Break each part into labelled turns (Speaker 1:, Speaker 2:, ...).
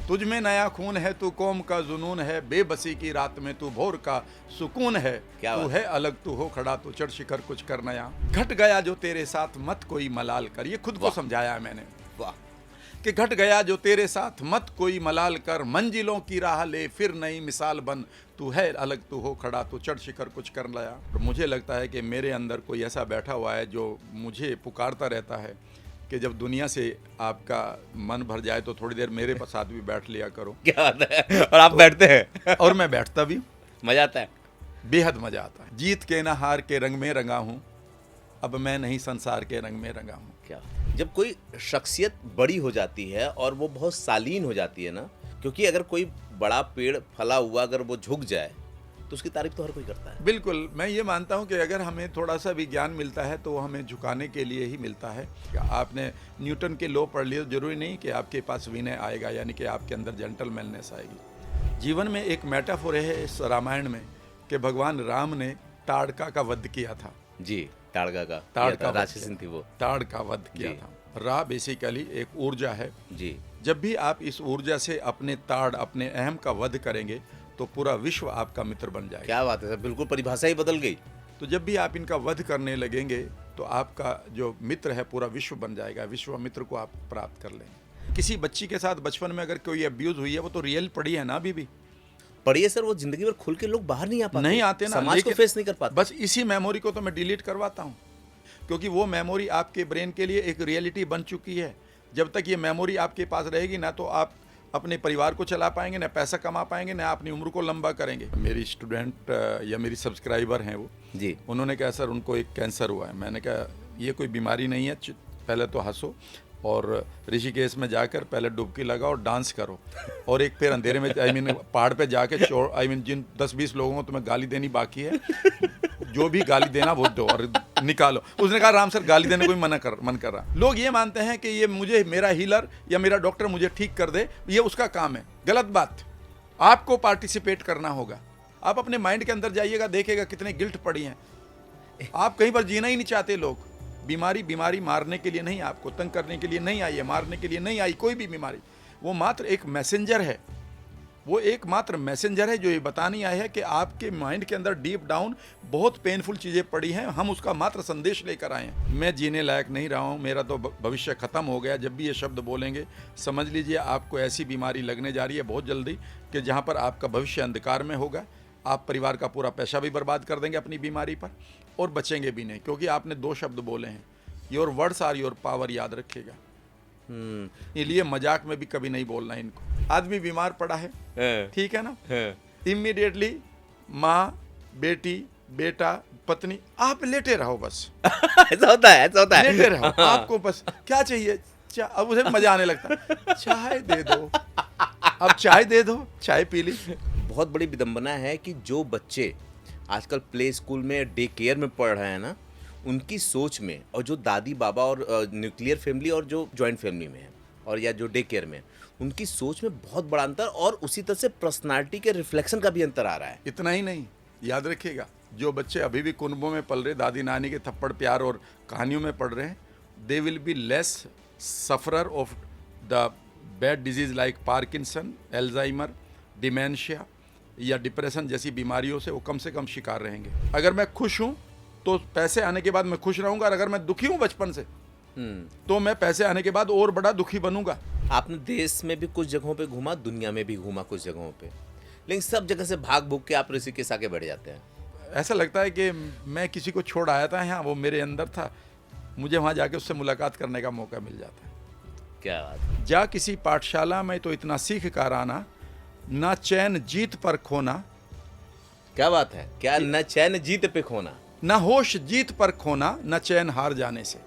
Speaker 1: तुझ में नया खून है, तू कौम का जुनून है, बेबसी की रात में तू भोर का सुकून है।
Speaker 2: क्या
Speaker 1: तू
Speaker 2: बात
Speaker 1: है अलग, तू हो खड़ा, तू चढ़ शिखर कुछ कर नया। घट गया जो तेरे साथ मत कोई मलाल कर, ये खुद को
Speaker 2: वाह।
Speaker 1: समझाया है मैंने
Speaker 2: वाह।
Speaker 1: कि घट गया जो तेरे साथ मत कोई मलाल कर, मंजिलों की राह ले फिर नई मिसाल बन। तू है अलग, तू हो खड़ा, तू चढ़ शिखर कुछ कर लाया। और मुझे लगता है कि मेरे अंदर कोई ऐसा बैठा हुआ है जो मुझे पुकारता रहता है कि जब दुनिया से आपका मन भर जाए तो थोड़ी देर मेरे साथ भी बैठ लिया करो।
Speaker 2: क्या बात है, और आप बैठते हैं?
Speaker 1: और मैं बैठता भी हूँ,
Speaker 2: मजा आता है?
Speaker 1: बेहद मजा आता है। जीत के ना हार के रंग में रंगा हूँ, अब मैं नहीं संसार के रंग में रंगा हूँ।
Speaker 2: क्या जब कोई शख्सियत बड़ी हो जाती है और वो बहुत सालीन हो जाती है ना, क्योंकि अगर कोई बड़ा पेड़ फला हुआ अगर वो झुक जाए तो उसकी तारीफ तो हर कोई करता है।
Speaker 1: बिल्कुल, मैं ये मानता हूँ कि अगर हमें थोड़ा सा भी ज्ञान मिलता है तो हमें झुकाने के लिए ही मिलता है। आपने न्यूटन के लॉ पढ़ लिया, जरूरी नहीं कि आपके पास विनय आएगा, यानी कि आपके अंदर जेंटलमैननेस आएगी। जीवन में एक मेटाफोर है इस रामायण में कि भगवान राम ने ताड़का का वध किया था।
Speaker 2: जी, ताड़का का
Speaker 1: ताड़का वध
Speaker 2: राक्षसी थी वो।
Speaker 1: ताड़ का वध किया
Speaker 2: जी।
Speaker 1: था। रा बेसिकली एक ऊर्जा है।
Speaker 2: जी।
Speaker 1: जब भी आप इस ऊर्जा से अपने ताड़, अपने अहम का वध करेंगे तो पूरा विश्व आपका मित्र बन जाएगा।
Speaker 2: क्या बात है सर, बिल्कुल परिभाषा ही बदल गई।
Speaker 1: तो जब भी आप इनका वध करने लगेंगे तो आपका जो मित्र है पूरा विश्व बन जाएगा, विश्वामित्र को आप प्राप्त कर लेंगे। किसी बच्ची के साथ बचपन में अगर कोई अब्यूज हुई है, वो तो रियल पड़ी है ना अभी भी।
Speaker 2: पढ़िए सर, वो जिंदगी भर खुल के लोग बाहर नहीं आ पाते,
Speaker 1: नहीं आते ना,
Speaker 2: समाज को
Speaker 1: लेकिन
Speaker 2: फेस नहीं कर पाते।
Speaker 1: बस इसी मेमोरी को तो मैं डिलीट करवाता हूँ, क्योंकि वो मेमोरी आपके ब्रेन के लिए एक रियलिटी बन चुकी है। जब तक ये मेमोरी आपके पास रहेगी ना तो आप अपने परिवार को चला पाएंगे, ना पैसा कमा पाएंगे, ना अपनी उम्र को लंबा करेंगे। मेरी स्टूडेंट या मेरी सब्सक्राइबर हैं वो
Speaker 2: जी।
Speaker 1: उन्होंने कहा सर उनको एक कैंसर हुआ है। मैंने कहा ये कोई बीमारी नहीं है, पहले तो हंसो और ऋषिकेश में जाकर पहले डुबकी लगाओ और डांस करो, और एक फिर अंधेरे में पहाड़ पे जाके जिन 10-20 लोगों को तुम्हें गाली देनी बाकी है, जो भी गाली देना वो दो और निकालो। उसने कहा राम सर गाली देने को भी मन कर रहा। लोग ये मानते हैं कि ये मुझे, मेरा हीलर या मेरा डॉक्टर मुझे ठीक कर दे, ये उसका काम है। गलत बात। आपको पार्टिसिपेट करना होगा। आप अपने माइंड के अंदर जाइएगा, देखिएगा कितने गिल्ट पड़ी हैं। आप कहीं पर जीना ही नहीं चाहते लोग। बीमारी मारने के लिए नहीं, आपको तंग करने के लिए नहीं आई है, मारने के लिए नहीं आई कोई भी बीमारी। वो मात्र एक मैसेंजर है, वो एकमात्र मैसेंजर है जो ये बतानी आई है कि आपके माइंड के अंदर डीप डाउन बहुत पेनफुल चीज़ें पड़ी हैं, हम उसका मात्र संदेश लेकर आए हैं। मैं जीने लायक नहीं रहा हूँ, मेरा तो भविष्य खत्म हो गया। जब भी ये शब्द बोलेंगे समझ लीजिए आपको ऐसी बीमारी लगने जा रही है बहुत जल्दी कि जहाँ पर आपका भविष्य अंधकार में होगा। आप परिवार का पूरा पैसा भी बर्बाद कर देंगे अपनी बीमारी पर और बचेंगे भी नहीं, क्योंकि आपने 2 शब्द बोले हैं, your words are your power. याद रखिएगा, इसलिए मजाक में भी कभी नहीं बोलना इनको। आदमी बीमार पड़ा है, ठीक है ना, इमीडिएटली माँ, बेटी, बेटा, पत्नी, आप लेटे रहो बस।
Speaker 2: ऐसा होता है, ऐसा होता है।
Speaker 1: लेटे रहो, आपको बस क्या चाहिए, अब उसे मजा आने लगता, चाय दे दो, अब चाय दे दो, चाय पी ली।
Speaker 2: बहुत बड़ी विडंबना है कि जो बच्चे आजकल प्ले स्कूल में, डे केयर में पढ़ रहे हैं ना, उनकी सोच में, और जो दादी बाबा और न्यूक्लियर फैमिली और जो जॉइंट फैमिली में है और या जो डे केयर में, उनकी सोच में बहुत बड़ा अंतर, और उसी तरह से पर्सनालिटी के रिफ्लेक्शन का भी अंतर आ रहा है।
Speaker 1: इतना ही नहीं, याद रखिएगा, जो बच्चे अभी भी कुनबों में पल रहे, दादी नानी के थप्पड़ प्यार और कहानियों में पढ़ रहे हैं, they will be less sufferer of the bad disease like Parkinson, Alzheimer, dementia या डिप्रेशन जैसी बीमारियों से वो कम से कम शिकार रहेंगे। अगर मैं खुश हूँ तो पैसे आने के बाद मैं खुश रहूंगा, और अगर मैं दुखी हूँ बचपन से तो मैं पैसे आने के बाद और बड़ा दुखी बनूंगा।
Speaker 2: आपने देश में भी कुछ जगहों पे घूमा, दुनिया में भी घूमा कुछ जगहों पे, लेकिन सब जगह से भाग भूग के आप ऋषिकेश आके बैठ जाते हैं।
Speaker 1: ऐसा लगता है कि मैं किसी को छोड़ आया था यहाँ, वो मेरे अंदर था, मुझे वहाँ जाके उससे मुलाकात करने का मौका मिल जाता है।
Speaker 2: क्या बात।
Speaker 1: जा किसी पाठशाला में तो इतना सीख कर आना, ना चैन जीत पर खोना।
Speaker 2: क्या बात है, क्या न चैन जीत पे खोना,
Speaker 1: ना होश जीत पर खोना, ना चैन हार जाने से।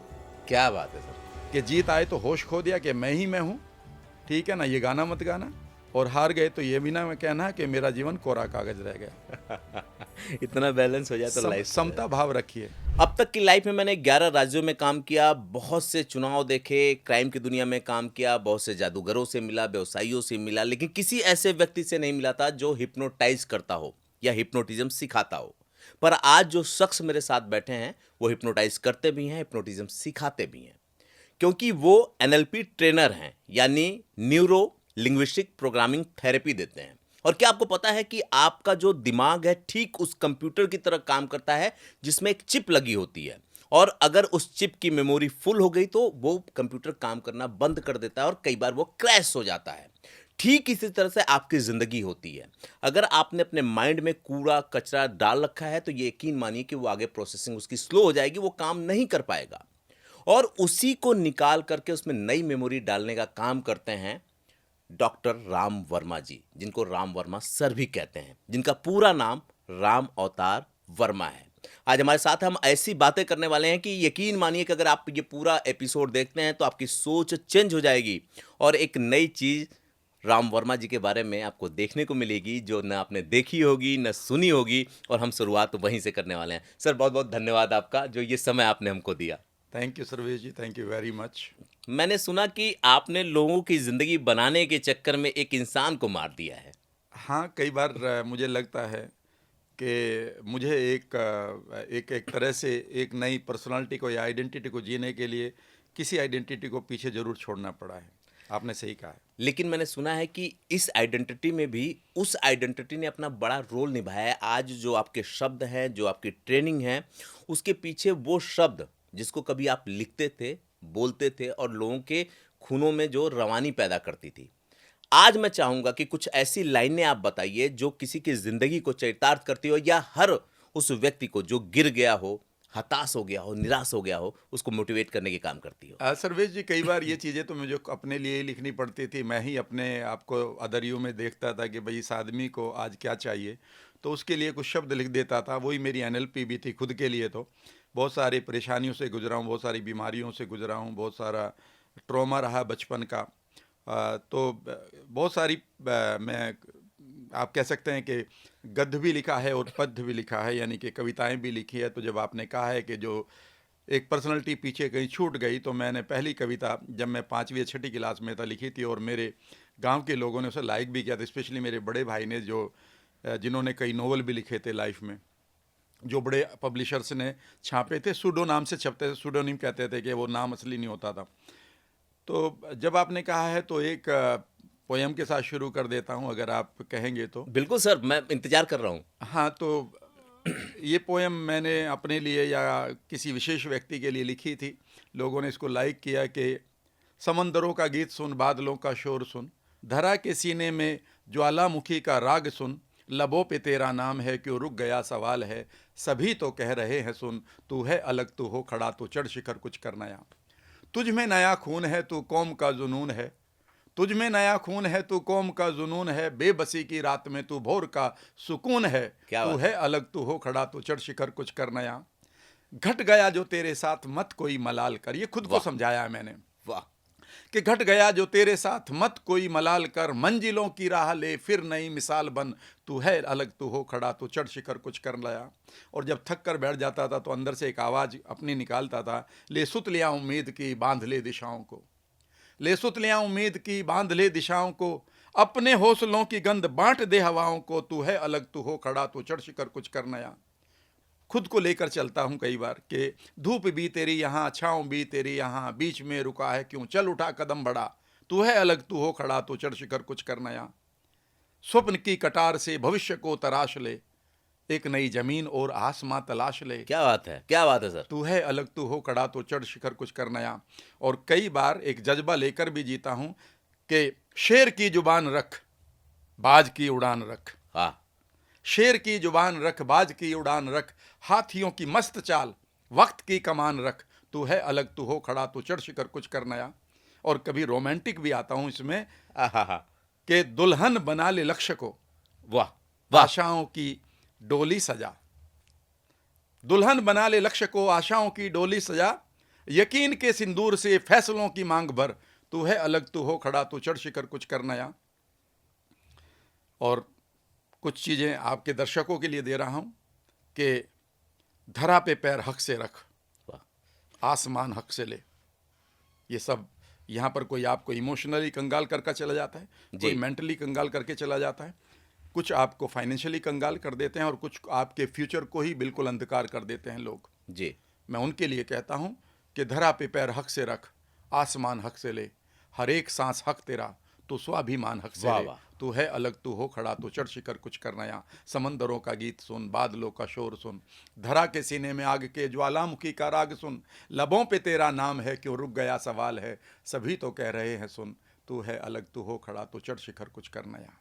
Speaker 2: क्या बात है सर।
Speaker 1: कि जीत आए तो होश खो दिया कि मैं ही मैं हूँ, ठीक है ना, ये गाना मत गाना, और हार गए तो ये भी ना मैं कहना कि मेरा जीवन कोरा कागज रह गया।
Speaker 2: इतना बैलेंस हो जाए तो लाइफ।
Speaker 1: समता भाव रखिए।
Speaker 2: अब तक की लाइफ में मैंने 11 राज्यों में काम किया, बहुत से चुनाव देखे, क्राइम की दुनिया में काम किया, बहुत से जादूगरों से मिला, व्यवसायियों से मिला, लेकिन किसी ऐसे व्यक्ति से नहीं मिला था जो हिप्नोटाइज करता हो या हिप्नोटिज्म सिखाता हो। पर आज जो शख्स मेरे साथ बैठे हैं वो हिप्नोटाइज करते भी हैं, हिप्नोटिज्म सिखाते भी हैं, क्योंकि वो NLP ट्रेनर हैं, यानी न्यूरो लिंग्विस्टिक प्रोग्रामिंग थेरेपी देते हैं। और क्या आपको पता है कि आपका जो दिमाग है ठीक उस कंप्यूटर की तरह काम करता है जिसमें एक चिप लगी होती है, और अगर उस चिप की मेमोरी फुल हो गई तो वो कंप्यूटर काम करना बंद कर देता है और कई बार वो क्रैश हो जाता है। ठीक इसी तरह से आपकी जिंदगी होती है। अगर आपने अपने माइंड में कूड़ा कचरा डाल रखा है तो ये यकीन मानिए कि वो आगे प्रोसेसिंग उसकी स्लो हो जाएगी, वो काम नहीं कर पाएगा। और उसी को निकाल करके उसमें नई मेमोरी डालने का काम करते हैं डॉक्टर राम वर्मा जी, जिनको राम वर्मा सर भी कहते हैं, जिनका पूरा नाम राम अवतार वर्मा है। आज हमारे साथ हम ऐसी बातें करने वाले हैं कि यकीन मानिए कि अगर आप ये पूरा एपिसोड देखते हैं तो आपकी सोच चेंज हो जाएगी और एक नई चीज राम वर्मा जी के बारे में आपको देखने को मिलेगी जो न आपने देखी होगी न सुनी होगी, और हम शुरुआत वहीं से करने वाले हैं। सर बहुत बहुत धन्यवाद आपका जो ये समय आपने हमको दिया।
Speaker 1: Thank you Sarvesh ji, thank you very much.
Speaker 2: मैंने सुना कि आपने लोगों की जिंदगी बनाने के चक्कर में एक इंसान को मार दिया है।
Speaker 1: हाँ, कई बार मुझे लगता है कि मुझे एक तरह से एक नई पर्सनालिटी को या आइडेंटिटी को जीने के लिए किसी आइडेंटिटी को पीछे ज़रूर छोड़ना पड़ा है। आपने सही कहा है।
Speaker 2: लेकिन मैंने सुना है कि इस आइडेंटिटी में भी उस आइडेंटिटी ने अपना बड़ा रोल निभाया है। आज जो आपके शब्द हैं, जो आपकी ट्रेनिंग है, उसके पीछे वो शब्द जिसको कभी आप लिखते थे, बोलते थे और लोगों के खूनों में जो रवानी पैदा करती थी। आज मैं चाहूंगा कि कुछ ऐसी लाइनें आप बताइए जो किसी की जिंदगी को चरितार्थ करती हो, या हर उस व्यक्ति को जो गिर गया हो, हताश हो गया हो, निराश हो गया हो, उसको मोटिवेट करने के काम करती हो।
Speaker 1: सर्वेश जी, कई बार ये चीज़ें तो मुझे अपने लिए ही लिखनी पड़ती थी। मैं ही अपने आप को अदर यू में देखता था कि भाई इस आदमी को आज क्या चाहिए, तो उसके लिए कुछ शब्द लिख देता था। वही मेरी एनएलपी भी थी खुद के लिए। तो बहुत सारी परेशानियों से गुजरा हूँ, बहुत सारी बीमारियों से गुजरा हूँ, बहुत सारा ट्रॉमा रहा बचपन का। बहुत सारी मैं आप कह सकते हैं कि गद्य भी लिखा है और पद्य भी लिखा है, यानी कि कविताएं भी लिखी है। तो जब आपने कहा है कि जो एक पर्सनालिटी पीछे कहीं छूट गई, तो मैंने पहली कविता जब मैं 5वीं या 6ठी क्लास में था लिखी थी, और मेरे गांव के लोगों ने उसे लाइक भी किया था। स्पेशली मेरे बड़े भाई ने, जो जिन्होंने कई नोवेल भी लिखे थे लाइफ में, जो बड़े पब्लिशर्स ने छापे थे, सूडो नाम से छपते थे, सूडोनिम कहते थे कि वो नाम असली नहीं होता था। तो जब आपने कहा है तो एक पोयम के साथ शुरू कर देता हूँ, अगर आप कहेंगे तो।
Speaker 2: बिल्कुल सर, मैं इंतजार कर रहा हूँ।
Speaker 1: हाँ, तो ये पोयम मैंने अपने लिए या किसी विशेष व्यक्ति के लिए लिखी थी। लोगों ने इसको लाइक किया कि समंदरों का गीत सुन, बादलों का शोर सुन, धरा के सीने में ज्वालामुखी का राग सुन, लबों पे तेरा नाम है क्यों रुक गया सवाल है, सभी तो कह रहे हैं सुन, तू है अलग तू हो खड़ा तो चढ़ शिखर कुछ कर नया। तुझ में नया खून है तू कौम का जुनून है, तुझ में नया खून है तू कौम का जुनून है, बेबसी की रात में तू भोर का सुकून है, तू है अलग तू हो खड़ा तो चढ़ शिखर कुछ कर नया। घट गया जो तेरे साथ मत कोई मलाल कर, ये खुद को समझाया है मैंने।
Speaker 2: वाह।
Speaker 1: कि घट गया जो तेरे साथ मत कोई मलाल कर, मंजिलों की राह ले फिर नई मिसाल बन, तू है अलग तू हो खड़ा तो चढ़ शिखर कुछ कर लाया। और जब थक कर बैठ जाता था तो अंदर से एक आवाज़ अपनी निकालता था, ले सुत लिया उम्मीद की बांध ले दिशाओं को, ले सुत लिया उम्मीद की बांध ले दिशाओं को, अपने हौसलों की गंध बांट दे हवाओं को, तू है अलग तू हो खड़ा तो चढ़ शिखर कुछ कर नया। खुद को लेकर चलता हूँ कई बार कि धूप भी तेरी यहाँ, छाँव भी तेरी यहाँ, बीच में रुका है क्यों, चल उठा कदम बढ़ा, तू है अलग तू हो खड़ा तो चढ़ शिखर कुछ कर नया। स्वप्न की कटार से भविष्य को तराश ले, एक नई जमीन और आसमां तलाश ले।
Speaker 2: क्या बात है, क्या बात है सर।
Speaker 1: तू है अलग तू हो खड़ा तो चढ़ शिखर कुछ कर नया। और कई बार एक जज्बा लेकर भी जीता हूँ कि शेर की जुबान रख, बाज की उड़ान रख।
Speaker 2: हाँ,
Speaker 1: शेर की जुबान रख, बाज की उड़ान रख, हाथियों की मस्त चाल, वक्त की कमान रख, तू है अलग तू हो खड़ा तो चढ़ शिखर कुछ कर नया। और कभी रोमांटिक भी आता हूं इसमें कि दुल्हन बना ले लक्ष्य को,
Speaker 2: वाह वाह,
Speaker 1: आशाओं की डोली सजा, दुल्हन बना ले लक्ष्य को, आशाओं की डोली सजा, यकीन के सिंदूर से फैसलों की मांग भर, तू है अलग तू हो खड़ा तो चढ़ शिखर कुछ कर नया। और कुछ चीज़ें आपके दर्शकों के लिए दे रहा हूं कि धरा पे पैर हक से रख, आसमान हक से ले। ये सब यहाँ पर कोई आपको इमोशनली कंगाल करके चला जाता है, कोई मेंटली कंगाल करके चला जाता है, कुछ आपको फाइनेंशियली कंगाल कर देते हैं और कुछ आपके फ्यूचर को ही बिल्कुल अंधकार कर देते हैं लोग
Speaker 2: जी।
Speaker 1: मैं उनके लिए कहता हूँ कि धरा पे पैर हक से रख, आसमान हक से ले, हर एक सांस हक तेरा, तो स्वाभिमान हक से
Speaker 2: वाह,
Speaker 1: ले।
Speaker 2: वाह।
Speaker 1: तू है अलग तू हो खड़ा तो चढ़ शिखर कुछ कर नया, समंदरों का गीत सुन बादलों का शोर सुन, धरा के सीने में आग के ज्वालामुखी का राग सुन, लबों पे तेरा नाम है क्यों रुक गया सवाल है, सभी तो कह रहे हैं सुन, तू है अलग तू हो खड़ा तो चढ़ शिखर कुछ कर नया।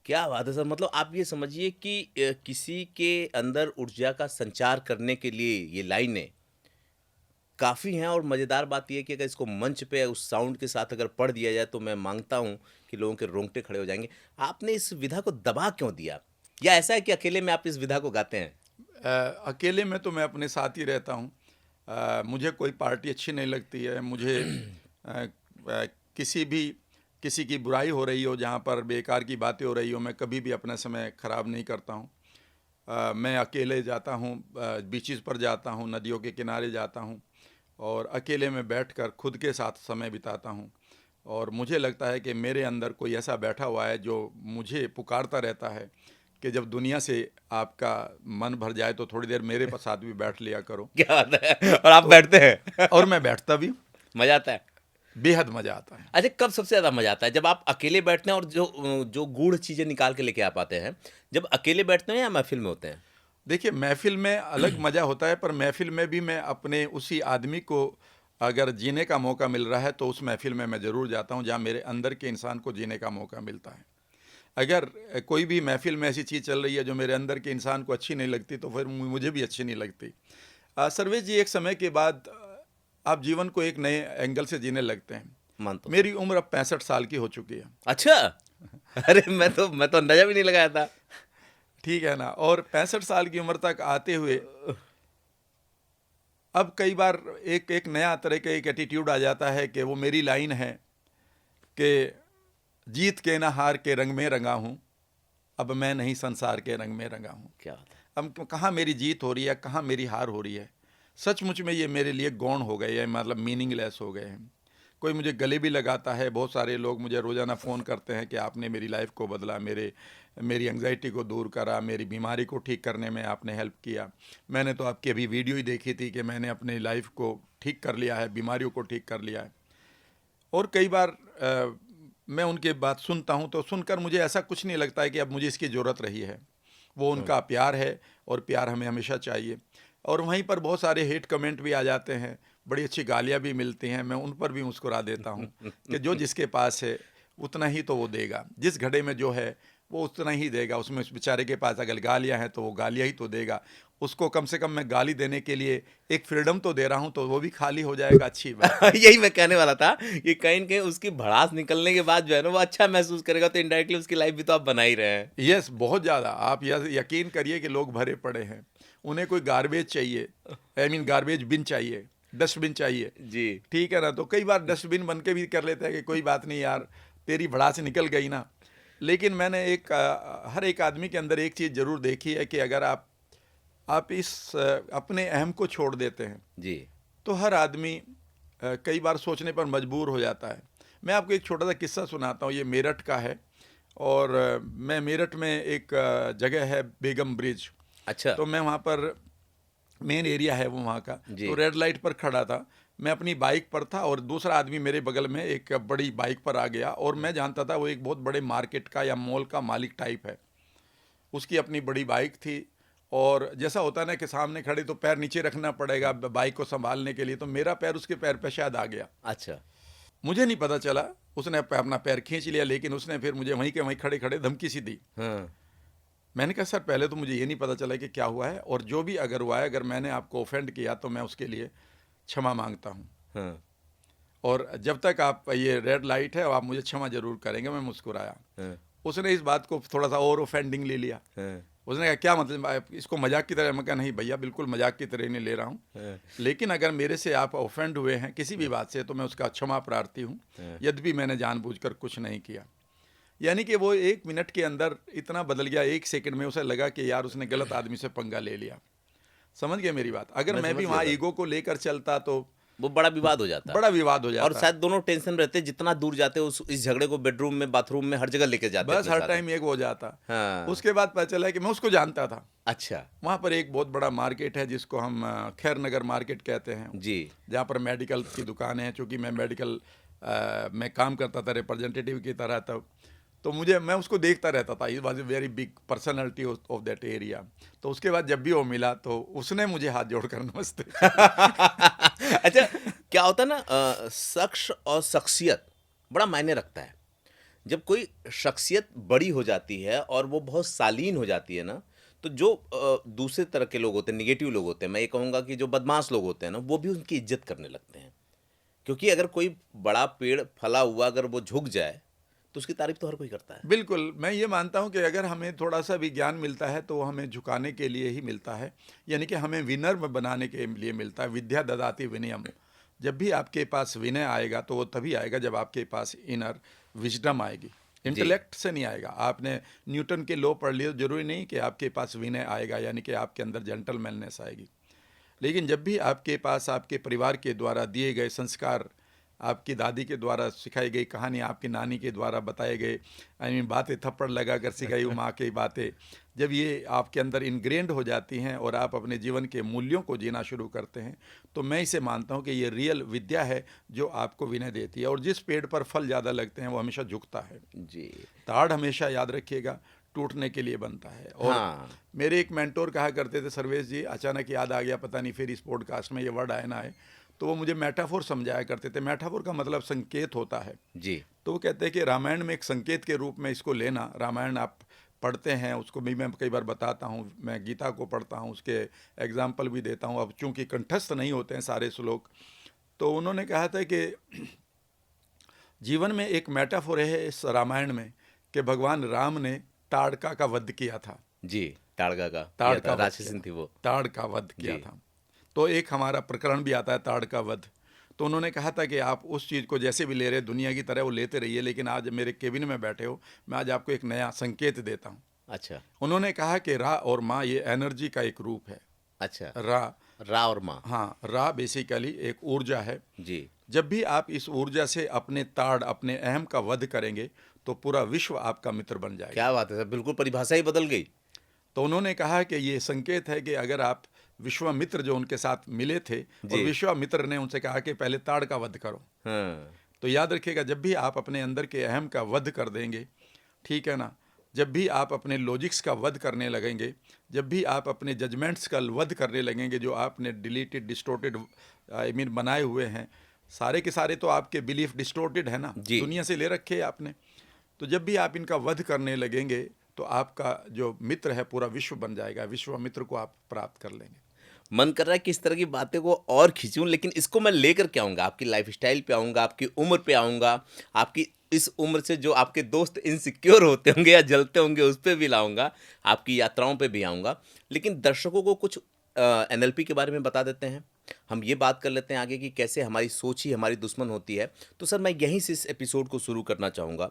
Speaker 2: क्या बात है सर, मतलब आप ये समझिए कि किसी के अंदर ऊर्जा का संचार करने के लिए ये लाइनें काफ़ी हैं। और मज़ेदार बात ये है कि अगर इसको मंच पे उस साउंड के साथ अगर पढ़ दिया जाए तो मैं मांगता हूँ कि लोगों के रोंगटे खड़े हो जाएंगे। आपने इस विधा को दबा क्यों दिया, या ऐसा है कि अकेले में आप इस विधा को गाते हैं?
Speaker 1: अकेले में तो मैं अपने साथ ही रहता हूँ। मुझे कोई पार्टी अच्छी नहीं लगती है। मुझे किसी की बुराई हो रही हो, जहाँ पर बेकार की बातें हो रही हो, मैं कभी भी अपना समय ख़राब नहीं करता हूँ। मैं अकेले जाता हूँ, बीचेस पर जाता हूँ, नदियों के किनारे जाता हूँ और अकेले में बैठकर खुद के साथ समय बिताता हूँ। और मुझे लगता है कि मेरे अंदर कोई ऐसा बैठा हुआ है जो मुझे पुकारता रहता है कि जब दुनिया से आपका मन भर जाए तो थोड़ी देर मेरे साथ भी बैठ लिया करो।
Speaker 2: क्या बात है, और आप बैठते हैं?
Speaker 1: और मैं बैठता भी हूँ।
Speaker 2: मज़ा आता है?
Speaker 1: बेहद मज़ा आता है।
Speaker 2: अच्छा, कब सबसे ज़्यादा मज़ा आता है? जब आप अकेले बैठते हैं और जो जो गूढ़ चीज़ें निकाल के लेके आ पाते हैं, जब अकेले बैठते हैं या महफ़िल में होते हैं?
Speaker 1: देखिए, महफ़िल में अलग मज़ा होता है, पर महफ़िल में भी मैं अपने उसी आदमी को अगर जीने का मौका मिल रहा है तो उस महफ़िल में मैं ज़रूर जाता हूँ जहाँ मेरे अंदर के इंसान को जीने का मौका मिलता है। अगर कोई भी महफ़िल में ऐसी चीज़ चल रही है जो मेरे अंदर के इंसान को अच्छी नहीं लगती तो फिर मुझे भी अच्छी नहीं लगती। सर्वेश जी, एक समय के बाद आप जीवन को एक नए एंगल से जीने लगते हैं।
Speaker 2: मानता हूँ।
Speaker 1: मेरी उम्र अब 65 साल की हो चुकी है।
Speaker 2: अच्छा! अरे मैं तो अंदाज़ा भी नहीं लगाया था।
Speaker 1: ठीक है ना? और 65 साल की उम्र तक आते हुए अब कई बार एक नया तरह का एक एटीट्यूड आ जाता है कि वो मेरी लाइन है कि जीत के ना हार के रंग में रंगा हूँ, अब मैं नहीं संसार के रंग में रंगा हूँ।
Speaker 2: क्या बात है।
Speaker 1: अब कहाँ मेरी जीत हो रही है, कहाँ मेरी हार हो रही है। सचमुच में ये मेरे लिए गौण हो गए हैं, मतलब मीनिंगलेस हो गए हैं। कोई मुझे गले भी लगाता है, बहुत सारे लोग मुझे रोज़ाना फ़ोन करते हैं कि आपने मेरी लाइफ को बदला, मेरी एंग्जाइटी को दूर करा, मेरी बीमारी को ठीक करने में आपने हेल्प किया। मैंने तो आपकी अभी वीडियो ही देखी थी कि मैंने अपनी लाइफ को ठीक कर लिया है, बीमारियों को ठीक कर लिया है। और कई बार मैं उनकी बात सुनता हूँ तो सुनकर मुझे ऐसा कुछ नहीं लगता है कि अब मुझे इसकी ज़रूरत रही है। वो उनका प्यार है और प्यार हमें हमेशा चाहिए। और वहीं पर बहुत सारे हेट कमेंट भी आ जाते हैं, बड़ी अच्छी गालियाँ भी मिलती हैं, मैं उन पर भी मुस्कुरा देता हूँ कि जो जिसके पास है उतना ही तो वो देगा, जिस घड़े में जो है वो उतना ही देगा। उसमें उस बेचारे के पास अगर गालियाँ हैं तो वो गालियाँ ही तो देगा। उसको कम से कम मैं गाली देने के लिए एक फ्रीडम तो दे रहा हूँ, तो वो भी खाली हो जाएगा, अच्छी बात है।
Speaker 2: यही मैं कहने वाला था कि कहीं न कहीं उसकी भड़ास निकलने के बाद जो है ना, वो अच्छा महसूस करेगा, तो इनडायरेक्टली उसकी लाइफ़ भी तो आप बना ही रहे हैं।
Speaker 1: यस, बहुत ज़्यादा। आप यकीन करिए कि लोग भरे पड़े हैं, उन्हें कोई गार्बेज चाहिए, आई मीन गार्बेज बिन चाहिए, डस्टबिन चाहिए।
Speaker 2: जी।
Speaker 1: ठीक है ना? तो कई बार डस्टबिन बन के भी कर लेते हैं कि कोई बात नहीं यार, तेरी भड़ास निकल गई ना। लेकिन मैंने हर एक आदमी के अंदर एक चीज़ ज़रूर देखी है कि अगर आप अपने अहम को छोड़ देते हैं
Speaker 2: जी।
Speaker 1: तो हर आदमी कई बार सोचने पर मजबूर हो जाता है। मैं आपको एक छोटा सा किस्सा सुनाता हूँ, ये मेरठ का है। और मैं मेरठ में एक जगह है बेगम ब्रिज,
Speaker 2: अच्छा।
Speaker 1: तो मैं वहाँ पर मेन एरिया है वो वहाँ का,
Speaker 2: जी।
Speaker 1: तो रेड लाइट पर खड़ा था। मैं अपनी बाइक पर था और दूसरा आदमी मेरे बगल में एक बड़ी बाइक पर आ गया और मैं जानता था वो एक बहुत बड़े मार्केट का या मॉल का मालिक टाइप है। उसकी अपनी बड़ी बाइक थी और जैसा होता है ना कि सामने खड़े तो पैर नीचे रखना पड़ेगा बाइक को संभालने के लिए, तो मेरा पैर उसके पैर पे शायद आ गया।
Speaker 2: अच्छा।
Speaker 1: मुझे नहीं पता चला, उसने अपना पैर खींच लिया, लेकिन उसने फिर मुझे वहीं के वहीं खड़े खड़े धमकी सी दी।
Speaker 2: हाँ।
Speaker 1: मैंने कहा सर पहले तो मुझे ये नहीं पता चला कि क्या हुआ है, और जो भी अगर हुआ है, अगर मैंने आपको ऑफेंड किया तो मैं उसके लिए क्षमा मांगता हूँ,
Speaker 2: हाँ।
Speaker 1: और जब तक आप ये रेड लाइट है आप मुझे क्षमा जरूर करेंगे। मैं मुस्कुराया।
Speaker 2: हाँ।
Speaker 1: उसने इस बात को थोड़ा सा और ऑफेंडिंग ले लिया।
Speaker 2: हाँ।
Speaker 1: उसने कहा क्या मतलब, आप इसको मजाक की तरह? मैं कहा नहीं भैया, बिल्कुल मजाक की तरह नहीं ले रहा हूँ,
Speaker 2: हाँ।
Speaker 1: लेकिन अगर मेरे से आप ऑफेंड हुए हैं किसी भी बात से तो मैं उसका क्षमा प्रार्थी हूँ, यद्यपि मैंने जानबूझकर कुछ नहीं किया। यानी कि वो 1 मिनट के अंदर इतना बदल गया, 1 सेकंड में उसे लगा कि यार उसने गलत आदमी से पंगा ले लिया। समझ गए मेरी बात? अगर मैं भी वहाँ ईगो को लेकर चलता तो
Speaker 2: वो बड़ा विवाद हो जाता।
Speaker 1: बड़ा विवाद हो जाता।
Speaker 2: और शायद दोनों टेंशन रहते, जितना दूर जाते इस झगड़े को बेडरूम में, बाथरूम में, हर जगह लेके जाते
Speaker 1: बस
Speaker 2: अपने
Speaker 1: हर
Speaker 2: साथ।
Speaker 1: टाइम एक हो जाता।
Speaker 2: हाँ।
Speaker 1: उसके बाद पता चला कि मैं उसको जानता था।
Speaker 2: अच्छा।
Speaker 1: वहाँ पर एक बहुत बड़ा मार्केट है जिसको हम खैर नगर मार्केट कहते हैं,
Speaker 2: जी।
Speaker 1: जहाँ पर मेडिकल की दुकान है। चूँकि मैं मेडिकल मैं काम करता था रिप्रेजेंटेटिव की तरह, तब तो मैं उसको देखता रहता था। It was a very big personality of that area. तो उसके बाद जब भी वो मिला तो उसने मुझे हाथ जोड़कर नमस्ते
Speaker 2: अच्छा, क्या होता है ना, शख्स और शख्सियत बड़ा मायने रखता है। जब कोई शख्सियत बड़ी हो जाती है और वो बहुत शालीन हो जाती है ना, तो जो दूसरे तरह के लोग होते हैं, निगेटिव लोग होते हैं, मैं ये कहूँगा कि जो बदमाश लोग होते हैं ना, वो भी उनकी इज्जत करने लगते हैं। क्योंकि अगर कोई बड़ा पेड़ फला हुआ अगर वो झुक जाए, तो उसकी तारीफ तो हर कोई करता है।
Speaker 1: बिल्कुल, मैं ये मानता हूँ कि अगर हमें थोड़ा-सा भी ज्ञान मिलता है तो वो हमें झुकाने के लिए ही मिलता है, यानी कि हमें विनम्र बनाने के लिए मिलता है। विद्या ददाति विनयम। जब भी आपके पास विनय आएगा तो वो तभी आएगा जब आपके पास इनर विज़डम आएगी।
Speaker 2: जी,
Speaker 1: इंटेलेक्ट से नहीं आएगा। आपने न्यूटन के लॉ पढ़ लिए, ज़रूरी नहीं कि आपके पास विनय आएगा, यानी कि आपके अंदर जेंटलमैननेस आएगी। लेकिन जब भी आपके पास आपके परिवार के द्वारा दिए गए संस्कार, आपकी दादी के द्वारा सिखाई गई कहानी, आपकी नानी के द्वारा बताए गए बातें, थप्पड़ लगाकर सिखाई हुई माँ की बातें, जब ये आपके अंदर इनग्रेंड हो जाती हैं और आप अपने जीवन के मूल्यों को जीना शुरू करते हैं, तो मैं इसे मानता हूँ कि ये रियल विद्या है जो आपको विनय देती है। और जिस पेड़ पर फल ज़्यादा लगते हैं वो हमेशा झुकता है।
Speaker 2: जी।
Speaker 1: ताड़ हमेशा याद रखिएगा टूटने के लिए बनता है। और
Speaker 2: हाँ,
Speaker 1: मेरे एक मेंटोर कहा करते थे, सर्वेश जी, अचानक याद आ गया, पता नहीं फिर इस पॉडकास्ट में ये वर्ड आए ना आए, तो वो मुझे मेटाफोर समझाया करते थे। मेटाफोर का मतलब संकेत होता है।
Speaker 2: जी,
Speaker 1: तो वो कहते हैं कि रामायण में एक संकेत के रूप में इसको लेना। रामायण आप पढ़ते हैं, उसको भी मैं कई बार बताता हूँ, मैं गीता को पढ़ता हूँ, उसके एग्जाम्पल भी देता हूँ। अब चूंकि कंठस्थ नहीं होते हैं सारे श्लोक, तो उन्होंने कहा था कि जीवन में एक मेटाफोर है इस रामायण में कि भगवान राम ने ताड़का का वध किया था।
Speaker 2: जी, ताड़का का
Speaker 1: ताड़
Speaker 2: किया
Speaker 1: का
Speaker 2: था,
Speaker 1: वध
Speaker 2: राक्षसिन
Speaker 1: किया,
Speaker 2: थी वो।
Speaker 1: ताड़ का वध किया
Speaker 2: जी,
Speaker 1: था। तो एक हमारा प्रकरण भी आता है ताड़ का वध। तो उन्होंने कहा था कि आप उस चीज़ को जैसे भी ले रहे, दुनिया की तरह वो लेते रहिए, लेकिन आज मेरे केबिन में बैठे हो, मैं आज आपको एक नया संकेत देता हूँ।
Speaker 2: अच्छा,
Speaker 1: उन्होंने कहा कि रा और माँ ये एनर्जी का एक रूप है।
Speaker 2: अच्छा,
Speaker 1: रा,
Speaker 2: रा और माँ।
Speaker 1: हाँ, रा बेसिकली एक ऊर्जा है।
Speaker 2: जी,
Speaker 1: जब भी आप इस ऊर्जा से अपने ताड़, अपने अहम का वध करेंगे तो पूरा विश्व आपका मित्र बन जाएगा।
Speaker 2: क्या बात है सर, बिल्कुल परिभाषा ही बदल गई।
Speaker 1: तो उन्होंने कहा कि ये संकेत है कि अगर आप, विश्वामित्र जो उनके साथ मिले थे और
Speaker 2: जी,
Speaker 1: विश्वामित्र ने उनसे कहा कि पहले ताड़ का वध करो।
Speaker 2: हाँ,
Speaker 1: तो याद रखिएगा, जब भी आप अपने अंदर के अहम का वध कर देंगे, ठीक है ना, जब भी आप अपने लॉजिक्स का वध करने लगेंगे, जब भी आप अपने जजमेंट्स का वध करने लगेंगे, जो आपने डिलीटेड, डिस्टोर्टेड बनाए हुए हैं, सारे के सारे तो आपके बिलीफ डिस्टोर्टेड है ना,
Speaker 2: जी।
Speaker 1: दुनिया से ले रखे हैं आपने। तो जब भी आप इनका वध करने लगेंगे तो आपका जो मित्र है पूरा विश्व बन जाएगा। विश्वामित्र को आप प्राप्त कर लेंगे।
Speaker 2: मन कर रहा है कि इस तरह की बातें को और खींचूं, लेकिन इसको मैं लेकर के आऊँगा, आपकी लाइफ़स्टाइल पे आऊँगा, आपकी उम्र पे आऊँगा, आपकी इस उम्र से जो आपके दोस्त इनसिक्योर होते होंगे या जलते होंगे उस पे भी लाऊँगा, आपकी यात्राओं पे भी आऊँगा। लेकिन दर्शकों को कुछ एनएलपी के बारे में बता देते हैं। हम ये बात कर लेते हैं आगे कि कैसे हमारी सोच ही हमारी दुश्मन होती है। तो सर मैं यहीं से इस एपिसोड को शुरू करना चाहूँगा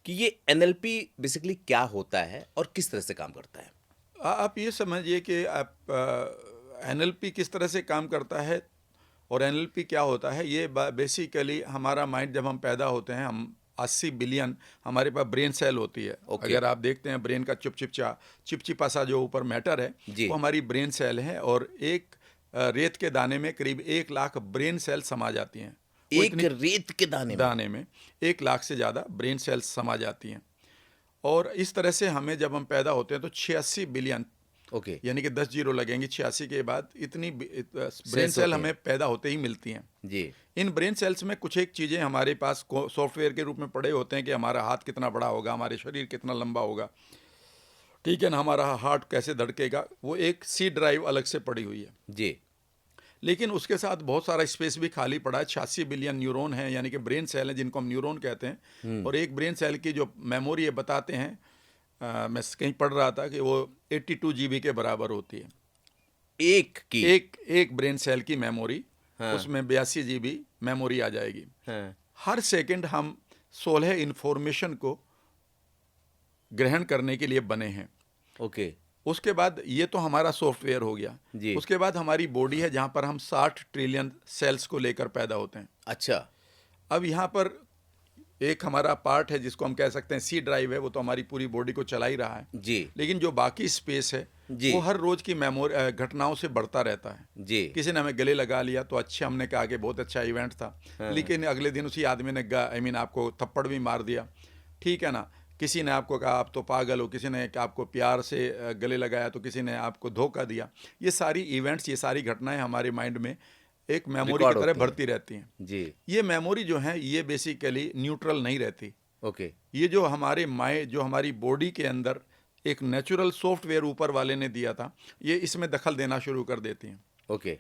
Speaker 2: कि ये एनएलपी बेसिकली क्या होता है और किस तरह से काम करता है?
Speaker 1: आप ये समझिए कि आप एनएलपी किस तरह से काम करता है और एनएलपी क्या होता है। ये बेसिकली हमारा माइंड, जब हम पैदा होते हैं, हम 80 बिलियन हमारे पास ब्रेन सेल होती है।
Speaker 2: ओके।
Speaker 1: अगर आप देखते हैं ब्रेन का चिपचिपा सा जो ऊपर मैटर है,
Speaker 2: जी।
Speaker 1: वो हमारी ब्रेन सेल है। और एक रेत के दाने में करीब 1 लाख ब्रेन सेल समा जाती हैं। वो
Speaker 2: एक
Speaker 1: इतनी
Speaker 2: रेत के दाने में?
Speaker 1: दाने में 1 लाख से ज़्यादा ब्रेन सेल्स समा जाती हैं। और इस तरह से हमें, जब हम पैदा होते हैं तो 86 बिलियन,
Speaker 2: ओके।
Speaker 1: यानी कि 10 जीरो लगेंगे 86 के बाद, इतनी ब्रेन
Speaker 2: सेल्स
Speaker 1: सेल
Speaker 2: होती हैं।
Speaker 1: हमें पैदा होते ही मिलती हैं।
Speaker 2: जी।
Speaker 1: इन ब्रेन सेल्स में कुछ एक चीज़ें हमारे पास सॉफ्टवेयर के रूप में पड़े होते हैं कि हमारा हाथ कितना बड़ा होगा, हमारे शरीर कितना लंबा होगा, ठीक है ना, हमारा हार्ट कैसे धड़केगा, वो एक सी ड्राइव अलग से पड़ी हुई है।
Speaker 2: जी।
Speaker 1: लेकिन उसके साथ बहुत सारा स्पेस भी खाली पड़ा है। 86 बिलियन न्यूरॉन है, यानी कि ब्रेन सेल हैं, जिनको हम न्यूरॉन कहते हैं। और एक ब्रेन सेल की जो मेमोरी है, बताते हैं, मैं कहीं पढ़ रहा था कि वो 82 GB के बराबर होती है।
Speaker 2: एक की?
Speaker 1: एक ब्रेन सेल की मेमोरी,
Speaker 2: हाँ।
Speaker 1: उसमें 82 GB मेमोरी आ जाएगी।
Speaker 2: हाँ।
Speaker 1: हर सेकंड हम 16 इन्फॉर्मेशन को ग्रहण करने के लिए बने हैं।
Speaker 2: ओके।
Speaker 1: उसके बाद ये तो हमारा सॉफ्टवेयर हो गया।
Speaker 2: जी।
Speaker 1: उसके बाद हमारी बॉडी है, जहाँ पर हम 60 ट्रिलियन सेल्स को लेकर पैदा होते हैं।
Speaker 2: अच्छा।
Speaker 1: अब यहाँ पर एक हमारा पार्ट है जिसको हम कह सकते हैं सी ड्राइव है, वो तो हमारी पूरी बॉडी को चला ही रहा है।
Speaker 2: जी।
Speaker 1: लेकिन जो बाकी स्पेस है
Speaker 2: जी।
Speaker 1: वो हर रोज की मेमोरी घटनाओं से बढ़ता रहता है।
Speaker 2: जी।
Speaker 1: किसी ने हमें गले लगा लिया तो अच्छा, हमने कहा कि बहुत अच्छा इवेंट था,
Speaker 2: हाँ।
Speaker 1: लेकिन अगले दिन उसी आदमी ने आई मीन आपको थप्पड़ भी मार दिया, ठीक है ना। किसी ने आपको कहा आप तो पागल हो, किसी ने आपको प्यार से गले लगाया, तो किसी ने आपको धोखा दिया। ये सारी इवेंट्स, ये सारी घटनाएं हमारे माइंड में एक मेमोरी की
Speaker 2: रिकॉर्ड
Speaker 1: तरह
Speaker 2: होती हैं।
Speaker 1: बढ़ती रहती हैं।
Speaker 2: जी।
Speaker 1: ये मेमोरी जो है ये बेसिकली न्यूट्रल नहीं रहती।
Speaker 2: ओके।
Speaker 1: ये जो हमारे जो हमारी बॉडी के अंदर एक नेचुरल सॉफ्टवेयर ऊपर वाले ने दिया था, ये इसमें दखल देना शुरू कर देती हैं।
Speaker 2: ओके।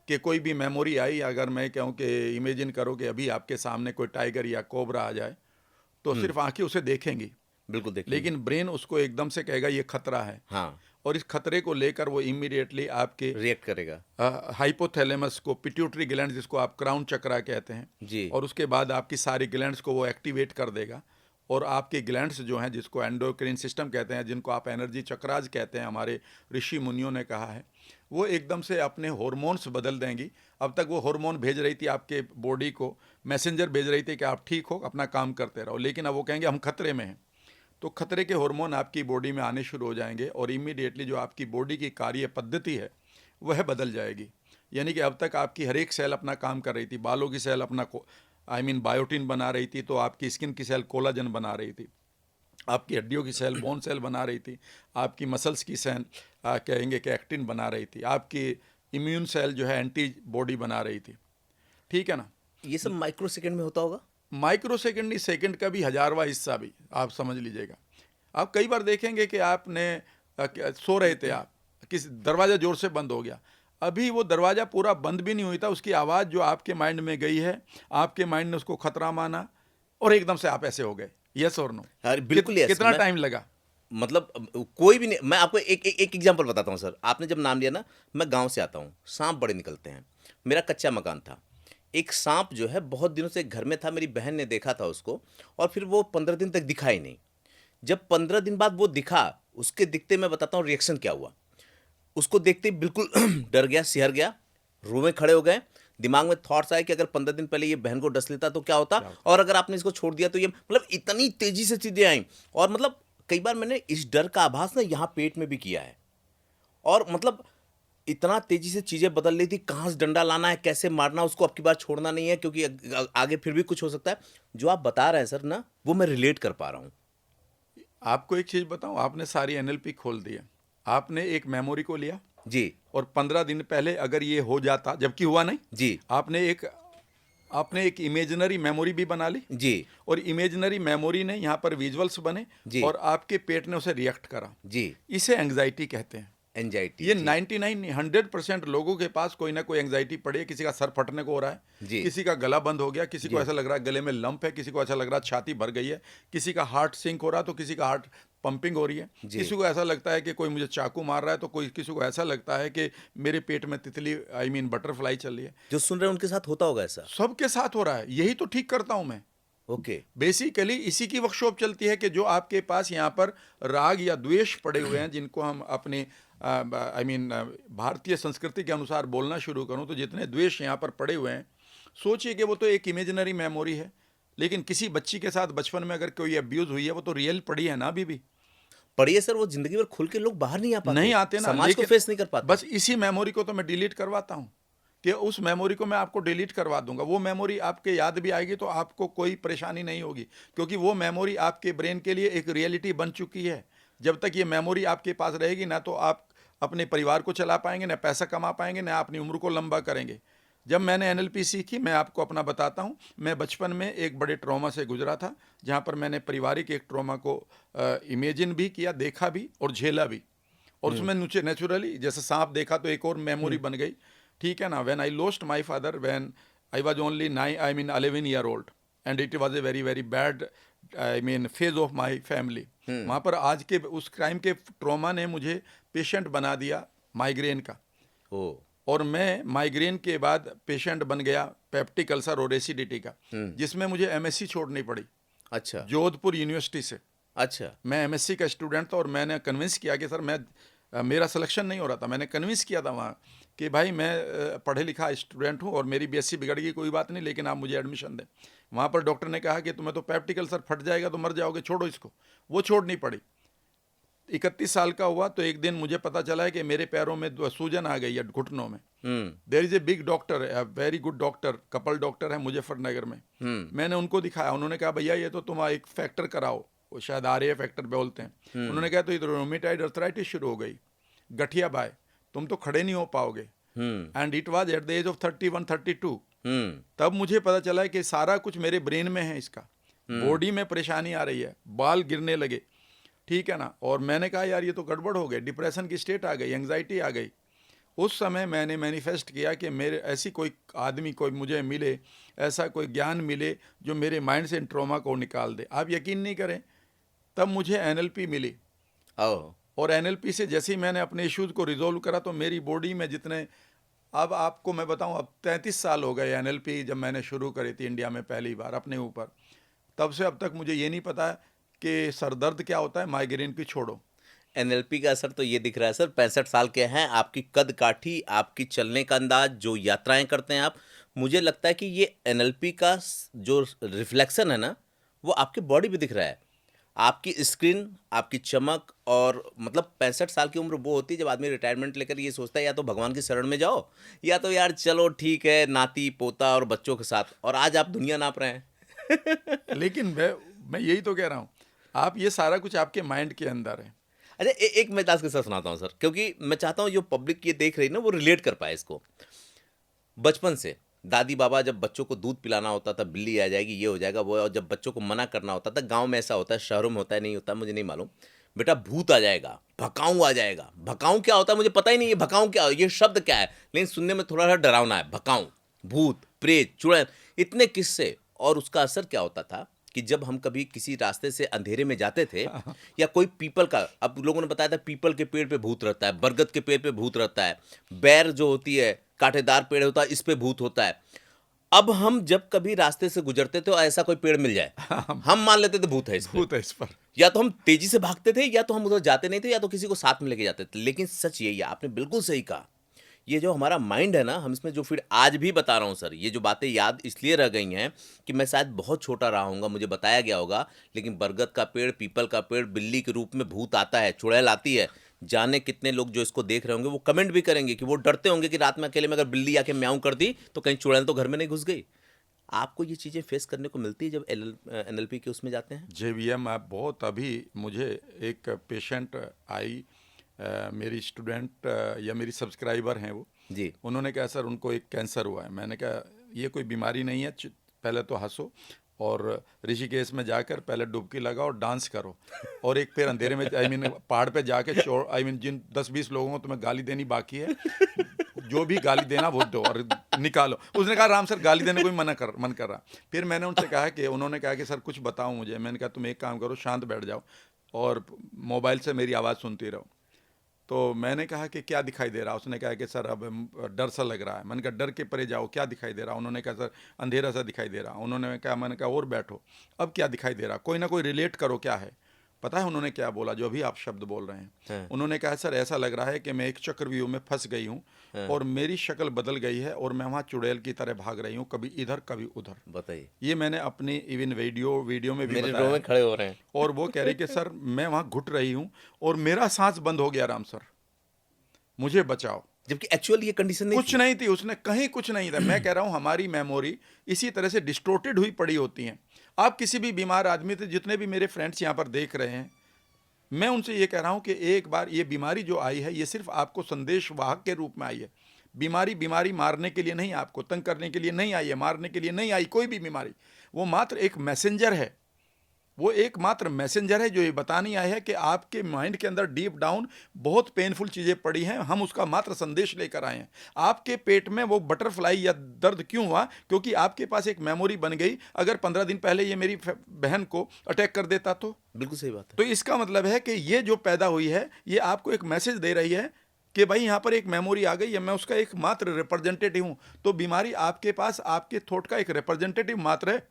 Speaker 1: कि कोई भी मेमोरी आई, अगर मैं कहूँ कि इमेजिन करो कि अभी आपके सामने कोई टाइगर या कोबरा आ जाए, तो सिर्फ आंखें उसे देखेंगी,
Speaker 2: बिल्कुल देखेंगे।
Speaker 1: लेकिन ब्रेन उसको एकदम से कहेगा ये खतरा है,
Speaker 2: हाँ,
Speaker 1: और इस खतरे को लेकर वो इमीडिएटली आपके
Speaker 2: रिएक्ट करेगा।
Speaker 1: हाइपोथैलेमस को, पिट्यूटरी ग्लैंड जिसको आप क्राउन चक्रा कहते हैं,
Speaker 2: जी।
Speaker 1: और उसके बाद आपकी सारी ग्लैंड्स को वो एक्टिवेट कर देगा, और आपके ग्लैंड्स जो हैं जिसको एंडोक्राइन सिस्टम कहते हैं, जिनको आप एनर्जी चक्राज कहते हैं, हमारे ऋषि मुनियों ने कहा है, वो एकदम से अपने हार्मोन्स बदल देंगी। अब तक वो हार्मोन भेज रही थी आपके बॉडी को, मैसेंजर भेज रही थी कि आप ठीक हो, अपना काम करते रहो, लेकिन अब वो कहेंगे हम खतरे में हैं। तो खतरे के हार्मोन आपकी बॉडी में आने शुरू हो जाएंगे, और इमीडिएटली जो आपकी बॉडी की कार्य पद्धति है वह बदल जाएगी। यानी कि अब तक आपकी हर एक सेल अपना काम कर रही थी, बालों की सेल अपना बायोटिन बना रही थी, तो आपकी स्किन की सेल कोलाजन बना रही थी, आपकी हड्डियों की सेल बोन सेल बना रही थी, आपकी मसल्स की सेल कहेंगे कि एक्टिन बना रही थी, आपकी इम्यून सेल जो है एंटी बॉडी बना रही थी, ठीक है ना।
Speaker 2: ये सब माइक्रो सेकंड में होता होगा?
Speaker 1: माइक्रो सेकंड नहीं, सेकंड का भी हजारवां हिस्सा भी आप समझ लीजिएगा। आप कई बार देखेंगे कि आपने सो रहे थे, आप किस दरवाज़ा ज़ोर से बंद हो गया, अभी वो दरवाज़ा पूरा बंद भी नहीं हुई था, उसकी आवाज़ जो आपके माइंड में गई है, आपके माइंड ने उसको खतरा माना, और एकदम से आप ऐसे हो गए। यस और नो?
Speaker 2: अरे बिल्कुल यस।
Speaker 1: कितना टाइम लगा?
Speaker 2: मतलब कोई भी नहीं। मैं आपको एक एग्जांपल बताता हूँ सर। आपने जब नाम लिया ना, मैं गांव से आता हूँ, सांप बड़े निकलते हैं। मेरा कच्चा मकान था, एक सांप जो है बहुत दिनों से घर में था, मेरी बहन ने देखा था उसको, और फिर वो 15 दिन तक दिखा ही नहीं। जब 15 दिन बाद वो दिखा, उसके दिखते मैं बताता हूँ रिएक्शन क्या हुआ। उसको देखते ही बिल्कुल डर गया, सिहर गया, रोवे खड़े हो गए। दिमाग में थॉट्स आए कि अगर 15 दिन पहले ये बहन को डस लेता तो क्या होता, और अगर आपने इसको छोड़ दिया तो ये, मतलब इतनी तेजी से चीजें आई। और मतलब कई बार मैंने इस डर का आभास ना यहाँ पेट में भी किया है, और मतलब इतना तेजी से चीजें बदल रही थी, कहाँ से डंडा लाना है, कैसे मारना, उसको अब की बार छोड़ना नहीं है, क्योंकि आगे फिर भी कुछ हो सकता है। जो आप बता रहे हैं सर ना, वो मैं रिलेट कर पा रहा हूँ।
Speaker 1: आपको एक चीज़ बताऊं, आपने सारी एनएलपी खोल दी है। आपने एक मेमोरी को लिया,
Speaker 2: जी।
Speaker 1: और 15 दिन पहले अगर ये हो जाता, जबकि हुआ नहीं,
Speaker 2: जी।
Speaker 1: आपने एक इमेजिनरी मेमोरी भी बना ली,
Speaker 2: जी।
Speaker 1: और इमेजिनरी मेमोरी ने यहाँ पर विजुअल्स बने,
Speaker 2: जी।
Speaker 1: और आपके पेट ने उसे रिएक्ट करा।
Speaker 2: जी।
Speaker 1: इसे एंग्जाइटी कहते हैं।
Speaker 2: एंजाइटी।
Speaker 1: ये 100% लोगों के पास कोई ना कोई एंग्जाइटी पड़ी है। किसी का सर फटने को हो रहा है,
Speaker 2: जी।
Speaker 1: किसी का गला बंद हो गया, किसी को ऐसा लग रहा है गले में लंप है, किसी को ऐसा लग रहा है छाती भर गई है, किसी का हार्ट सिंक हो रहा है, तो किसी का हार्ट पंपिंग हो रही है, किसी को ऐसा लगता है कि कोई मुझे चाकू मार रहा है, तो किसी को ऐसा लगता है कि मेरे पेट में तितली बटरफ्लाई चल रही है।
Speaker 2: जो सुन रहे हैं उनके साथ होता होगा ऐसा?
Speaker 1: सबके साथ हो रहा है, यही तो ठीक करता हूं मैं।
Speaker 2: ओके।
Speaker 1: बेसिकली इसी की वर्कशॉप चलती है कि जो आपके पास यहाँ पर राग या द्वेष पड़े हुए हैं, जिनको हम अपने भारतीय संस्कृति के अनुसार बोलना शुरू करूं, तो जितने द्वेष यहाँ पर पड़े हुए हैं, सोचिए कि वो तो एक इमेजिनरी मेमोरी है, लेकिन किसी बच्ची के साथ बचपन में अगर कोई अब्यूज हुई है, वो तो रियल पड़ी है ना अभी भी।
Speaker 2: पढ़िए सर, वो जिंदगी भर खुल के लोग बाहर नहीं आ पाते,
Speaker 1: नहीं आते ना,
Speaker 2: समाज को फेस नहीं कर पाते।
Speaker 1: बस इसी मेमोरी को तो मैं डिलीट करवाता हूँ, कि उस मेमोरी को मैं आपको डिलीट करवा दूंगा। वो मेमोरी आपके याद भी आएगी तो आपको कोई परेशानी नहीं होगी, क्योंकि वो मेमोरी आपके ब्रेन के लिए एक रियलिटी बन चुकी है। जब तक ये मेमोरी आपके पास रहेगी ना, तो आप अपने परिवार को चला पाएंगे, ना पैसा कमा पाएंगे, ना अपनी उम्र को लंबा करेंगे। जब मैंने एनएलपी सीखी, मैं आपको अपना बताता हूँ, मैं बचपन में एक बड़े ट्रॉमा से गुजरा था, जहाँ पर मैंने पारिवारिक एक ट्रॉमा को इमेजिन भी किया, देखा भी और झेला भी, और उसमें नेचुरली जैसे सांप देखा तो एक और मेमोरी बन गई, ठीक है ना। When I lost my father when I was only 11 year old, and it was a very very bad phase of my family. वहाँ पर आज के उस क्राइम के ट्रॉमा ने मुझे पेशेंट बना दिया माइग्रेन का, और मैं माइग्रेन के बाद पेशेंट बन गया पेप्टिक अल्सर और एसिडिटी का, जिसमें मुझे एमएससी छोड़नी पड़ी।
Speaker 2: अच्छा।
Speaker 1: जोधपुर यूनिवर्सिटी से।
Speaker 2: अच्छा।
Speaker 1: मैं एमएससी का स्टूडेंट था, और मैंने कन्विंस किया कि सर मेरा सिलेक्शन नहीं हो रहा था, मैंने कन्विंस किया था वहाँ कि भाई मैं पढ़े लिखा स्टूडेंट हूँ, और मेरी बीएससी बिगड़ गई, कोई बात नहीं, लेकिन आप मुझे एडमिशन दें। वहाँ पर डॉक्टर ने कहा कि तुम्हें तो पेप्टिक अल्सर फट जाएगा, तो मर जाओगे, छोड़ो इसको। वो छोड़नी पड़ी। 31 साल का हुआ तो एक दिन मुझे पता चला है कि मेरे पैरों में सूजन आ गई है घुटनों में। There is a big doctor, very good doctor, couple doctor है मुजफ्फरनगर में। मैंने उनको दिखाया, उन्होंने कहा भैया ये तो तुम एक फैक्टर कराओ, वो शायद आर ए फैक्टर बोलते हैं। उन्होंने कहा तो इधर रोमेटाइड अर्थराइटिस शुरू हो गई, गठिया बाय, तुम तो खड़े नहीं हो पाओगे। And it was at the age of 31-32। तब मुझे पता चला है कि सारा कुछ मेरे ब्रेन में है, इसका बॉडी में परेशानी आ रही है, बाल गिरने लगे, ठीक है ना। और मैंने कहा यार ये तो गड़बड़ हो गई, डिप्रेशन की स्टेट आ गई, एंग्जाइटी आ गई। उस समय मैंने मैनिफेस्ट किया कि मेरे ऐसी कोई आदमी कोई मुझे मिले, ऐसा कोई ज्ञान मिले जो मेरे माइंड से ट्रॉमा को निकाल दे। आप यकीन नहीं करें, तब मुझे एनएलपी मिली। और एनएलपी से जैसे ही मैंने अपने इश्यूज़ को रिजोल्व करा तो मेरी बॉडी में जितने, अब आपको मैं बताऊं, अब 33 साल हो गए एनएलपी जब मैंने शुरू करी थी इंडिया में पहली बार अपने ऊपर। तब से अब तक मुझे ये नहीं पता कि सर दर्द क्या होता है, माइग्रेन की छोड़ो।
Speaker 2: एनएलपी का असर तो ये दिख रहा है सर। 65 साल के हैं, आपकी कद काठी, आपकी चलने का अंदाज, जो यात्राएं करते हैं आप, मुझे लगता है कि ये एनएलपी का जो रिफ्लेक्शन है ना, वो आपके बॉडी पे दिख रहा है। आपकी स्क्रीन, आपकी चमक, और मतलब 65 साल की उम्र वो होती है जब आदमी रिटायरमेंट लेकर ये सोचता है या तो भगवान की शरण में जाओ, या तो यार चलो ठीक है नाती पोता और बच्चों के साथ, और आज आप दुनिया नाप रहे हैं।
Speaker 1: लेकिन मैं यही तो कह रहा हूँ, आप ये सारा कुछ आपके माइंड के अंदर है।
Speaker 2: अच्छा, एक मैं दास के साथ सुनाता हूँ सर, क्योंकि मैं चाहता हूँ जो पब्लिक ये देख रही है ना वो रिलेट कर पाए इसको। बचपन से दादी बाबा जब बच्चों को दूध पिलाना होता था, बिल्ली आ जाएगी, ये हो जाएगा वो, और जब बच्चों को मना करना होता था, गांव में ऐसा होता है, शहरों में होता है नहीं होता मुझे नहीं मालूम, बेटा भूत आ जाएगा, भकाऊं आ जाएगा। भकाऊं क्या होता है मुझे पता ही नहीं है, भकाऊं क्या, ये शब्द क्या है, लेकिन सुनने में थोड़ा सा डरावना है। भकाऊं, भूत, प्रेत, चुड़ैल, इतने किस्से। और उसका असर क्या होता था कि जब हम कभी किसी रास्ते से अंधेरे में जाते थे, या कोई पीपल का, अब लोगों ने बताया था पीपल के पेड़ पे भूत रहता है, बरगद के पेड़ पे भूत रहता है, बैर जो होती है कांटेदार पेड़ होता है, इस पे भूत होता है। अब हम जब कभी रास्ते से गुजरते थे और ऐसा कोई पेड़ मिल जाए, हम मान लेते थे भूत है इस पे।
Speaker 1: भूत है इस पर।
Speaker 2: या तो हम तेजी से भागते थे, या तो हम उधर जाते नहीं थे, या तो किसी को साथ में लेके जाते थे। लेकिन सच यही है, आपने बिल्कुल सही कहा, ये जो हमारा माइंड है ना, हम इसमें जो फिर आज भी बता रहा हूँ सर, ये जो बातें याद इसलिए रह गई हैं कि मैं शायद बहुत छोटा रहा हूँगा, मुझे बताया गया होगा, लेकिन बरगद का पेड़, पीपल का पेड़, बिल्ली के रूप में भूत आता है, चुड़ैल आती है। जाने कितने लोग जो इसको देख रहे होंगे वो कमेंट भी करेंगे कि वो डरते होंगे कि रात में अकेले में अगर बिल्ली आके म्याऊं कर दी तो कहीं चुड़ैल तो घर में नहीं घुस गई। आपको ये चीज़ें फेस करने को मिलती है जब एनएलपी के उसमें जाते हैं?
Speaker 1: JVM आप बहुत, अभी मुझे एक पेशेंट आई, मेरी स्टूडेंट या मेरी सब्सक्राइबर हैं वो
Speaker 2: जी।
Speaker 1: उन्होंने कहा सर उनको एक कैंसर हुआ है। मैंने कहा ये कोई बीमारी नहीं है, पहले तो हंसो और ऋषिकेश में जाकर पहले डुबकी लगाओ और डांस करो, और एक पैर अंधेरे में पहाड़ पे जाके जिन 10-20 लोगों को तुम्हें गाली देनी बाकी है, जो भी गाली देना वो दो और निकालो। उसने कहा राम सर गाली देने को भी मन कर रहा। फिर मैंने उनसे कहा कि, उन्होंने कहा कि सर कुछ बताओ मुझे। मैंने कहा तुम एक काम करो, शांत बैठ जाओ और मोबाइल से मेरी आवाज़ सुनती रहो। तो मैंने कहा कि क्या दिखाई दे रहा? उसने कहा कि सर अब डर सा लग रहा है। मैंने कहा डर के परे जाओ, क्या दिखाई दे रहा? उन्होंने कहा सर अंधेरा सा दिखाई दे रहा। उन्होंने कहा, मैंने कहा और बैठो, अब क्या दिखाई दे रहा? कोई ना कोई रिलेट करो, क्या है? पता है उन्होंने क्या बोला? जो अभी आप शब्द बोल रहे हैं। उन्होंने कहा सर ऐसा लग रहा है कि मैं एक चक्रव्यूह में फंस गई हूँ और मेरी शक्ल बदल गई है और मैं वहाँ चुड़ैल की तरह भाग रही हूँ, कभी इधर कभी उधर।
Speaker 2: बताइए।
Speaker 1: ये मैंने अपनी इवन वीडियो में भी
Speaker 2: बताया। में खड़े हो रहे हैं
Speaker 1: और वो कह रही कि सर मैं वहाँ घुट रही हूँ और मेरा सांस बंद हो गया, राम सर मुझे बचाओ।
Speaker 2: जबकि एक्चुअली ये कंडीशन
Speaker 1: कुछ नहीं थी, उसने कहीं कुछ नहीं था। मैं कह रहा हूं हमारी मेमोरी इसी तरह से डिस्टोर्टेड हुई पड़ी होती हैं। आप किसी भी बीमार आदमी से, जितने भी मेरे फ्रेंड्स यहाँ पर देख रहे हैं, मैं उनसे ये कह रहा हूं कि एक बार ये बीमारी जो आई है ये सिर्फ आपको संदेश वाहक के रूप में आई है। बीमारी मारने के लिए नहीं, आपको तंग करने के लिए नहीं आई है, मारने के लिए नहीं आई कोई भी बीमारी। वो मात्र एक मैसेंजर है, वो एकमात्र मैसेंजर है जो ये बतानी आया है कि आपके माइंड के अंदर डीप डाउन बहुत पेनफुल चीज़ें पड़ी हैं, हम उसका मात्र संदेश लेकर आए हैं। आपके पेट में वो बटरफ्लाई या दर्द क्यों हुआ? क्योंकि आपके पास एक मेमोरी बन गई। अगर 15 दिन पहले ये मेरी बहन को अटैक कर देता तो?
Speaker 2: बिल्कुल सही बात है।
Speaker 1: तो इसका मतलब है कि ये जो पैदा हुई है ये आपको एक मैसेज दे रही है कि भाई यहाँ पर एक मेमोरी आ गई है, मैं उसका एक मात्र रिप्रेजेंटेटिव हूँ। तो बीमारी आपके पास आपके थॉट का एक रिप्रेजेंटेटिव मात्र है,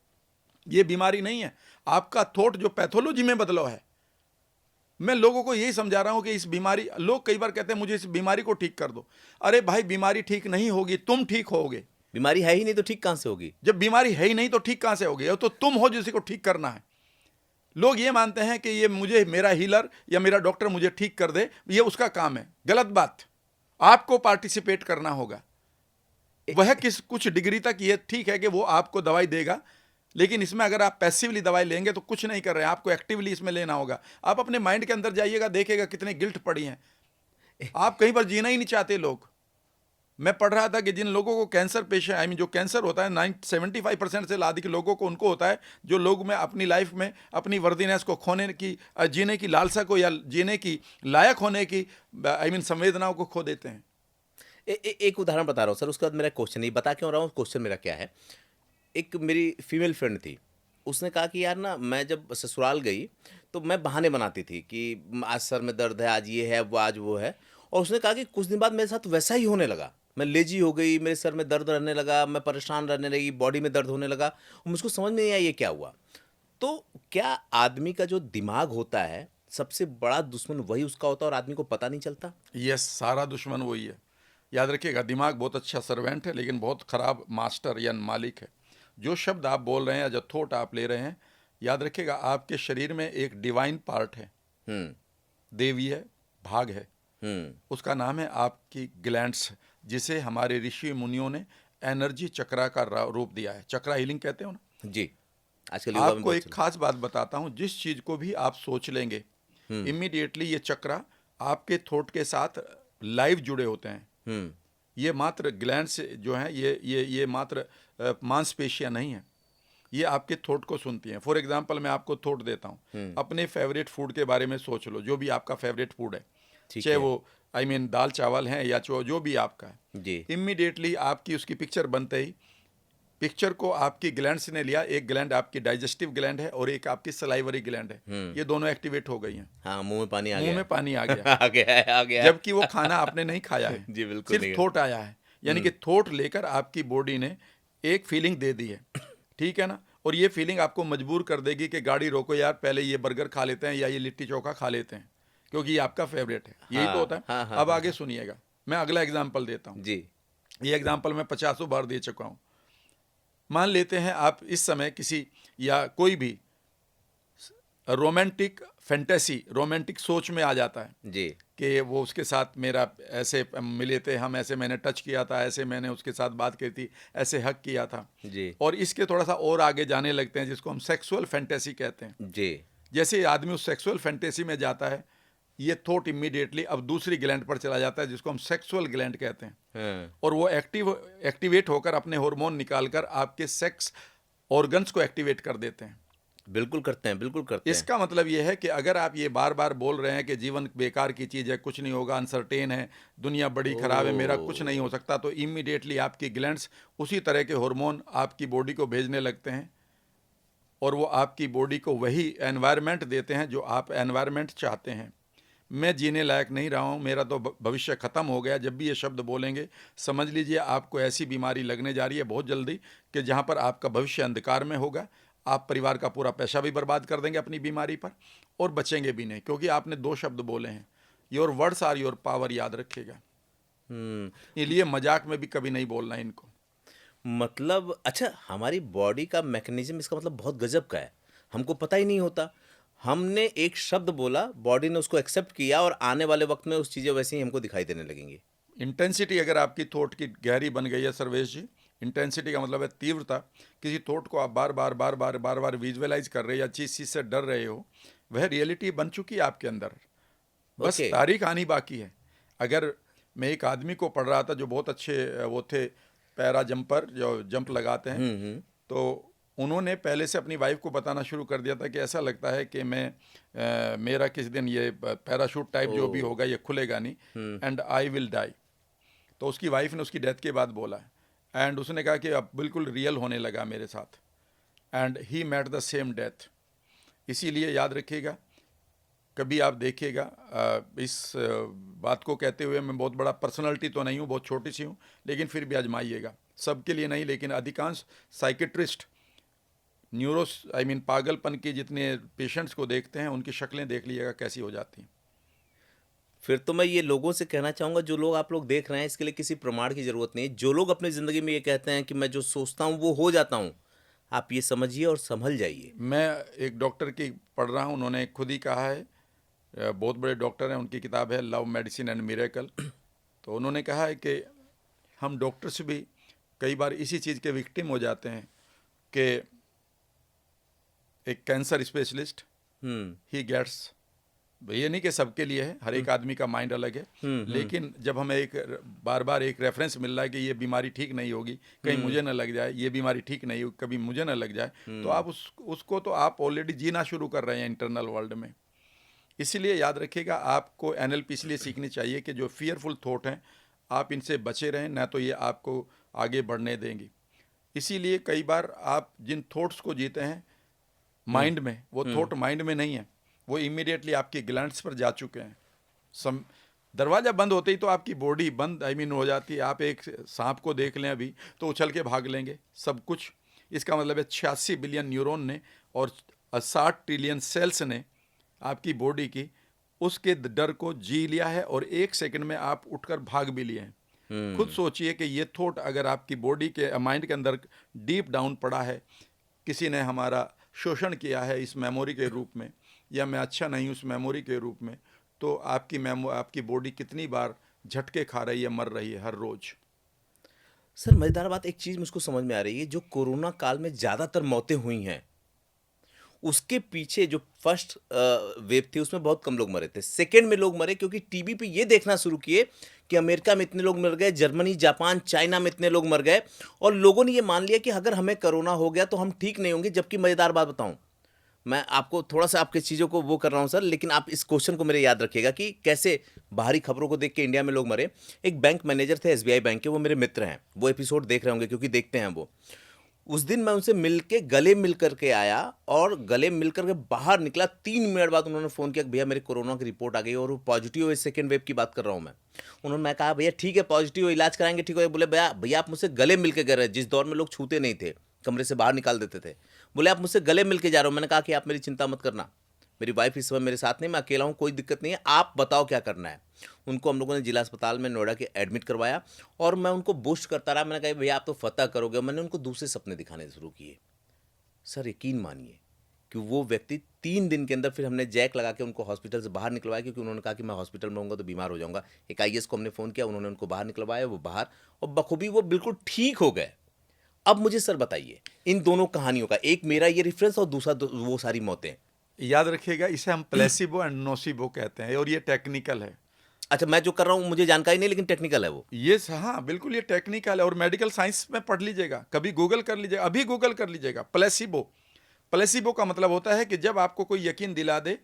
Speaker 1: ये बीमारी नहीं है। आपका थॉट जो पैथोलॉजी में बदलाव है। मैं लोगों को यही समझा रहा हूं कि इस बीमारी, लोग कई बार कहते हैं मुझे इस बीमारी को ठीक कर दो। अरे भाई बीमारी ठीक नहीं होगी, तुम ठीक होगे।
Speaker 2: बीमारी है ही नहीं तो ठीक कहां से होगी?
Speaker 1: जब बीमारी है ही नहीं तो ठीक कहां से होगी? तो तुम हो जिसे को ठीक करना है। लोग ये मानते हैं कि ये मुझे मेरा हीलर या मेरा डॉक्टर मुझे ठीक कर दे, ये उसका काम है। गलत बात। आपको पार्टिसिपेट करना होगा। वह कुछ डिग्री तक ये ठीक है कि वो आपको दवाई देगा, लेकिन इसमें अगर आप पैसिवली दवाई लेंगे तो कुछ नहीं कर रहे हैं, आपको एक्टिवली इसमें लेना होगा। आप अपने माइंड के अंदर जाइएगा, देखिएगा कितने गिल्ट पड़ी हैं। आप कहीं पर जीना ही नहीं चाहते लोग। मैं पढ़ रहा था कि जिन लोगों को कैंसर पेशेंट जो कैंसर होता है 75% से अधिक लोगों को उनको होता है जो लोग में अपनी लाइफ में अपनी वर्दीनेस को खोने की, जीने की लालसा को या जीने की लायक होने की संवेदनाओं को खो देते हैं।
Speaker 2: एक उदाहरण बता रहा हूँ सर, उसके बाद मेरा क्वेश्चन, नहीं बता क्यों रहा हूँ, क्वेश्चन मेरा क्या है। एक मेरी फीमेल फ्रेंड थी, उसने कहा कि यार ना, मैं जब ससुराल गई तो मैं बहाने बनाती थी कि आज सर में दर्द है, आज ये है, वो आज वो है। और उसने कहा कि कुछ दिन बाद मेरे साथ वैसा ही होने लगा, मैं लेजी हो गई, मेरे सर में दर्द रहने लगा, मैं परेशान रहने लगी, बॉडी में दर्द होने लगा, और मुझको समझ में नहीं आया ये क्या हुआ। तो क्या आदमी का जो दिमाग होता है, सबसे बड़ा दुश्मन वही उसका होता है और आदमी को पता नहीं चलता?
Speaker 1: यस, सारा दुश्मन वही है। याद रखिएगा, दिमाग बहुत अच्छा सर्वेंट है लेकिन बहुत खराब मास्टर या मालिक है। जो शब्द आप बोल रहे हैं या जो थॉट आप ले रहे हैं, याद रखिएगा आपके शरीर में एक डिवाइन पार्ट है, देवीय भाग है, उसका नाम है आपकी ग्लैंड्स, जिसे हमारे ऋषि मुनियों ने एनर्जी चक्रा का रूप दिया है। चक्रा हीलिंग कहते हो ना
Speaker 2: जी, आजकल युवा में
Speaker 1: आपको
Speaker 2: बहुत
Speaker 1: एक खास बात बताता हूं, जिस चीज को भी आप सोच लेंगे इमीडिएटली ये चक्रा आपके थॉट के साथ लाइव जुड़े होते हैं। ये मात्र ग्लैंड्स जो हैं, ये मात्र मांसपेशियां नहीं है, ये आपके थॉट को सुनती हैं। फॉर एग्जांपल मैं आपको थॉट देता हूं, अपने फेवरेट फूड के बारे में सोच लो, जो भी आपका फेवरेट फूड है, चाहे वो दाल चावल है या जो भी आपका है
Speaker 2: जी।
Speaker 1: इमीडिएटली आपकी उसकी पिक्चर बनते ही, पिक्चर को आपकी ग्लैंड्स ने लिया। एक ग्लैंड आपकी डाइजेस्टिव ग्लैंड है और एक आपकी सलाइवरी ग्लैंड है। ये दोनों एक्टिवेट हो गई हैं।
Speaker 2: हाँ, मुंह में पानी आ गया,
Speaker 1: मुंह में पानी आ गया
Speaker 2: आ गया है, आ गया है।
Speaker 1: जबकि वो खाना आपने नहीं खाया है।
Speaker 2: जी बिल्कुल नहीं
Speaker 1: सिर्फ
Speaker 2: है।
Speaker 1: थॉट आया है, यानी कि थॉट लेकर आपकी बॉडी ने एक फीलिंग दे दी है, ठीक है ना। और ये फीलिंग आपको मजबूर कर देगी कि गाड़ी रोको यार, पहले ये बर्गर खा लेते हैं या ये लिट्टी चोखा खा लेते हैं, क्योंकि ये आपका फेवरेट है। यही तो होता है।
Speaker 2: हाँ, हाँ,
Speaker 1: अब
Speaker 2: हाँ,
Speaker 1: आगे सुनिएगा, मैं अगला एग्जाम्पल देता हूँ।
Speaker 2: जी
Speaker 1: ये एग्जाम्पल मैं 50 बार दे चुका हूँ। मान लेते हैं आप इस समय किसी या कोई भी रोमांटिक फैंटेसी, रोमांटिक सोच में आ जाता है
Speaker 2: जी
Speaker 1: कि वो उसके साथ मेरा ऐसे मिले थे हम, ऐसे मैंने टच किया था, ऐसे मैंने उसके साथ बात की थी, ऐसे हक किया था।
Speaker 2: जी
Speaker 1: और इसके थोड़ा सा और आगे जाने लगते हैं, जिसको हम सेक्सुअल फैंटेसी कहते हैं।
Speaker 2: जी
Speaker 1: जैसे आदमी उस सेक्सुअल फैंटेसी में जाता है, ये थॉट इमीडिएटली अब दूसरी ग्लैंड पर चला जाता है, जिसको हम सेक्सुअल ग्लैंड कहते हैं।
Speaker 2: हाँ,
Speaker 1: और वो एक्टिवेट होकर अपने हार्मोन निकालकर आपके सेक्स ऑर्गन्स को एक्टिवेट कर देते हैं।
Speaker 2: बिल्कुल करते हैं, बिल्कुल करते हैं।
Speaker 1: इसका मतलब ये है कि अगर आप ये बार बार बोल रहे हैं कि जीवन बेकार की चीज़ है, कुछ नहीं होगा, अनसर्टेन है, दुनिया बड़ी खराब है, मेरा कुछ नहीं हो सकता, तो इमीडिएटली आपकी ग्लैंड्स उसी तरह के हार्मोन आपकी बॉडी को भेजने लगते हैं और वो आपकी बॉडी को वही एनवायरनमेंट देते हैं जो आप एनवायरनमेंट चाहते हैं। मैं जीने लायक नहीं रहा हूँ, मेरा तो भविष्य ख़त्म हो गया, जब भी ये शब्द बोलेंगे समझ लीजिए आपको ऐसी बीमारी लगने जा रही है बहुत जल्दी कि जहाँ पर आपका भविष्य अंधकार में होगा। आप परिवार का पूरा पैसा भी बर्बाद कर देंगे अपनी बीमारी पर और बचेंगे भी नहीं, क्योंकि आपने 2 शब्द बोले हैं, your words are your power. याद रखिएगा, इसलिए मजाक में भी कभी नहीं बोलना इनको।
Speaker 2: मतलब अच्छा, हमारी बॉडी का मैकेनिज्म इसका मतलब बहुत गजब का है, हमको पता ही नहीं होता। हमने एक शब्द बोला, बॉडी ने उसको एक्सेप्ट किया और आने वाले वक्त में उस चीज़ें वैसे ही हमको दिखाई देने लगेंगी।
Speaker 1: इंटेंसिटी अगर आपकी थॉट की गहरी बन गई है सर्वेश जी, इंटेंसिटी का मतलब है तीव्रता। किसी थॉट को आप बार बार विजुअलाइज कर रहे हैं या चीज़ से डर रहे हो, वह रियलिटी बन चुकी है आपके अंदर, बस
Speaker 2: Okay.
Speaker 1: तारीख आनी बाकी है। अगर मैं एक आदमी को पढ़ रहा था जो बहुत अच्छे वो थे, पैरा जंपर, जो जंप लगाते हैं, तो उन्होंने पहले से अपनी वाइफ को बताना शुरू कर दिया था कि ऐसा लगता है कि मेरा किसी दिन ये पैराशूट टाइप जो भी होगा ये खुलेगा नहीं एंड आई विल डाई। तो उसकी वाइफ ने उसकी डेथ के बाद बोला एंड उसने कहा कि अब बिल्कुल रियल होने लगा मेरे साथ and he met the same death. इसीलिए याद रखिएगा, कभी आप देखिएगा, इस बात को कहते हुए मैं बहुत बड़ा पर्सनालिटी तो नहीं हूँ, बहुत छोटी सी हूँ, लेकिन फिर भी आजमाइएगा, सबके लिए नहीं लेकिन अधिकांश साइकेट्रिस्ट पागलपन के जितने पेशेंट्स को देखते हैं उनकी शक्लें देख लीजिएगा कैसी हो जाती हैं।
Speaker 2: फिर तो मैं ये लोगों से कहना चाहूँगा, जो लोग आप लोग देख रहे हैं, इसके लिए किसी प्रमाण की ज़रूरत नहीं है। जो लोग अपनी ज़िंदगी में ये कहते हैं कि मैं जो सोचता हूँ वो हो जाता हूँ, आप ये समझिए और संभल जाइए।
Speaker 1: मैं एक डॉक्टर की पढ़ रहा हूँ, उन्होंने खुद ही कहा है, बहुत बड़े डॉक्टर हैं, उनकी किताब है लव मेडिसिन एंड मिरेकल। तो उन्होंने कहा है कि हम डॉक्टर्स भी कई बार इसी चीज़ के विक्टिम हो जाते हैं कि एक कैंसर स्पेशलिस्ट ही गेट्स, ये नहीं कि सबके लिए है, हर एक आदमी का माइंड अलग है, लेकिन जब हमें एक बार बार एक रेफरेंस मिल रहा है कि ये बीमारी ठीक नहीं होगी, कहीं मुझे ना लग जाए, ये बीमारी ठीक नहीं होगी, कभी मुझे ना लग जाए, तो आप उसको तो आप ऑलरेडी जीना शुरू कर रहे हैं इंटरनल वर्ल्ड में। इसीलिए याद रखिएगा, आपको एनएलपी इसलिए सीखनी चाहिए कि जो फियरफुल थॉट हैं आप इनसे बचे रहें, ना तो ये आपको आगे बढ़ने देंगी। इसीलिए कई बार आप जिन थॉट्स को जीते हैं माइंड में, वो थॉट माइंड में नहीं है, वो इमीडिएटली आपकी ग्लैंड्स पर जा चुके हैं। दरवाज़ा बंद होते ही तो आपकी बॉडी बंद हो जाती है। आप एक सांप को देख लें अभी तो उछल के भाग लेंगे सब कुछ। इसका मतलब है 86 बिलियन न्यूरॉन ने और 60 ट्रिलियन सेल्स ने आपकी बॉडी की उसके डर को जी लिया है और 1 सेकंड में आप उठकर भाग भी लिए हैं। खुद सोचिए कि ये थॉट अगर आपकी बॉडी के माइंड के अंदर डीप डाउन पड़ा है, किसी ने हमारा शोषण किया है इस मेमोरी के रूप में, या मैं अच्छा नहीं हूँ उस मेमोरी के रूप में, तो आपकी बॉडी कितनी बार झटके खा रही है, मर रही है हर रोज।
Speaker 2: सर मजेदार बात एक चीज मुझको समझ में आ रही है, जो कोरोना काल में ज्यादातर मौतें हुई हैं उसके पीछे जो फर्स्ट वेव थी उसमें बहुत कम लोग मरे थे, सेकंड में लोग मरे क्योंकि टीवी पे ये देखना शुरू किए कि अमेरिका में इतने लोग मर गए, जर्मनी, जापान, चाइना में इतने लोग मर गए, और लोगों ने ये मान लिया कि अगर हमें कोरोना हो गया तो हम ठीक नहीं होंगे। जबकि मजेदार बात बताऊं, मैं आपको थोड़ा सा आपके चीज़ों को वो कर रहा हूँ सर, लेकिन आप इस क्वेश्चन को मेरे याद रखिएगा कि कैसे बाहरी खबरों को देख के इंडिया में लोग मरे। एक बैंक मैनेजर थे एसबीआई बैंक के, वो मेरे मित्र हैं, वो एपिसोड देख रहे होंगे क्योंकि देखते हैं वो। उस दिन मैं उनसे मिल के गले मिल करके आया और गले मिल करके बाहर निकला, 3 मिनट बाद उन्होंने फ़ोन किया कि भैया मेरे कोरोना की रिपोर्ट आ गई और वो पॉजिटिव है, सेकेंड वेव की बात कर रहा हूँ मैं कहा भैया ठीक है पॉजिटिव, इलाज कराएंगे ठीक हो। बोले भैया भैया आप मुझसे गले मिल के गए रहे, जिस दौर में लोग छूते नहीं थे, कमरे से बाहर निकाल देते थे। बोले आप मुझसे गले मिल के जा रहे हो। मैंने कहा कि आप मेरी चिंता मत करना, मेरी वाइफ इस समय मेरे साथ नहीं, मैं अकेला हूँ, कोई दिक्कत नहीं है, आप बताओ क्या करना है। उनको हम लोगों ने जिला अस्पताल में नोएडा के एडमिट करवाया और मैं उनको बूस्ट करता रहा। मैंने कहा भैया आप तो फतह करोगे। मैंने उनको दूसरे सपने दिखाने शुरू किए। सर यकीन मानिए कि वो व्यक्ति 3 दिन के अंदर, फिर हमने जैक लगा के उनको हॉस्पिटल से बाहर निकलवाया क्योंकि उन्होंने कहा कि मैं हॉस्पिटल में रहूँगा तो बीमार हो जाऊँगा। एक आईएएस को हमने फ़ोन किया, उन्होंने उनको बाहर निकलवाया, वो बाहर, और बखूबी वो बिल्कुल ठीक हो गए। अब मुझे सर बताइए इन दोनों कहानियों का, एक मेरा ये रेफरेंस और दूसरा वो सारी मौतें।
Speaker 1: याद रखिएगा, इसे हम प्लेसिबो एंड नोसिबो कहते हैं और ये टेक्निकल है।
Speaker 2: अच्छा, मैं जो कर रहा हूँ मुझे जानकारी नहीं, लेकिन टेक्निकल है वो।
Speaker 1: ये हाँ बिल्कुल ये टेक्निकल है और मेडिकल साइंस में पढ़ लीजिएगा, कभी गूगल कर लीजिएगा, अभी गूगल कर लीजिएगा प्लेसिबो। प्लेसिबो का मतलब होता है कि जब आपको कोई यकीन दिला दे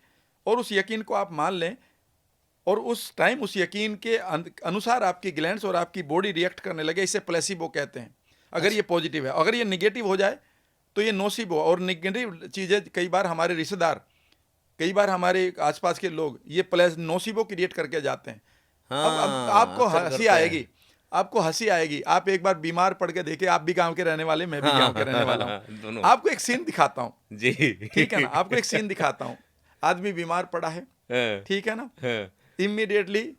Speaker 1: और उस यकीन को आप मान लें और उस टाइम उस यकीन के अनुसार आपकी ग्लैंड्स और आपकी बॉडी रिएक्ट करने लगे, इसे प्लेसिबो कहते हैं। अगर ये पॉजिटिव है, अगर ये निगेटिव हो जाए तो ये नोसिबो। और निगेटिव चीज़ें कई बार हमारे रिश्तेदार, कई बार हमारे आसपास के लोग ये नोसिबो क्रिएट करके जाते हैं। अब आपको हंसी आएगी, आपको हंसी आएगी। आप एक बार बीमार पड़ के देखिए, आप भी गांव के रहने वाले, मैं भी गांव के रहने वाला हूँ। आपको एक सीन दिखाता हूँ
Speaker 2: जी,
Speaker 1: ठीक है ना, आपको एक सीन दिखाता हूँ। आदमी बीमार पड़ा है, ठीक है ना, इमीडिएटली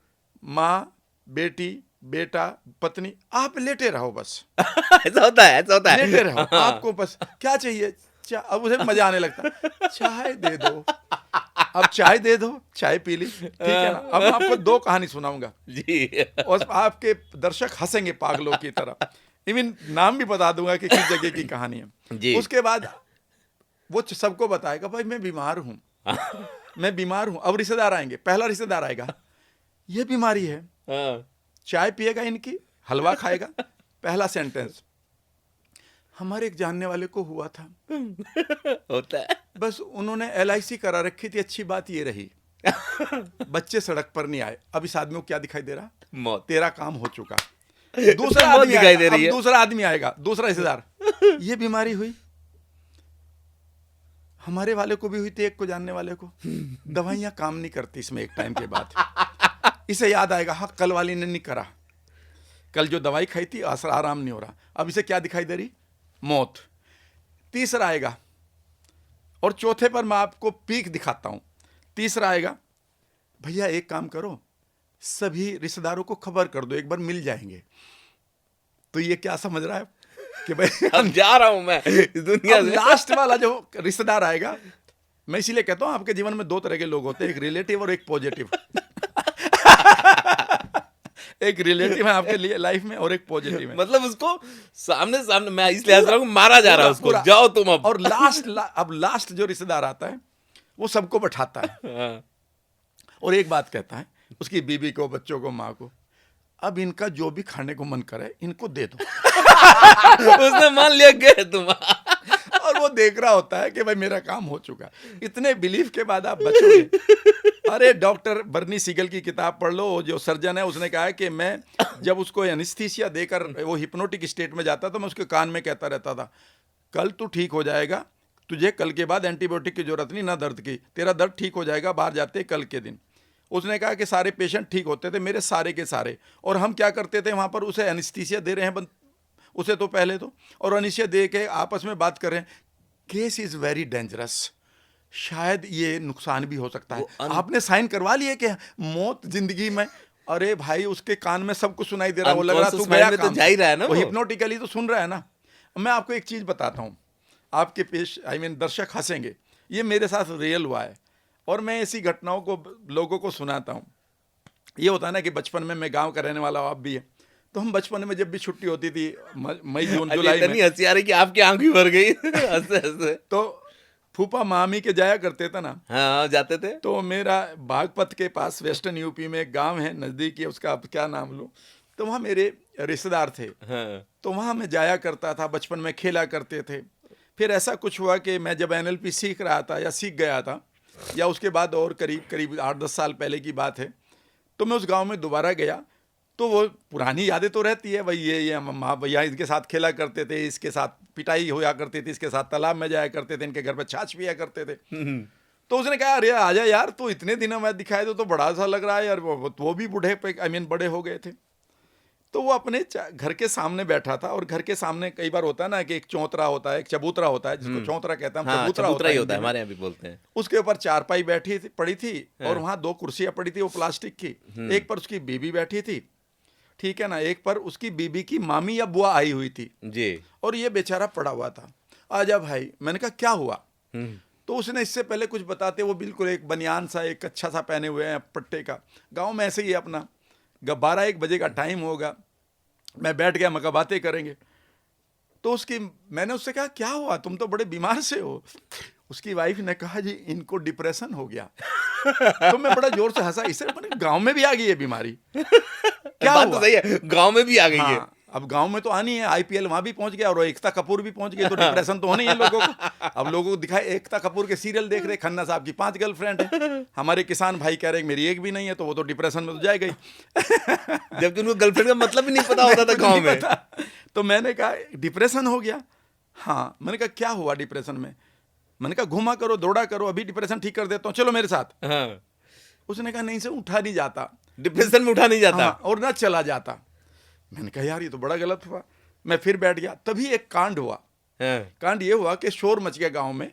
Speaker 1: माँ, बेटी, बेटा, पत्नी, आप लेटे रहो बस।
Speaker 2: ऐसा होता है, ऐसा होता है,
Speaker 1: लेटे रहो, आपको बस क्या चाहिए, अब उसे मजा आने लगता, चाय दे दो, अब चाय दे दो, चाय पी ली, ठीक है ना। अब मैं आपको 2 कहानी सुनाऊंगा
Speaker 2: जी,
Speaker 1: और आपके दर्शक हंसेंगे पागलों की तरह। इवन नाम भी बता दूंगा कि किस जगह की कहानी है
Speaker 2: जी।
Speaker 1: उसके बाद वो सबको बताएगा भाई मैं बीमार हूं, मैं बीमार हूं। अब रिश्तेदार आएंगे, पहला रिश्तेदार आएगा, ये बीमारी है, चाय पिएगा इनकी, हलवा खाएगा। पहला सेंटेंस, हमारे एक जानने वाले को हुआ था,
Speaker 2: होता है,
Speaker 1: बस उन्होंने LIC करा रखी थी, अच्छी बात ये रही बच्चे सड़क पर नहीं आए। अब इस आदमी को क्या दिखाई दे रहा,
Speaker 2: मौत।
Speaker 1: तेरा काम हो चुका। दूसरा
Speaker 2: मौत
Speaker 1: आदमी
Speaker 2: दिखाई दे
Speaker 1: आएगा,
Speaker 2: रही
Speaker 1: अब
Speaker 2: है।
Speaker 1: दूसरा आदमी आएगा, दूसरा रिश्तेदार, ये बीमारी हुई, हमारे वाले को भी हुई थी, एक को जानने वाले को, दवाइयां काम नहीं करती इसमें एक टाइम के बाद। इसे याद आएगा, हाँ कल वाली ने नहीं करा, कल जो दवाई खाई थी असर आराम नहीं हो रहा। अब इसे क्या दिखाई दे रही, मौत। तीसरा आएगा और चौथे पर मैं आपको पीक दिखाता हूं। तीसरा आएगा, भैया एक काम करो, सभी रिश्तेदारों को खबर कर दो, एक बार मिल जाएंगे। तो ये क्या समझ रहा है, कि भाई
Speaker 2: अब जा रहा हूं मैं इस दुनिया
Speaker 1: अब
Speaker 2: से।
Speaker 1: लास्ट वाला जो रिश्तेदार आएगा, मैं इसीलिए कहता हूँ आपके जीवन में दो तरह के लोग होते हैं, एक रिलेटिव और एक पॉजिटिव। एक रिलेटिव है आपके लिए लाइफ में और एक पॉजिटिव है।
Speaker 2: मतलब उसको सामने सामने मैं इसलिए हंस रहा हूं, मारा जा रहा है उसको,
Speaker 1: पूरा।
Speaker 2: जाओ तुम अब।
Speaker 1: और अब लास्ट जो रिश्तेदार आता है वो सबको बैठाता है
Speaker 2: हाँ।
Speaker 1: और एक बात कहता है उसकी बीबी को, बच्चों को, माँ को, अब इनका जो भी खाने को मन करे इनको दे दो।
Speaker 2: उसने मान लिया गए तुम।
Speaker 1: और वो देख रहा होता है कि भाई मेरा काम हो चुका। इतने बिलीफ के बाद आप बचोगे। अरे डॉक्टर बर्नी सीगल की किताब पढ़ लो, जो सर्जन है उसने कहा है कि मैं जब उसको एनेस्थीसिया देकर वो हिप्नोटिक स्टेट में जाता तो मैं उसके कान में कहता रहता था, कल तू ठीक हो जाएगा, तुझे कल के बाद एंटीबायोटिक की जरूरत नहीं, ना दर्द की, तेरा दर्द ठीक हो जाएगा बाहर जाते कल के दिन। उसने कहा कि सारे पेशेंट ठीक होते थे मेरे सारे के सारे, और हम क्या करते थे वहाँ पर, उसे एनेस्थीसिया दे रहे हैं उसे तो पहले तो, और एनेस्थीसिया दे के आपस में बात कर रहे हैं, केस इज़ वेरी डेंजरस, शायद ये नुकसान भी हो सकता है, आपने साइन करवा लिए कि मौत जिंदगी में। अरे भाई उसके कान में सब कुछ सुनाई दे रहा है, वो लग रहा तू गया काम,
Speaker 2: तो जा ही रहा है ना,
Speaker 1: वो हिप्नोटिकली तो सुन रहा है ना। मैं आपको एक चीज़ बताता हूँ, आपके दर्शक हंसेंगे, ये मेरे साथ रियल हुआ है और मैं ऐसी घटनाओं को लोगों को सुनाता हूँ। ये होता है ना कि बचपन में, मैं गांव का रहने वाला हूँ, आप भी है, तो हम बचपन में जब भी छुट्टी होती थी मई जून जुलाई में,
Speaker 2: इतनी हंसी आ रही कि आपकी आंख भी भर गई हंसे हंसे।
Speaker 1: तो फूफा मामी के जाया करते थे ना।
Speaker 2: हाँ जाते थे।
Speaker 1: तो मेरा बागपत के पास वेस्टर्न यूपी में एक गांव है नज़दीक ही, उसका अब क्या नाम लूँ, तो वहाँ मेरे रिश्तेदार थे।
Speaker 2: हाँ।
Speaker 1: तो वहाँ मैं जाया करता था, बचपन में खेला करते थे। फिर ऐसा कुछ हुआ कि मैं जब NLP सीख रहा था या सीख गया था, या उसके बाद और करीब 8-10 साल पहले की बात है, तो मैं उस गांव में दोबारा गया। तो वो पुरानी यादें तो रहती है भाई, ये माँ भैया इसके साथ खेला करते थे, इसके साथ पिटाई होया करती थी, इसके साथ तालाब में जाया करते थे, इनके घर पे छाछ पिया करते थे। तो उसने कहा अरे आजा यार, तो इतने दिनों में दिखाए तो बड़ा सा लग रहा है यार। वो भी बूढ़े पे बड़े हो गए थे। तो वो अपने घर के सामने बैठा था, और घर के सामने कई बार होता है ना कि एक चौतरा होता है, एक चबूतरा होता है, जिसको चौतरा कहते हैं,
Speaker 2: हाँ,
Speaker 1: चबूतरा
Speaker 2: चबूतरा ही
Speaker 1: होता
Speaker 2: है, हमारे यहाँ भी बोलते हैं।
Speaker 1: उसके ऊपर चारपाई पड़ी थी और वहाँ 2 कुर्सियाँ पड़ी थी, वो प्लास्टिक की। एक पर उसकी बीबी बैठी थी, ठीक है ना, एक पर उसकी बीबी की मामी या बुआ आई हुई थी
Speaker 2: जी,
Speaker 1: और ये बेचारा पड़ा हुआ था। आजा भाई, मैंने कहा क्या हुआ? तो उसने इससे पहले कुछ बताते, वो बिल्कुल एक बनियान सा, एक अच्छा सा पहने हुए हैं पट्टे का, गांव में ऐसे ही अपना 12-1 बजे का टाइम होगा, मैं बैठ गया, मैं कहा बातें करेंगे। तो मैंने उससे कहा क्या हुआ, तुम तो बड़े बीमार से हो। उसकी वाइफ ने कहा जी इनको डिप्रेशन हो गया। तो मैं बड़ा जोर से हंसा, इसे गांव में भी आ गई है बीमारी, क्या
Speaker 2: बात
Speaker 1: हुआ?
Speaker 2: तो सही है, गांव में भी आ गई है।
Speaker 1: हाँ, अब गांव में तो आनी है, IPL वहां भी पहुंच गया और एकता कपूर भी पहुंच गई, तो डिप्रेशन तो होनी है लोगों को। अब लोगों को दिखाए एकता कपूर के सीरियल देख रहे, खन्ना साहब की 5 गर्लफ्रेंड है, हमारे किसान भाई कह रहे मेरी एक भी नहीं है, तो वो तो डिप्रेशन में तो जाए गई।
Speaker 2: जबकि उनको गर्लफ्रेंड का मतलब भी नहीं पता होता था गांव में।
Speaker 1: तो मैंने कहा डिप्रेशन हो गया? हाँ। मैंने कहा क्या हुआ डिप्रेशन में? मैंने कहा घुमा करो, दौड़ा करो, अभी डिप्रेशन ठीक कर देता हूँ, चलो मेरे साथ।
Speaker 2: हाँ।
Speaker 1: उसने कहा नहीं से उठा नहीं जाता,
Speaker 2: डिप्रेशन में उठा नहीं जाता।
Speaker 1: हाँ, और ना चला जाता। मैंने कहा यार ये तो बड़ा गलत हुआ। मैं फिर बैठ गया, तभी एक कांड हुआ।
Speaker 2: हाँ।
Speaker 1: कांड ये हुआ कि शोर मच गया गांव में,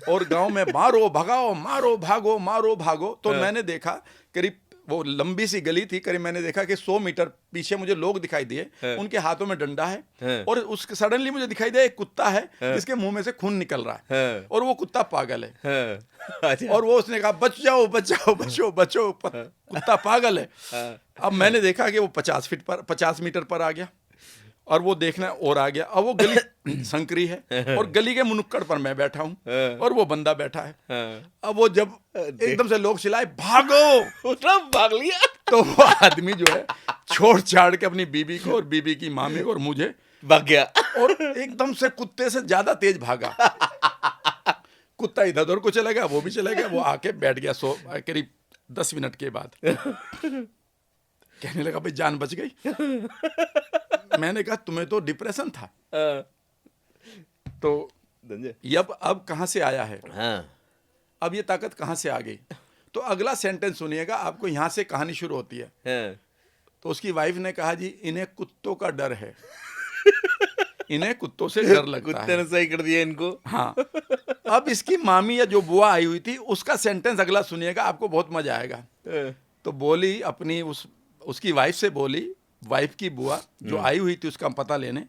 Speaker 1: और गांव में मारो भगाओ, मारो भागो, मारो भागो। तो मैंने देखा करीब, वो लंबी सी गली थी, करीब मैंने देखा कि 100 मीटर पीछे मुझे लोग दिखाई दिए, उनके हाथों में डंडा है, और उसके सडनली मुझे दिखाई दिया एक कुत्ता है जिसके मुंह में से खून निकल रहा है, और वो कुत्ता पागल है। और वो उसने कहा बच जाओ, बच जाओ, बचो बचो, कुत्ता पागल है। अब मैंने देखा कि वो 50 मीटर पर आ गया, और वो देखना और आ गया। अब वो गली संकरी है, और गली के मुनुक्कड़ पर मैं बैठा हूँ, और वो बंदा बैठा है। अब वो जब एकदम से लोग चिल्लाए भागो,
Speaker 2: भाग लिया,
Speaker 1: तो वो आदमी जो है छोड़ छाड़ के अपनी बीबी को और बीबी की मामी को और मुझे
Speaker 2: भाग गया, और
Speaker 1: एकदम से कुत्ते से ज्यादा तेज भागा। कुत्ता इधर उधर को चला गया, वो भी चला गया, वो आके बैठ गया करीब 10 मिनट के बाद। कहने लगा भाई जान बच गई। मैंने कहा तुम्हें तो डिप्रेशन था, तो ये अब कहाँ से आया है?
Speaker 2: हाँ।
Speaker 1: अब ये ताकत कहाँ से आ गई? तो अगला सेंटेंस सुनिएगा, आपको यहाँ से कहानी शुरू होती है।
Speaker 2: हाँ।
Speaker 1: तो उसकी वाइफ ने कहा जी इन्हें कुत्तों का डर है, इन्हें कुत्तों से डर लगता है।
Speaker 2: कुत्ते ने सही कर दिया इनको।
Speaker 1: हाँ। अब इसकी मामी या जो बुआ आई हुई थी, उसका सेंटेंस अगला सुनिएगा, आपको बहुत मजा आएगा। तो बोली अपनी उसकी वाइफ से बोली, वाइफ की बुआ जो आई हुई थी उसका पता लेने,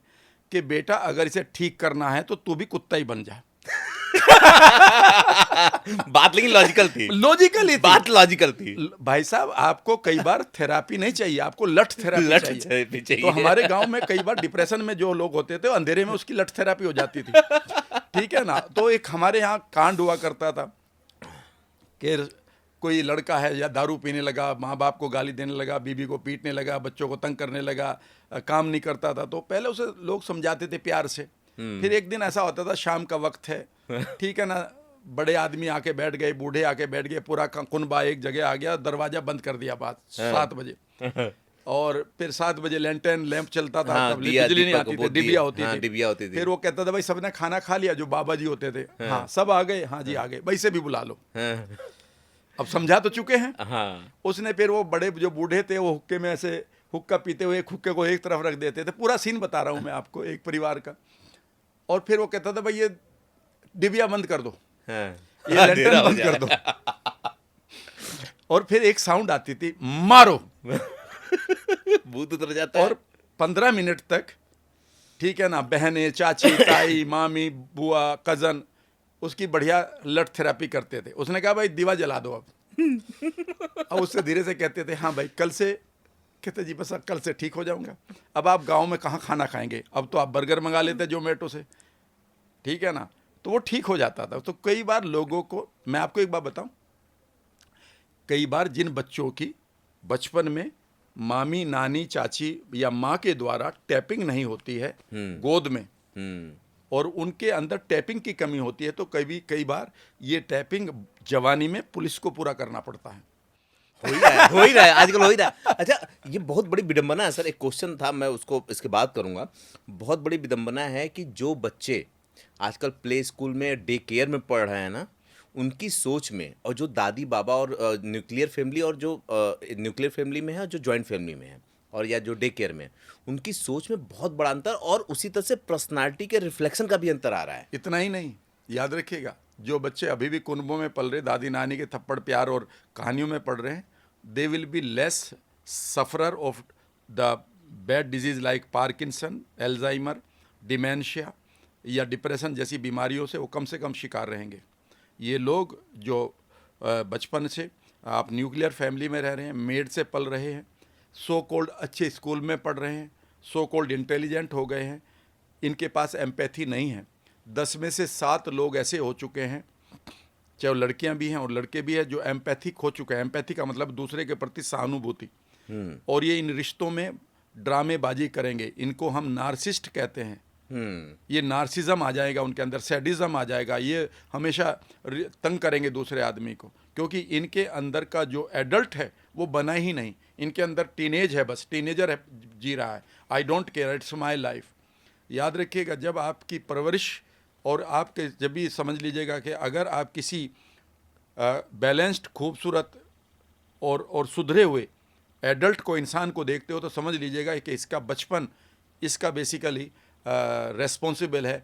Speaker 1: कि बेटा अगर इसे ठीक करना है तो तू भी कुत्ता ही बन जा।
Speaker 2: बात लेकिन लॉजिकल थी,
Speaker 1: लॉजिकली
Speaker 2: बात लॉजिकल थी।
Speaker 1: भाई साहब, आपको कई बार थेरापी नहीं चाहिए, आपको लठ थेरापी
Speaker 2: लठ
Speaker 1: चाहिए।
Speaker 2: थेरेपी चाहिए।
Speaker 1: तो हमारे गांव में कई बार डिप्रेशन में जो लोग होते थे, अंधेरे में उसकी लठ थेरापी हो जाती थी। ठीक है ना। तो एक हमारे यहाँ कांड हुआ करता था कि कोई लड़का है या दारू पीने लगा, माँ बाप को गाली देने लगा, बीबी को पीटने लगा, बच्चों को तंग करने लगा, काम नहीं करता था। तो पहले उसे लोग समझाते थे प्यार से। फिर एक दिन ऐसा होता था, शाम का वक्त है, ठीक है ना, बड़े आदमी आके बैठ गए, बूढ़े आके बैठ गए, पूरा कुनबा एक जगह आ गया, दरवाजा बंद कर दिया बात 7 बजे। और फिर 7 बजे लैंटर्न लैंप चलता था, तब बिजली नहीं आती थी, डिबिया होती थी। फिर वो कहता था भाई सबने खाना खा लिया, जो बाबा जी होते थे, हाँ सब आ गए, हाँ जी आ गए, वैसे भी बुला लो। अब समझा तो चुके हैं। उसने फिर वो बड़े जो बूढ़े थे, वो हुक्के में ऐसे हुक्का पीते हुए एक हुक्के को एक तरफ रख देते थे। पूरा सीन बता रहा हूँ मैं आपको, एक परिवार का। और फिर वो कहता था भाई ये डिबिया बंद कर दो, ये लैंटर्न बंद कर दो। और फिर एक साउंड आती थी, मारो।
Speaker 2: भूत उतर जाता है।
Speaker 1: और 15 मिनट तक, ठीक है ना, बहनें, चाची, ताई, मामी, बुआ, कजन उसकी बढ़िया लठ थेरापी करते थे। उसने कहा भाई दीवा जला दो अब उससे धीरे से कहते थे हाँ भाई कल से, कहते जी बस कल से ठीक हो जाऊंगा। अब आप गांव में कहाँ खाना खाएंगे, अब तो आप बर्गर मंगा लेते जोमेटो से, ठीक है ना। तो वो ठीक हो जाता था। तो कई बार लोगों को, मैं आपको एक बात बताऊं, कई बार जिन बच्चों की बचपन में मामी, नानी, चाची या माँ के द्वारा टैपिंग नहीं होती है गोद में, और उनके अंदर टैपिंग की कमी होती है, तो कई बार ये टैपिंग जवानी में पुलिस को पूरा करना पड़ता है।
Speaker 2: हो ही रहा है आजकल, हो ही रहा है। अच्छा, ये बहुत बड़ी विडंबना है सर। एक क्वेश्चन था, मैं उसको इसके बाद करूंगा। बहुत बड़ी विडंबना है कि जो बच्चे आजकल प्ले स्कूल में, डे केयर में पढ़ रहे हैं ना, उनकी सोच में, और जो दादी बाबा और न्यूक्लियर फैमिली, और जो न्यूक्लियर फैमिली में है, जो जॉइंट फैमिली में है, और या जो डे केयर में, उनकी सोच में बहुत बड़ा अंतर, और उसी तरह से पर्सनालिटी के रिफ्लेक्शन का भी अंतर आ रहा है।
Speaker 1: इतना ही नहीं, याद रखिएगा, जो बच्चे अभी भी कुनबों में पल रहे, दादी नानी के थप्पड़ प्यार और कहानियों में पढ़ रहे हैं, they will be less sufferer of the bad disease like Parkinson, Alzheimer, dementia या डिप्रेशन जैसी बीमारियों से वो कम शिकार रहेंगे। ये लोग जो बचपन से आप न्यूक्लियर फैमिली में रह रहे हैं, मेड से पल रहे हैं, सो कॉल्ड अच्छे स्कूल में पढ़ रहे हैं, सो कॉल्ड इंटेलिजेंट हो गए हैं, इनके पास एम्पैथी नहीं है। 10 में से 7 लोग ऐसे हो चुके हैं, चाहे वो लड़कियां भी हैं और लड़के भी हैं, जो एम्पैथी खो चुके हैं। एम्पैथी का मतलब दूसरे के प्रति सहानुभूति। और ये इन रिश्तों में ड्रामेबाजी करेंगे, इनको हम नार्सिस्ट कहते हैं। ये नार्सिज्म आ जाएगा उनके अंदर, सैडिज्म आ जाएगा, ये हमेशा तंग करेंगे दूसरे आदमी को, क्योंकि इनके अंदर का जो एडल्ट है वो बना ही नहीं। इनके अंदर टीनेज है, बस टीनेजर है, जी रहा है, I don't care, it's my life. याद रखिएगा, जब आपकी परवरिश और आपके, जब भी समझ लीजिएगा कि अगर आप किसी बैलेंस्ड, खूबसूरत और सुधरे हुए एडल्ट को, इंसान को देखते हो, तो समझ लीजिएगा कि इसका बचपन इसका बेसिकली रेस्पॉन्सिबल है।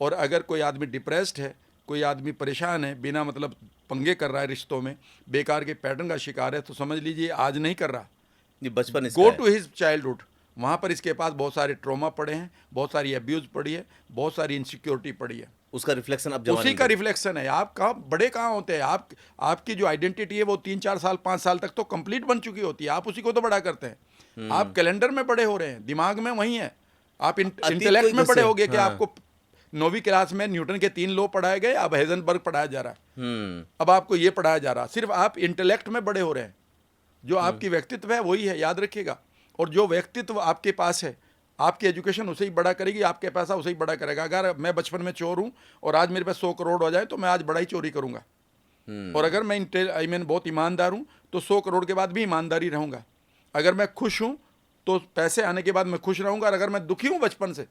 Speaker 1: और अगर कोई आदमी डिप्रेस्ड है, कोई आदमी परेशान है, बिना मतलब पंगे कर रहा है रिश्तों में, बेकार के पैटर्न का शिकार है, तो समझ लीजिए आज नहीं कर रहा,
Speaker 2: ये बचपन।
Speaker 1: गो टू हिज चाइल्डहुड, वहाँ पर इसके पास बहुत सारे ट्रॉमा पड़े हैं, बहुत सारी अब्यूज़ पड़ी है, बहुत सारी इनसिक्योरिटी पड़ी है।
Speaker 2: उसका रिफ्लेक्शन अब
Speaker 1: उसी का रिफ्लेक्शन है। आप कहाँ बड़े कहाँ होते हैं, आपकी जो आइडेंटिटी है वो 3-4 साल 5 साल तक तो कंप्लीट बन चुकी होती है, आप उसी को तो बड़ा करते हैं। आप कैलेंडर में बड़े हो रहे हैं, दिमाग में वही है। आप इंटेलेक्ट में बड़े हो गए कि आपको 9वीं क्लास में न्यूटन के 3 लॉ पढ़ाए गए, अब हेजनबर्ग पढ़ाया जा रहा है, अब आपको ये पढ़ाया जा रहा है। सिर्फ आप इंटेलेक्ट में बड़े हो रहे हैं, जो आपकी व्यक्तित्व है वही है, याद रखिएगा। और जो व्यक्तित्व आपके पास है, आपकी एजुकेशन उसे ही बड़ा करेगी, आपके पैसा उसे ही बड़ा करेगा। अगर मैं बचपन में चोर हूँ और आज मेरे पास 100 करोड़ हो जाए तो मैं आज बड़ा ही चोरी करूँगा। और अगर मैं बहुत ईमानदार हूँ तो 100 करोड़ के बाद भी ईमानदारी रहूँगा। अगर मैं खुश हूँ तो पैसे आने के बाद मैं खुश रहूँगा, और अगर मैं दुखी हूँ बचपन से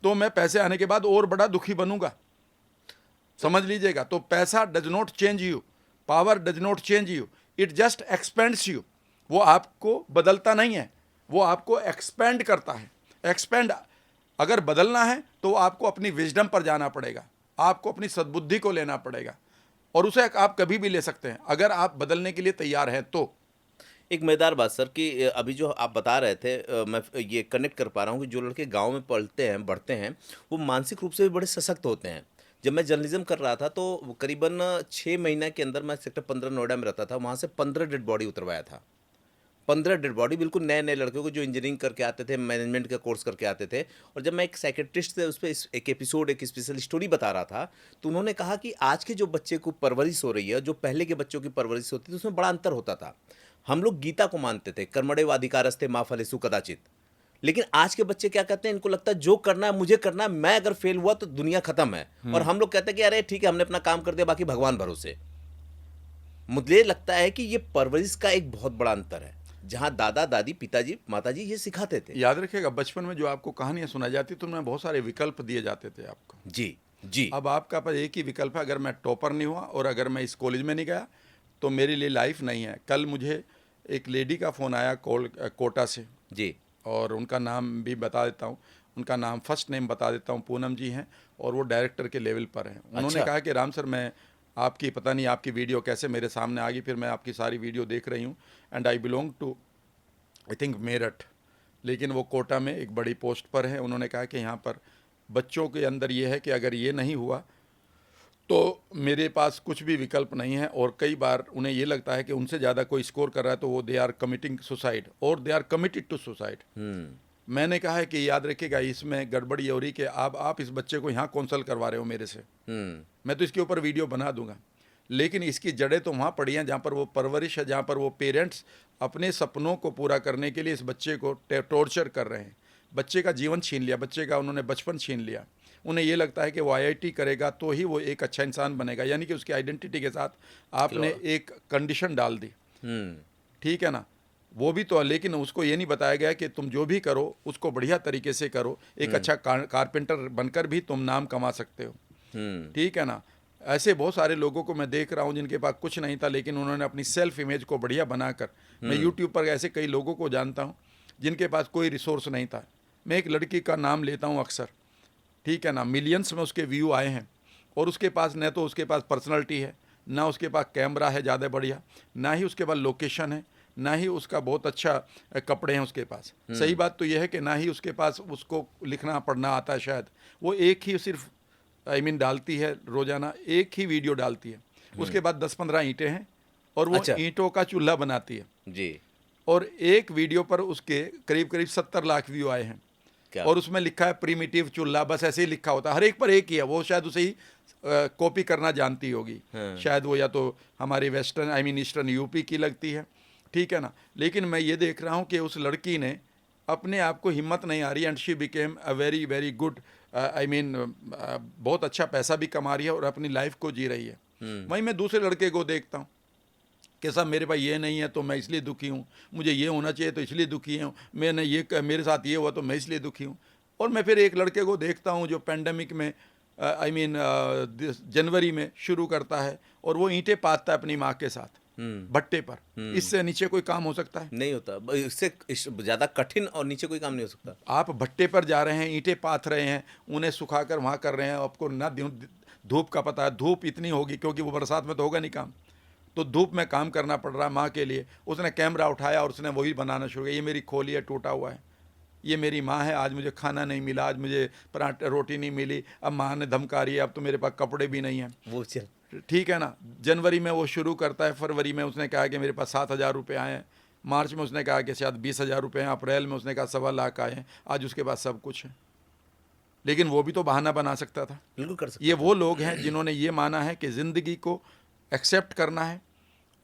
Speaker 1: तो मैं पैसे आने के बाद और बड़ा दुखी बनूंगा। समझ लीजिएगा। तो पैसा does not change you, power does not change you, it just expends you. वो आपको बदलता नहीं है, वो आपको एक्सपेंड करता है। एक्सपेंड अगर बदलना है तो आपको अपनी विजडम पर जाना पड़ेगा, आपको अपनी सद्बुद्धि को लेना पड़ेगा, और उसे आप कभी भी ले सकते हैं अगर आप बदलने के लिए तैयार हैं तो।
Speaker 2: एक मज़ेदार बात सर कि अभी जो आप बता रहे थे मैं ये कनेक्ट कर पा रहा हूँ कि जो लड़के गाँव में पढ़ते हैं, बढ़ते हैं, वो मानसिक रूप से भी बड़े सशक्त होते हैं। जब मैं जर्नलिज़्म कर रहा था तो वो करीबन 6 महीने के अंदर मैं सेक्टर 15 नोएडा में रहता था, वहाँ से 15 डेड बॉडी उतरवाया था। 15 डेड बॉडी बिल्कुल नए-नए लड़कों को जो इंजीनियरिंग करके आते थे, मैनेजमेंट का कोर्स करके आते थे। और जब मैं एक साइकियाट्रिस्ट से उस पे एक एपिसोड, एक स्पेशल स्टोरी बता रहा था, तो उन्होंने कहा कि आज के जो बच्चे को परवरिश हो रही है, जो पहले के बच्चों की परवरिश होती थी, उसमें बड़ा अंतर होता था। हम लोग गीता को मानते थे, कर्मण्येव अधिकारस्ते मा फलेषु कदाचित। लेकिन आज के बच्चे क्या कहते हैं, इनको लगता है जो करना है मुझे करना है, मैं अगर फेल हुआ तो दुनिया खत्म है। और हम लोग कहते हैं कि अरे ठीक है, हमने अपना काम कर दिया, बाकी भगवान भरोसे। मुझे लगता है कि ये परवरिश का एक बहुत बड़ा अंतर है, जहाँ दादा दादी पिताजी माताजी ये सिखाते थे।
Speaker 1: याद रखिएगा, बचपन में जो आपको कहानियां सुनाई जाती तो उनमें बहुत सारे विकल्प दिए जाते थे आपको।
Speaker 2: जी जी।
Speaker 1: अब आपका पास एक ही विकल्प है, अगर मैं टॉपर नहीं हुआ और अगर मैं इस कॉलेज में नहीं गया तो मेरे लिए लाइफ नहीं है। कल मुझे एक लेडी का फ़ोन आया कोटा से,
Speaker 2: जी।
Speaker 1: और उनका नाम भी बता देता हूँ, उनका नाम फर्स्ट नेम बता देता हूँ, पूनम जी हैं, और वो डायरेक्टर के लेवल पर हैं। उन्होंने
Speaker 2: अच्छा।
Speaker 1: कहा कि राम सर, मैं आपकी, पता नहीं आपकी वीडियो कैसे मेरे सामने आ गई, फिर मैं आपकी सारी वीडियो देख रही हूँ, and I belong to I think Meerut, लेकिन वो कोटा में एक बड़ी पोस्ट पर है। उन्होंने कहा कि यहाँ पर बच्चों के अंदर ये है कि अगर ये नहीं हुआ तो मेरे पास कुछ भी विकल्प नहीं है, और कई बार उन्हें ये लगता है कि उनसे ज़्यादा कोई स्कोर कर रहा है तो वो दे आर कमिटिंग सुसाइड, और they are committed to suicide. मैंने कहा है कि याद रखिएगा, इसमें गड़बड़ी ये हो रही कि आप इस बच्चे को यहाँ कौंसल करवा रहे हो मेरे से, मैं तो इसके ऊपर वीडियो बना दूंगा, लेकिन इसकी जड़ें तो वहाँ पड़ी हैं जहाँ पर वो परवरिश है, जहाँ पर वो पेरेंट्स अपने सपनों को पूरा करने के लिए इस बच्चे को टॉर्चर कर रहे हैं। बच्चे का जीवन छीन लिया, बच्चे का उन्होंने बचपन छीन लिया। उन्हें ये लगता है कि वो आईआईटी करेगा तो ही वो एक अच्छा इंसान बनेगा, यानी कि उसकी आइडेंटिटी के साथ आपने एक कंडीशन डाल दी। ठीक है ना, वो भी तो, लेकिन उसको ये नहीं बताया गया कि तुम जो भी करो उसको बढ़िया तरीके से करो, एक अच्छा कारपेंटर बनकर भी तुम नाम कमा सकते हो। ठीक है ना, ऐसे बहुत सारे लोगों को मैं देख रहा हूँ जिनके पास कुछ नहीं था, लेकिन उन्होंने अपनी सेल्फ इमेज को बढ़िया बनाकर, मैं यूट्यूब पर ऐसे कई लोगों को जानता हूँ जिनके पास कोई रिसोर्स नहीं था। मैं एक लड़की का नाम लेता हूँ अक्सर, ठीक है ना, मिलियंस में उसके व्यू आए हैं, और उसके पास न तो उसके पास पर्सनैलिटी है, ना उसके पास कैमरा है ज़्यादा बढ़िया, ना ही उसके पास लोकेशन है, ना ही उसका बहुत अच्छा कपड़े हैं उसके पास। सही बात तो यह है कि ना ही उसके पास उसको लिखना पढ़ना आता है शायद। वो एक ही सिर्फ डालती है रोज़ाना, एक ही वीडियो डालती है, उसके बाद 10-15 ईंटें हैं, और वो
Speaker 2: अच्छा।
Speaker 1: ईंटों का चूल्हा बनाती है
Speaker 2: जी।
Speaker 1: और एक वीडियो पर उसके करीब करीब 70 लाख व्यू आए हैं।
Speaker 2: क्या?
Speaker 1: और उसमें लिखा है प्रीमिटिव चूल्हा, बस ऐसे ही लिखा होता है, हर एक पर एक ही है। वो शायद उसे ही कॉपी करना जानती होगी। शायद वो या तो हमारी वेस्टर्न ईस्टर्न यूपी की लगती है, ठीक है ना। लेकिन मैं ये देख रहा हूँ कि उस लड़की ने अपने आप को, हिम्मत नहीं आ रही, and she became a very very good, बहुत अच्छा पैसा भी कमा रही है और अपनी लाइफ को जी रही है। वहीं मैं दूसरे लड़के को देखता हूँ कि साहब मेरे पास ये नहीं है तो मैं इसलिए दुखी हूँ, मुझे ये होना चाहिए तो इसलिए दुखी हूँ, मेरे साथ ये हुआ तो मैं इसलिए दुखी हूँ। और मैं फिर एक लड़के को देखता हूँ जो पेंडेमिक में जनवरी में शुरू करता है, और वो ईंटें पाथता है अपनी माँ के साथ भट्टे पर। इससे नीचे कोई काम हो सकता है?
Speaker 2: नहीं होता, इससे ज़्यादा कठिन और नीचे कोई काम नहीं हो सकता।
Speaker 1: आप भट्टे पर जा रहे हैं, ईंटें पाथ रहे हैं, उन्हें सुखाकर वहाँ कर रहे हैं। आपको ना धूप का पता है, धूप इतनी होगी क्योंकि वो बरसात में तो होगा नहीं काम, तो धूप में काम करना पड़ रहा है माँ के लिए। उसने कैमरा उठाया और उसने वही बनाना शुरू किया, ये मेरी खोली है, टूटा हुआ है, ये मेरी माँ है, आज मुझे खाना नहीं मिला, आज मुझे पराठा रोटी नहीं मिली, अब माँ ने धमका रही है, अब तो मेरे पास कपड़े भी नहीं हैं।
Speaker 2: वो चल,
Speaker 1: ठीक है ना। जनवरी में वो शुरू करता है, फरवरी में उसने कहा कि मेरे पास 7,000 रुपये आए हैं, मार्च में उसने कहा कि शायद 20,000 रुपये हैं, अप्रैल में उसने कहा 1.25 लाख आए हैं, आज उसके पास सब कुछ है। लेकिन वो भी तो बहाना बना सकता था।
Speaker 2: बिल्कुल कर सकते।
Speaker 1: ये वो लोग हैं जिन्होंने ये माना है कि ज़िंदगी को एक्सेप्ट करना है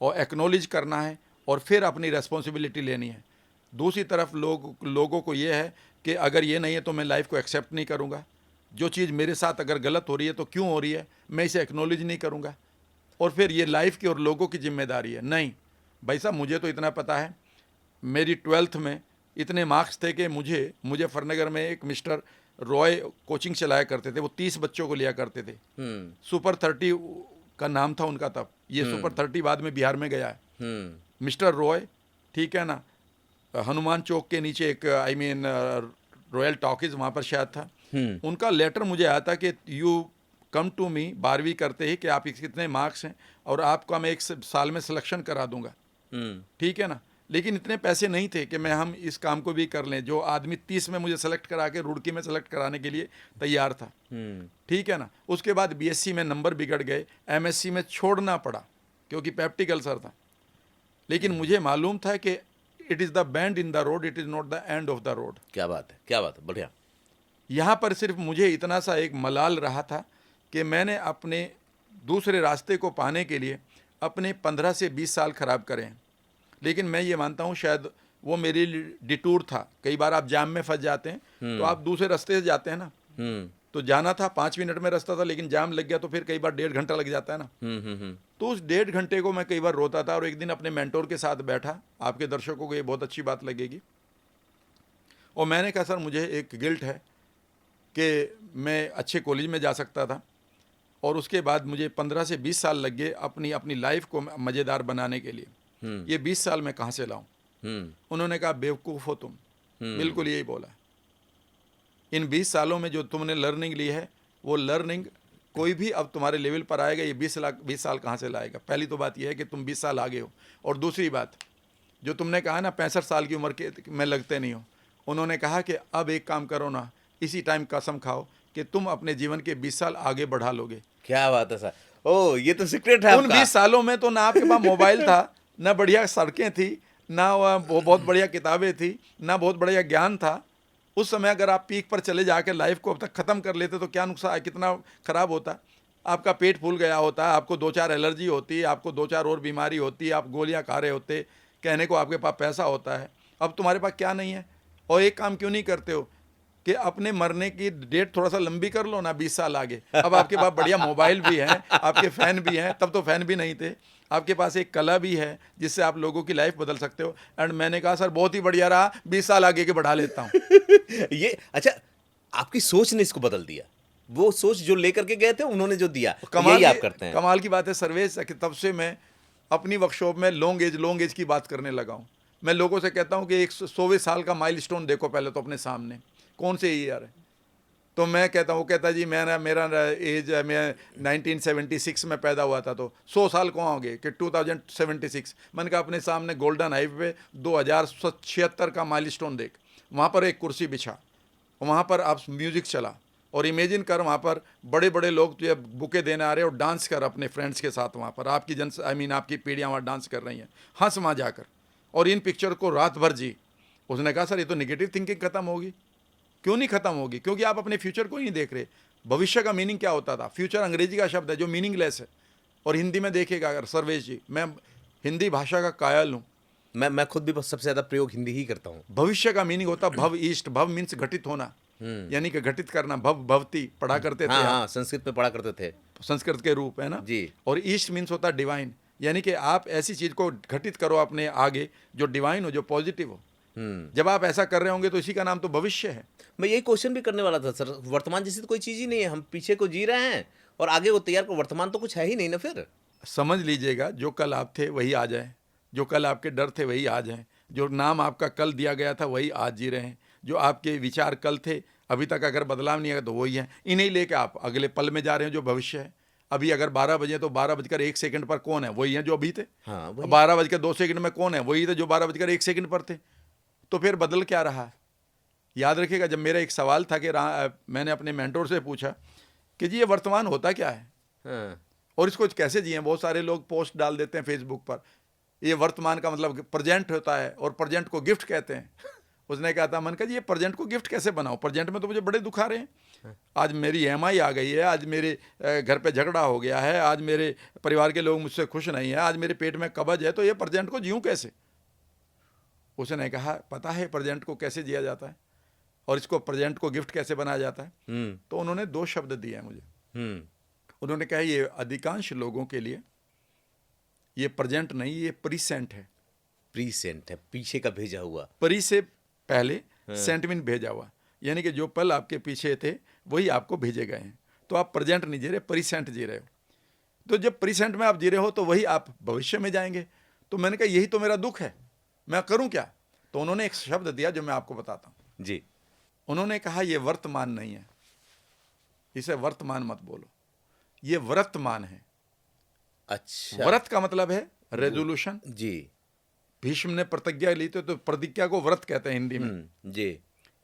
Speaker 1: और एक्नॉलेज करना है और फिर अपनी रेस्पॉन्सिबिलिटी लेनी है। दूसरी तरफ लोगों को ये है कि अगर ये नहीं है तो मैं लाइफ को एक्सेप्ट नहीं करूँगा, जो चीज़ मेरे साथ अगर गलत हो रही है तो क्यों हो रही है, मैं इसे एक्नॉलेज नहीं करूँगा, और फिर ये लाइफ की और लोगों की जिम्मेदारी है। नहीं भाई साहब, मुझे तो इतना पता है, मेरी 12th में इतने मार्क्स थे कि मुजफ्फरनगर में एक मिस्टर रॉय कोचिंग चलाया करते थे, वो 30 बच्चों को लिया करते थे। सुपर 30 का नाम था उनका तब, ये सुपर 30 बाद में बिहार में गया है। मिस्टर रॉय, ठीक है ना, हनुमान चौक के नीचे एक रॉयल टॉकीज वहाँ पर शायद था। उनका लेटर मुझे आया था कि यू कम टू मी 12वीं करते ही कि आप कितने मार्क्स हैं और आपका मैं 1 साल में सिलेक्शन करा दूंगा, ठीक है ना। लेकिन इतने पैसे नहीं थे कि हम इस काम को भी कर लें। जो आदमी 30 में मुझे सेलेक्ट करा के रुड़की में सेलेक्ट कराने के लिए तैयार था, ठीक है ना। उसके बाद बीएससी में नंबर बिगड़ गए, एमएससी में छोड़ना पड़ा क्योंकि पेप्टिक अल्सर था। लेकिन मुझे मालूम था कि it is the band in the road, it is not the end of the road.
Speaker 2: क्या बात है, क्या बात है, बढ़िया।
Speaker 1: यहाँ पर सिर्फ मुझे इतना सा एक मलाल रहा था कि मैंने अपने दूसरे रास्ते को पाने के लिए अपने 15 से 20 साल खराब करें। लेकिन मैं ये मानता हूँ शायद वो मेरे लिए डिटूर था। कई बार आप जाम में फंस जाते हैं तो आप दूसरे रास्ते से जाते हैं ना। तो जाना था 5 मिनट में रास्ता था, लेकिन जाम लग गया तो फिर कई बार 1.5 घंटा लग जाता है ना। तो उस 1.5 घंटे को मैं कई बार रोता था। और एक दिन अपने मेंटोर के साथ बैठा, आपके दर्शकों को ये बहुत अच्छी बात लगेगी, और मैंने कहा सर मुझे एक गिल्ट है कि मैं अच्छे कॉलेज में जा सकता था और उसके बाद मुझे 15 से 20 साल लग गए अपनी लाइफ को मज़ेदार बनाने के लिए। ये 20 साल मैं कहाँ से लाऊं? उन्होंने कहा बेवकूफ़ हो तुम। बिल्कुल यही बोला। इन 20 सालों में जो तुमने लर्निंग ली है, वो लर्निंग कोई भी अब तुम्हारे लेवल पर आएगा, ये 20 साल कहाँ से लाएगा? पहली तो बात यह है कि तुम 20 साल आगे हो। और दूसरी बात जो तुमने कहा ना 65 साल की उम्र के में लगते नहीं हो, उन्होंने कहा कि अब एक काम करो ना, इसी टाइम कसम खाओ कि तुम अपने जीवन के 20 साल आगे बढ़ा लोगे।
Speaker 2: क्या बात है सर, ओ ये तो सीक्रेट है
Speaker 1: उन
Speaker 2: आपका।
Speaker 1: 20 सालों में तो ना आपके पास मोबाइल था, ना बढ़िया सड़कें थी, ना वो बहुत बढ़िया किताबें थी, ना बहुत बढ़िया ज्ञान था। उस समय अगर आप पीक पर चले जाकर लाइफ को अब तक ख़त्म कर लेते तो क्या नुकसान, कितना ख़राब होता। आपका पेट फूल गया होता, आपको 2-4 एलर्जी होती, आपको 2-4 और बीमारी होती, आप गोलियां खा रहे होते, कहने को आपके पास पैसा होता है। अब तुम्हारे पास क्या नहीं है? और एक काम क्यों नहीं करते हो कि अपने मरने की डेट थोड़ा सा लंबी कर लो ना, 20 साल आगे। अब आपके पास बढ़िया मोबाइल भी हैं, आपके फ़ैन भी हैं, तब तो फ़ैन भी नहीं थे। आपके पास एक कला भी है जिससे आप लोगों की लाइफ बदल सकते हो। एंड मैंने कहा सर बहुत ही बढ़िया रहा, 20 साल आगे के बढ़ा लेता हूँ।
Speaker 2: ये अच्छा, आपकी सोच ने इसको बदल दिया। वो सोच जो लेकर के गए थे, उन्होंने जो दिया, यही आप करते हैं।
Speaker 1: कमाल की बात है सर्वेश कि तब से मैं अपनी वर्कशॉप में लॉन्ग एज की बात करने लगा हूँ। मैं लोगों से कहता हूँ कि 100वें साल का माइलस्टोन देखो पहले तो अपने सामने, कौन से ईयर है। तो मैं कहता हूँ, वो कहता जी मेरा एज है, मैं 1976 में पैदा हुआ था, तो 100 साल कहाँ हो गए कि 2076। मैंने कहा अपने सामने गोल्डन हाईवे पे 2076 का माइलस्टोन देख, वहाँ पर एक कुर्सी बिछा, वहाँ पर आप म्यूज़िक चला, और इमेजिन कर वहाँ पर बड़े बड़े लोग तुझे बुके देने आ रहे हैं, और डांस कर अपने फ्रेंड्स के साथ वहाँ पर। आपकी आपकी पीढ़ियाँ वहाँ डांस कर रही हैं, हंस वहाँ जाकर, और इन पिक्चर को रात भर जी। उसने कहा सर ये तो निगेटिव थिंकिंग खत्म होगी। क्यों नहीं खत्म होगी? क्योंकि आप अपने फ्यूचर को ही नहीं देख रहे। भविष्य का मीनिंग क्या होता था? फ्यूचर अंग्रेजी का शब्द है जो मीनिंगलेस है। और हिंदी में देखिएगा अगर सर्वेश जी, मैं हिंदी भाषा का कायल हूँ।
Speaker 2: मैं खुद भी सबसे ज्यादा प्रयोग हिंदी ही करता हूँ।
Speaker 1: भविष्य का मीनिंग होता भव ईस्ट। भव मीन्स घटित होना, यानी कि घटित करना। भव भवती पढ़ा करते थे,
Speaker 2: हाँ, संस्कृत में पढ़ा करते थे,
Speaker 1: संस्कृत के रूप है ना
Speaker 2: जी।
Speaker 1: और ईस्ट मीन्स होता डिवाइन, यानी कि आप ऐसी चीज को घटित करो अपने आगे जो डिवाइन हो, जो पॉजिटिव हो। जब आप ऐसा कर रहे होंगे तो इसी का नाम तो भविष्य है।
Speaker 2: मैं यही क्वेश्चन भी करने वाला था सर। वर्तमान जैसी तो कोई चीज ही नहीं है, हम पीछे को जी रहे हैं और आगे वो तैयार को, वर्तमान तो कुछ है ही नहीं ना। फिर
Speaker 1: समझ लीजिएगा, जो कल आप थे वही आ जाए, जो कल आपके डर थे वही आ जाए, जो नाम आपका कल दिया गया था वही आज जी रहे हैं, जो आपके विचार कल थे अभी तक अगर बदलाव नहीं आया तो वही है। इन्हें लेके आप अगले पल में जा रहे हैं जो भविष्य है। अभी अगर 12 बजे तो 12:01 पर कौन है? वही है जो अभी थे।
Speaker 2: हाँ,
Speaker 1: 12:02 में कौन है? वही थे जो 12:01 पर थे। तो फिर बदल क्या रहा? याद रखिएगा, जब मेरा एक सवाल था कि मैंने अपने मेंटोर से पूछा कि जी ये वर्तमान होता क्या है,
Speaker 2: हाँ।
Speaker 1: और इसको कैसे जिए। बहुत सारे लोग पोस्ट डाल देते हैं फेसबुक पर, ये वर्तमान का मतलब प्रेजेंट होता है और प्रेजेंट को गिफ्ट कहते हैं। उसने कहा था, मन का जी ये प्रेजेंट को गिफ्ट कैसे बनाओ? प्रेजेंट में तो मुझे बड़े दुख आ रहे हैं। आज मेरी EMI आ गई है, आज मेरे घर पे झगड़ा हो गया है, आज मेरे परिवार के लोग मुझसे खुश नहीं है, आज मेरे पेट में कब्ज है, तो ये प्रेजेंट को जीऊँ कैसे? उसने कहा पता है प्रेजेंट को कैसे जिया जाता है और इसको प्रेजेंट को गिफ्ट कैसे बनाया जाता है? तो उन्होंने 2 शब्द दिए हैं मुझे। उन्होंने कहा ये अधिकांश लोगों के लिए ये प्रेजेंट नहीं, ये प्रीसेंट है।
Speaker 2: प्रीसेंट है, पीछे का भेजा हुआ।
Speaker 1: परी से पहले सेंटिमेंट भेजा हुआ, यानी कि जो पल आपके पीछे थे वही आपको भेजे गए हैं। तो आप प्रेजेंट नहीं जी रहे, प्रीसेंट जी रहे हो। तो जब प्रीसेंट में आप जी रहे हो तो वही आप भविष्य में जाएंगे। तो मैंने कहा यही तो मेरा दुख है, मैं करूं क्या? तो उन्होंने एक शब्द दिया जो मैं आपको बताता हूं
Speaker 2: जी।
Speaker 1: उन्होंने कहा ये वर्तमान नहीं है, इसे वर्तमान मत बोलो, ये वर्तमान है।
Speaker 2: अच्छा,
Speaker 1: व्रत का मतलब है रेजोल्यूशन,
Speaker 2: जी।
Speaker 1: भीष्म ने प्रतिज्ञा ली तो प्रतिज्ञा को व्रत कहते हैं हिंदी में,
Speaker 2: जी।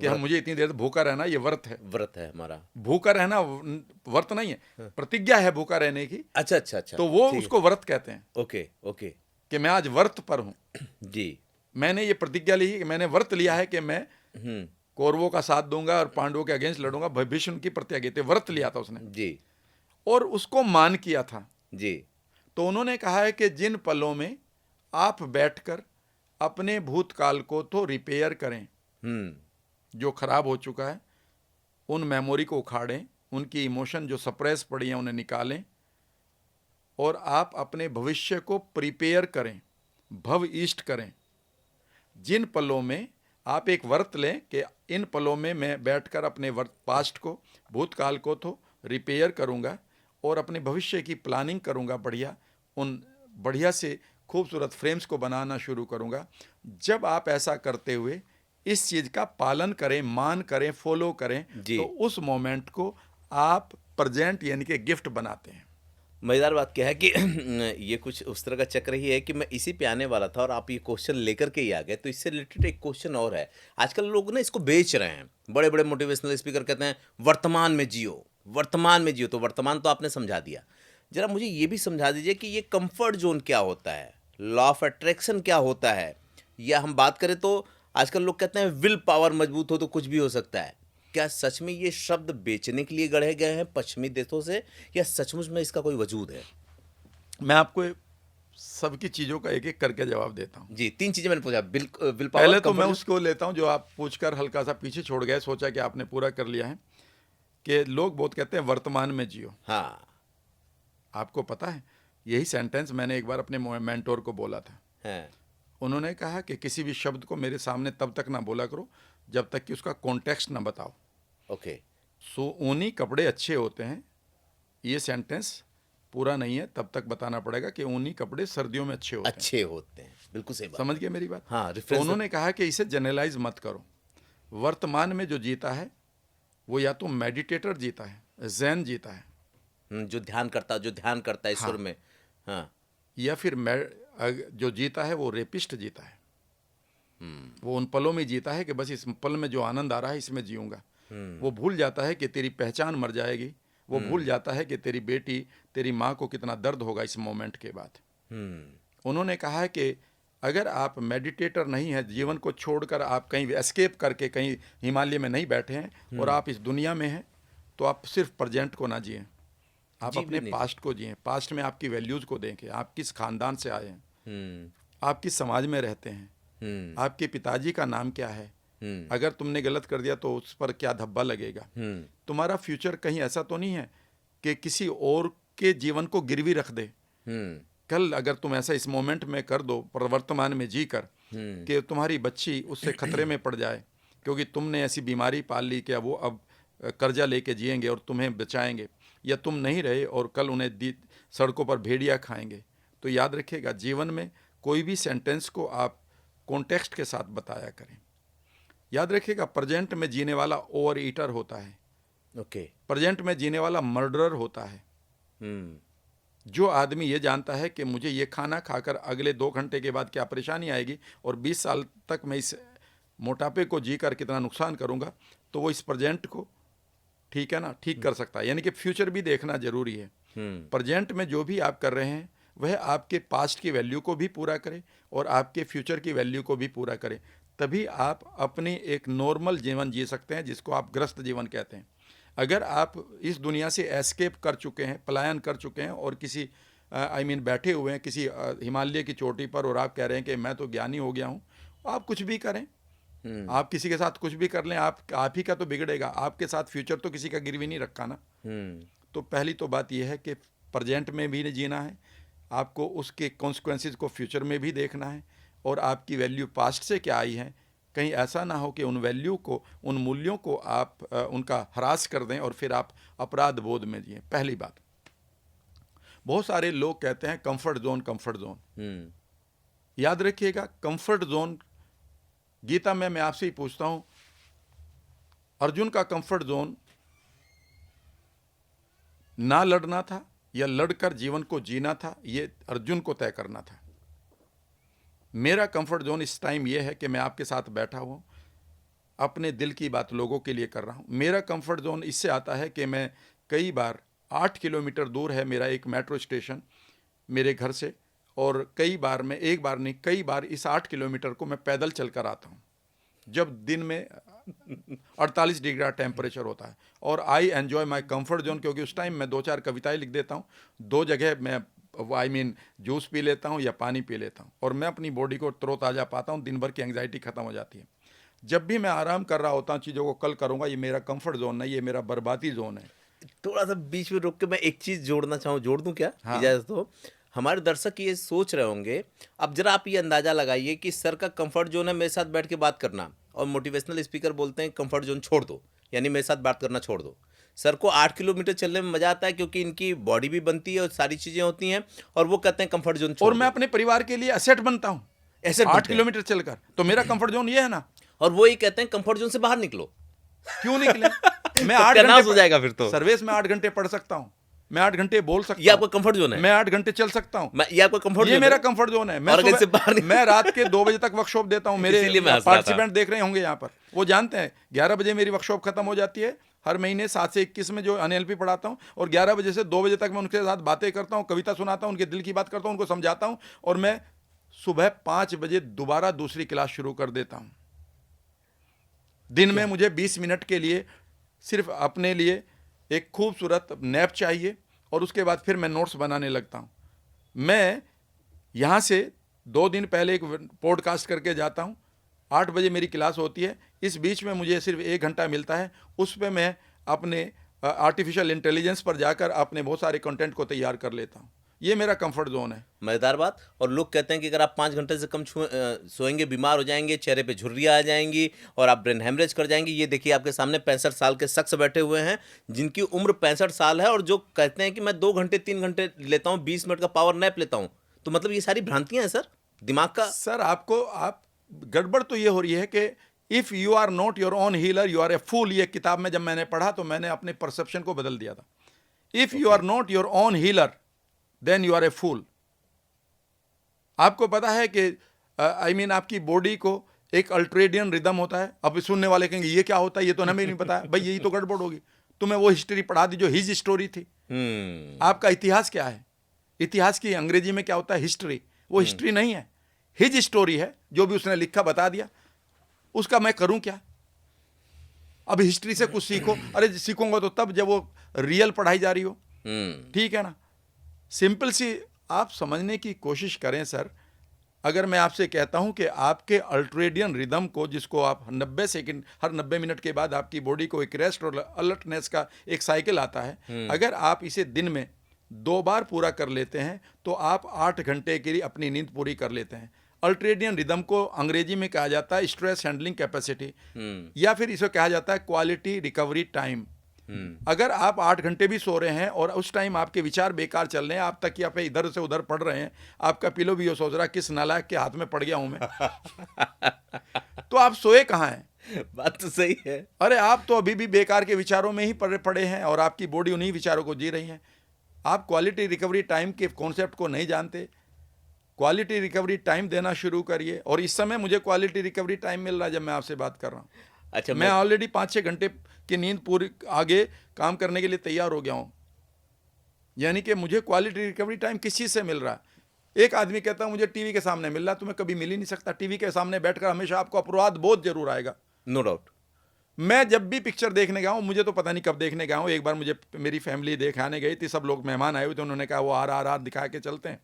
Speaker 1: कि हम मुझे इतनी देर भूखा रहना, ये व्रत है।
Speaker 2: व्रत है हमारा।
Speaker 1: भूखा रहना व्रत नहीं है, प्रतिज्ञा है भूखा रहने की,
Speaker 2: अच्छा अच्छा अच्छा,
Speaker 1: तो वो
Speaker 2: ठीक है।
Speaker 1: उसको व्रत कहते हैं
Speaker 2: ओके ओके।
Speaker 1: कि मैं आज व्रत पर हूं।
Speaker 2: जी।
Speaker 1: मैंने ये प्रतिज्ञा ली कि मैंने व्रत लिया है कि मैं
Speaker 2: हम्म।
Speaker 1: कौरवों का साथ दूंगा और पांडवों के अगेंस्ट लड़ूंगा। भीष्म की प्रतिज्ञा थी, व्रत लिया था उसने
Speaker 2: जी
Speaker 1: और उसको मान किया था।
Speaker 2: जी।
Speaker 1: तो उन्होंने कहा है कि जिन पलों में आप बैठकर अपने भूतकाल को तो रिपेयर करें, जो खराब हो चुका है उन मेमोरी को उखाड़ें, उनकी इमोशन जो सप्रेस पड़ी हैं उन्हें निकालें, और आप अपने भविष्य को प्रिपेयर करें, भव ईष्ट करें। जिन पलों में आप एक व्रत लें कि इन पलों में मैं बैठकर अपने पास्ट को, भूतकाल को तो रिपेयर करूंगा और अपने भविष्य की प्लानिंग करूंगा, बढ़िया उन बढ़िया से खूबसूरत फ्रेम्स को बनाना शुरू करूंगा। जब आप ऐसा करते हुए इस चीज़ का पालन करें, मान करें, फॉलो करें,
Speaker 2: जी।
Speaker 1: तो उस मोमेंट को आप प्रेजेंट यानी कि गिफ्ट बनाते हैं।
Speaker 2: मज़ेदार बात क्या है कि ये कुछ उस तरह का चक्र ही है कि मैं इसी पे आने वाला था और आप ये क्वेश्चन लेकर के ही आ गए। तो इससे रिलेटेड एक क्वेश्चन और है। आजकल लोग ना इसको बेच रहे हैं। बड़े-बड़े मोटिवेशनल स्पीकर कहते हैं वर्तमान में जियो, वर्तमान में जियो। तो वर्तमान तो आपने समझा दिया। ज़रा मुझे ये भी समझा दीजिए कि ये कंफर्ट ज़ोन क्या होता है? लॉ ऑफ अट्रैक्शन क्या होता है? या हम बात करें तो आजकल लोग कहते हैं विल पावर मजबूत हो तो कुछ भी हो सकता है। क्या सच में ये शब्द बेचने के लिए गढ़े गए हैं पश्चिमी देशों से, या सचमुच में इसका कोई वजूद है?
Speaker 1: मैं आपको सबकी चीज़ों का एक एक करके जवाब देता हूँ।
Speaker 2: जी, 3 चीज़ें मैंने पूछा, विल पावर,
Speaker 1: पहले तो मैं
Speaker 2: कंफर्ट।
Speaker 1: उसको लेता हूँ जो आप पूछकर हल्का सा पीछे छोड़ गए, सोचा कि आपने पूरा कर लिया है, कि लोग बहुत कहते हैं वर्तमान में जियो।
Speaker 2: हाँ,
Speaker 1: आपको पता है यही सेंटेंस मैंने एक बार अपने मेंटोर को बोला था।
Speaker 2: हैं,
Speaker 1: उन्होंने कहा कि किसी भी शब्द को मेरे सामने तब तक ना बोला करो जब तक कि उसका कॉन्टेक्स्ट ना बताओ।
Speaker 2: ओके,
Speaker 1: सो ऊनी कपड़े अच्छे होते हैं, ये सेंटेंस पूरा नहीं है, तब तक बताना पड़ेगा कि ऊनी कपड़े सर्दियों में अच्छे होते हैं।
Speaker 2: अच्छे होते हैं, बिल्कुल सही बात।
Speaker 1: समझ गए मेरी बात?
Speaker 2: हाँ,
Speaker 1: तो
Speaker 2: रेफरेंस।
Speaker 1: उन्होंने कहा कि इसे जनरलाइज मत करो। वर्तमान में जो जीता है वो या तो मेडिटेटर जीता है, ज़ेन जीता है,
Speaker 2: जो ध्यान करता है ईश्वर
Speaker 1: हाँ।
Speaker 2: में। हाँ,
Speaker 1: या फिर जो जीता है वो रेपिस्ट जीता है। वो उन पलों में जीता है कि बस इस पल में जो आनंद आ रहा है इसमें जीऊंगा। वो भूल जाता है कि तेरी पहचान मर जाएगी। वो भूल जाता है कि तेरी बेटी, तेरी माँ को कितना दर्द होगा इस मोमेंट के बाद। उन्होंने कहा है कि अगर आप मेडिटेटर नहीं हैं, जीवन को छोड़कर आप कहीं एस्केप करके कहीं हिमालय में नहीं बैठे हैं और आप इस दुनिया में हैं, तो आप सिर्फ प्रेजेंट को ना जिएं, आप
Speaker 2: जी भी
Speaker 1: अपने
Speaker 2: नहीं।
Speaker 1: पास्ट को जिएं। पास्ट में आपकी वैल्यूज़ को देखें, आप किस खानदान से आए हैं, आप किस समाज में रहते हैं, आपके पिताजी का नाम क्या है। अगर तुमने गलत कर दिया तो उस पर क्या धब्बा लगेगा। तुम्हारा फ्यूचर कहीं ऐसा तो नहीं है कि किसी और के जीवन को गिरवी रख दे। कल अगर तुम ऐसा इस मोमेंट में कर दो, वर्तमान में जी कर, कि तुम्हारी बच्ची उससे खतरे में पड़ जाए क्योंकि तुमने ऐसी बीमारी पाल ली कि वो अब कर्जा लेके जिएंगे और तुम्हें बचाएंगे, या तुम नहीं रहे और कल उन्हें सड़कों पर भेड़िया खाएंगे, तो याद रखिएगा जीवन में कोई भी सेंटेंस को आप कॉन्टेक्स्ट के साथ बताया करें। याद रखिएगा प्रेजेंट में जीने वाला ओवर ईटर होता है,
Speaker 2: ओके,
Speaker 1: प्रेजेंट में जीने वाला मर्डरर होता है। जो आदमी ये जानता है कि मुझे ये खाना खाकर अगले 2 घंटे के बाद क्या परेशानी आएगी और 20 साल तक मैं इस मोटापे को जीकर कितना नुकसान करूंगा, तो वो इस प्रेजेंट को, ठीक है ना, ठीक कर सकता है। यानी कि फ्यूचर भी देखना जरूरी है। प्रेजेंट में जो भी आप कर रहे हैं वह आपके पास्ट की वैल्यू को भी पूरा करे और आपके फ्यूचर की वैल्यू को भी पूरा करे, तभी आप अपनी एक नॉर्मल जीवन जी सकते हैं, जिसको आप ग्रस्त जीवन कहते हैं। अगर आप इस दुनिया से एस्केप कर चुके हैं, पलायन कर चुके हैं और किसी बैठे हुए हैं किसी हिमालय की चोटी पर और आप कह रहे हैं कि मैं तो ज्ञानी हो गया हूँ, आप कुछ भी करें, आप किसी के साथ कुछ भी कर लें, आप ही का तो बिगड़ेगा, आपके साथ फ्यूचर तो किसी का गिरवी नहीं रखा ना। तो पहली तो बात यह है कि प्रेजेंट में भी जीना है, आपको उसके कॉन्सिक्वेंसेस को फ्यूचर में भी देखना है, और आपकी वैल्यू पास्ट से क्या आई है, कहीं ऐसा ना हो कि उन वैल्यू को, उन मूल्यों को आप उनका ह्रास कर दें और फिर आप अपराध बोध में जिए। पहली बात। बहुत सारे लोग कहते हैं कंफर्ट जोन, कंफर्ट जोन। याद रखिएगा कंफर्ट जोन, गीता में मैं आपसे ही पूछता हूं, अर्जुन का कंफर्ट जोन ना लड़ना था या लड़कर जीवन को जीना था, ये अर्जुन को तय करना था। मेरा कंफर्ट जोन इस टाइम ये है कि मैं आपके साथ बैठा हूँ, अपने दिल की बात लोगों के लिए कर रहा हूँ। मेरा कंफर्ट जोन इससे आता है कि मैं कई बार 8 किलोमीटर दूर है मेरा एक मेट्रो स्टेशन मेरे घर से, और कई बार मैं, एक बार नहीं कई बार इस 8 किलोमीटर को मैं पैदल चल कर आता हूँ जब दिन में 48 डिग्री का टेम्परेचर होता है। और I enjoy my comfort zone, क्योंकि उस टाइम मैं 2-4 कविताएं लिख देता हूँ, 2 जगह मैं जूस पी लेता हूँ या पानी पी लेता हूँ, और मैं अपनी बॉडी को तरोताज़ा पाता हूँ, दिन भर की एंग्जाइटी ख़त्म हो जाती है। जब भी मैं आराम कर रहा होता हूँ, चीज़ों को कल करूँगा, ये मेरा कंफर्ट जोन नहीं, ये मेरा बर्बादी जोन है।
Speaker 2: थोड़ा सा बीच में रुक के मैं एक चीज जोड़ना चाहूँ, जोड़ दूं क्या?
Speaker 1: हाँ।
Speaker 2: इजाजत हो? हमारे दर्शक ये सोच रहे होंगे, अब जरा आप ये अंदाजा लगाइए कि सर का कंफर्ट जोन है मेरे साथ बैठ के बात करना, और मोटिवेशनल स्पीकर बोलते हैं कंफर्ट जोन छोड़ दो, यानी मेरे साथ बात करना छोड़ दो। सर को 8 किलोमीटर चलने में मजा आता है क्योंकि इनकी बॉडी भी बनती है और सारी चीजें होती हैं, और वो कहते हैं कंफर्ट जोन छोड़
Speaker 1: और मैं
Speaker 2: दो।
Speaker 1: अपने परिवार के लिए एसेट बनता हूँ
Speaker 2: Asset
Speaker 1: 8
Speaker 2: बनते हैं।
Speaker 1: किलोमीटर चलकर, तो मेरा कंफर्ट जोन ये है ना।
Speaker 2: और वो ही कहते हैं कंफर्ट जोन से बाहर निकलो।
Speaker 1: क्यों निकले? मैं
Speaker 2: तो
Speaker 1: 8
Speaker 2: क्या नाश
Speaker 1: घंटे
Speaker 2: हो जाएगा फिर तो।
Speaker 1: सर्विस में 8 घंटे पढ़ सकता हूँ, मैं 8 घंटे बोल
Speaker 2: ये
Speaker 1: सकता
Speaker 2: आपका
Speaker 1: हूँ,
Speaker 2: कंफर्ट जोन है।
Speaker 1: मैं 8 घंटे चल सकता हूँ,
Speaker 2: ये आपका कंफर्ट
Speaker 1: ये
Speaker 2: जोन
Speaker 1: मेरा
Speaker 2: है।
Speaker 1: कंफर्ट जोन है।
Speaker 2: और अगर इससे बाहर नहीं-
Speaker 1: मैं रात के 2 बजे तक वर्कशॉप देता हूँ। मेरे
Speaker 2: इसीलिए मैं हंस रहा था।
Speaker 1: पार्टिसिपेंट देख रहे होंगे यहाँ पर, वो जानते हैं 11 बजे मेरी वर्कशॉप खत्म हो जाती है हर महीने 7 से 21 में, जो NLP पढ़ाता हूँ, और 11 बजे से 2 बजे तक मैं उनके साथ बातें करता हूँ, कविता सुनाता हूँ, उनके दिल की बात करता हूँ, उनको समझाता हूँ, और मैं सुबह 5 बजे दोबारा दूसरी क्लास शुरू कर देता हूँ। दिन में मुझे 20 मिनट के लिए सिर्फ अपने लिए एक खूबसूरत नैप चाहिए, और उसके बाद फिर मैं नोट्स बनाने लगता हूँ। मैं यहाँ से 2 दिन पहले एक पॉडकास्ट करके जाता हूँ, 8 बजे मेरी क्लास होती है, इस बीच में मुझे सिर्फ 1 घंटा मिलता है, उस पर मैं अपने आर्टिफिशियल इंटेलिजेंस पर जाकर अपने बहुत सारे कंटेंट को तैयार कर लेता हूँ। ये मेरा कंफर्ट जोन है।
Speaker 2: मजेदार बात। और लोग कहते हैं कि अगर आप 5 घंटे से कम सोएंगे बीमार हो जाएंगे, चेहरे पे झुर्रियाँ आ जाएंगी और आप ब्रेन हेमरेज कर जाएंगे। ये देखिए आपके सामने 65 साल के शख्स बैठे हुए हैं जिनकी उम्र 65 साल है, और जो कहते हैं कि मैं 2 घंटे 3 घंटे लेता हूँ, 20 मिनट का पावर नैप लेता हूँ। तो मतलब ये सारी भ्रांतियां हैं सर दिमाग का।
Speaker 1: सर आप गड़बड़ तो ये हो रही है कि if you are not your own healer you are a fool. ये किताब में जब मैंने पढ़ा तो मैंने अपने परसेप्शन को बदल दिया था। If you are not your own healer then you are a fool. आपको पता है कि आपकी बॉडी को एक अल्ट्रेडियन रिदम होता है। अब सुनने वाले कहेंगे ये क्या होता है, ये तो हमें नहीं पता है। भाई यही तो गड़बड़ होगी। तुम्हें वो हिस्ट्री पढ़ा दी जो हिज स्टोरी थी। आपका इतिहास क्या है? इतिहास की अंग्रेजी में क्या होता है? हिस्ट्री। वो हिस्ट्री नहीं है, हिज स्टोरी है। जो भी उसने लिखा बता दिया, उसका मैं करूं क्या? अब हिस्ट्री से कुछ सीखो। अरे सीखूंगा तो तब जब वो रियल पढ़ाई जा रही हो। ठीक है ना? सिंपल सी आप समझने की कोशिश करें सर। अगर मैं आपसे कहता हूं कि आपके अल्ट्रेडियन रिदम को, जिसको आप 90 सेकंड, हर 90 मिनट के बाद आपकी बॉडी को एक रेस्ट और अलर्टनेस का एक साइकिल आता है, अगर आप इसे दिन में 2 बार पूरा कर लेते हैं तो आप 8 घंटे के लिए अपनी नींद पूरी कर लेते हैं। अल्ट्रेडियन रिदम को अंग्रेजी में कहा जाता है स्ट्रेस हैंडलिंग कैपेसिटी, या फिर इसे कहा जाता है क्वालिटी रिकवरी टाइम। अगर आप 8 घंटे भी सो रहे हैं और उस टाइम आपके विचार बेकार चल रहे हैं, आप तकिया पे इधर से उधर पढ़ रहे हैं, आपका पिलो भी ये सोच रहा है किस नालायक के हाथ में पड़ गया हूं मैं तो आप सोए कहाँ हैं?
Speaker 2: बात तो सही है।
Speaker 1: अरे आप तो अभी भी बेकार के विचारों में ही पड़े हैं और आपकी बॉडी उन्हीं विचारों को जी रही है। आप क्वालिटी रिकवरी टाइम के कॉन्सेप्ट को नहीं जानते। क्वालिटी रिकवरी टाइम देना शुरू करिए। और इस समय मुझे क्वालिटी रिकवरी टाइम मिल रहा है जब मैं आपसे बात कर रहा हूँ।
Speaker 2: अच्छा,
Speaker 1: मैं ऑलरेडी 5-6 घंटे की नींद पूरी आगे काम करने के लिए तैयार हो गया हूँ। यानी कि मुझे क्वालिटी रिकवरी टाइम किस चीज़ से मिल रहा है? एक आदमी कहता है मुझे टीवी के सामने मिल रहा है। तुम्हें कभी मिल ही नहीं सकता। टीवी के सामने बैठकर हमेशा आपको अपराध बोध जरूर आएगा।
Speaker 2: No doubt.
Speaker 1: मैं जब भी पिक्चर देखने गया हूँ, मुझे तो पता नहीं कब देखने गया हूँ, एक बार मुझे मेरी फैमिली दिखाने गई थी, सब लोग मेहमान आए हुए थे, उन्होंने कहा वो RRR दिखा के चलते हैं।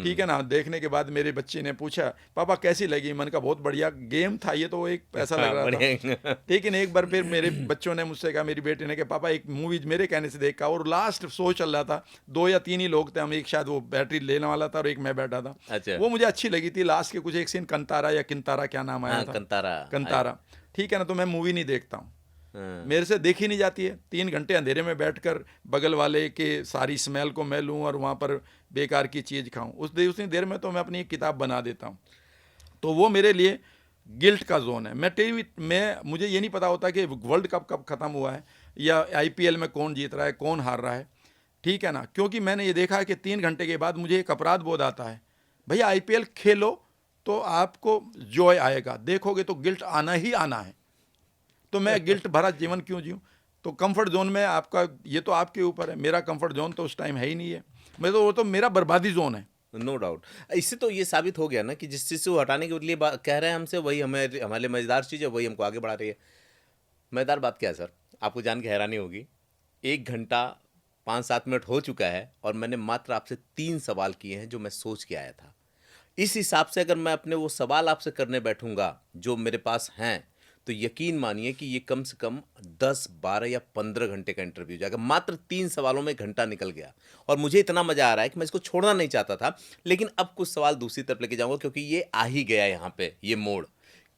Speaker 1: ठीक है ना? देखने के बाद मेरे बच्चे ने पूछा पापा कैसी लगी? मैंने कहा बहुत बढ़िया गेम था ये, तो एक ऐसा लग रहा था। लेकिन एक बार फिर मेरे बच्चों ने मुझसे कहा, मेरी बेटी ने कहा पापा एक मूवी मेरे कहने से देखा, और लास्ट शो चल रहा था, 2 या 3 ही लोग थे हम, एक शायद वो बैटरी लेने वाला था और एक मैं बैठा था।
Speaker 2: अच्छा।
Speaker 1: वो मुझे अच्छी लगी थी। लास्ट के कुछ एक सीन कंतारा या किंतारा क्या नाम आया था, कंतारा। ठीक है ना? तो मैं मूवी नहीं देखता हूँ, मेरे से देखी नहीं जाती है। 3 घंटे अंधेरे में बैठकर बगल वाले के सारी स्मेल को मैं लूँ और वहाँ पर बेकार की चीज़ खाऊं, उतनी देर में तो मैं अपनी एक किताब बना देता हूँ। तो वो मेरे लिए गिल्ट का जोन है। मुझे ये नहीं पता होता कि वर्ल्ड कप कब ख़त्म हुआ है या IPL में कौन जीत रहा है, कौन हार रहा है। ठीक है ना? क्योंकि मैंने ये देखा है कि 3 घंटे के बाद मुझे एक अपराध बोध आता है। भैया IPL खेलो, तो आपको जॉय आएगा, देखोगे तो गिल्ट आना ही आना है। तो मैं गिल्ट भरा जीवन क्यों जीऊँ? तो कंफर्ट जोन में आपका, ये तो आपके ऊपर है, मेरा कंफर्ट जोन तो उस टाइम है ही नहीं है। वो तो मेरा बर्बादी जोन है।
Speaker 2: No doubt. इससे तो ये साबित हो गया ना कि जिस चीज़ से वो हटाने के लिए कह रहे हैं हमसे, वही हमारे लिए मज़ेदार चीज़ है, वही हमको आगे बढ़ा रही है। मज़ेदार बात क्या है सर, आपको जान के हैरानी होगी, 1 घंटा 5-7 मिनट हो चुका है और मैंने मात्र आपसे 3 सवाल किए हैं जो मैं सोच के आया था। इस हिसाब से अगर मैं अपने वो सवाल आपसे करने बैठूंगा जो मेरे पास हैं, तो यकीन मानिए कि ये कम से कम 10, 12 या 15 घंटे का इंटरव्यू जाएगा। मात्र 3 सवालों में घंटा निकल गया और मुझे इतना मजा आ रहा है कि मैं इसको छोड़ना नहीं चाहता था, लेकिन अब कुछ सवाल दूसरी तरफ लेके जाऊंगा क्योंकि ये आ ही गया यहाँ पे ये मोड़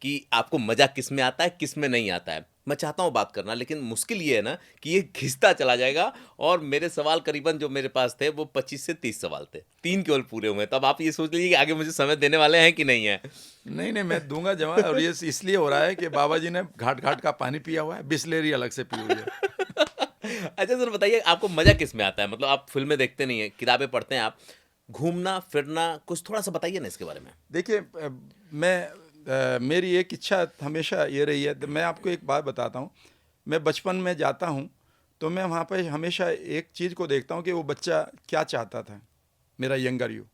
Speaker 2: कि आपको मजा किस में आता है, किस में नहीं आता है। मैं चाहता हूँ बात करना, लेकिन मुश्किल ये है ना कि ये खिंचता चला जाएगा और मेरे सवाल करीबन जो मेरे पास थे वो 25 से 30 सवाल थे, 3 केवल पूरे हुए। तो अब आप ये सोच लीजिए कि आगे मुझे समय देने वाले हैं कि नहीं है।
Speaker 1: नहीं नहीं, मैं दूंगा जवाब। और ये इसलिए हो रहा है कि बाबा जी ने घाट घाट का पानी पिया हुआ है, बिस्लेरी अलग से पी हुई है।
Speaker 2: अच्छा सर बताइए, आपको मजा किस में आता है? मतलब आप फिल्में देखते नहीं है, किताबें पढ़ते हैं, आप घूमना फिरना, कुछ थोड़ा सा बताइए ना इसके बारे में।
Speaker 1: देखिए, मेरी एक इच्छा हमेशा ये रही है। मैं आपको एक बात बताता हूँ। मैं बचपन में जाता हूँ तो मैं वहाँ पर हमेशा एक चीज़ को देखता हूँ कि वो बच्चा क्या चाहता था, मेरा यंगर यू।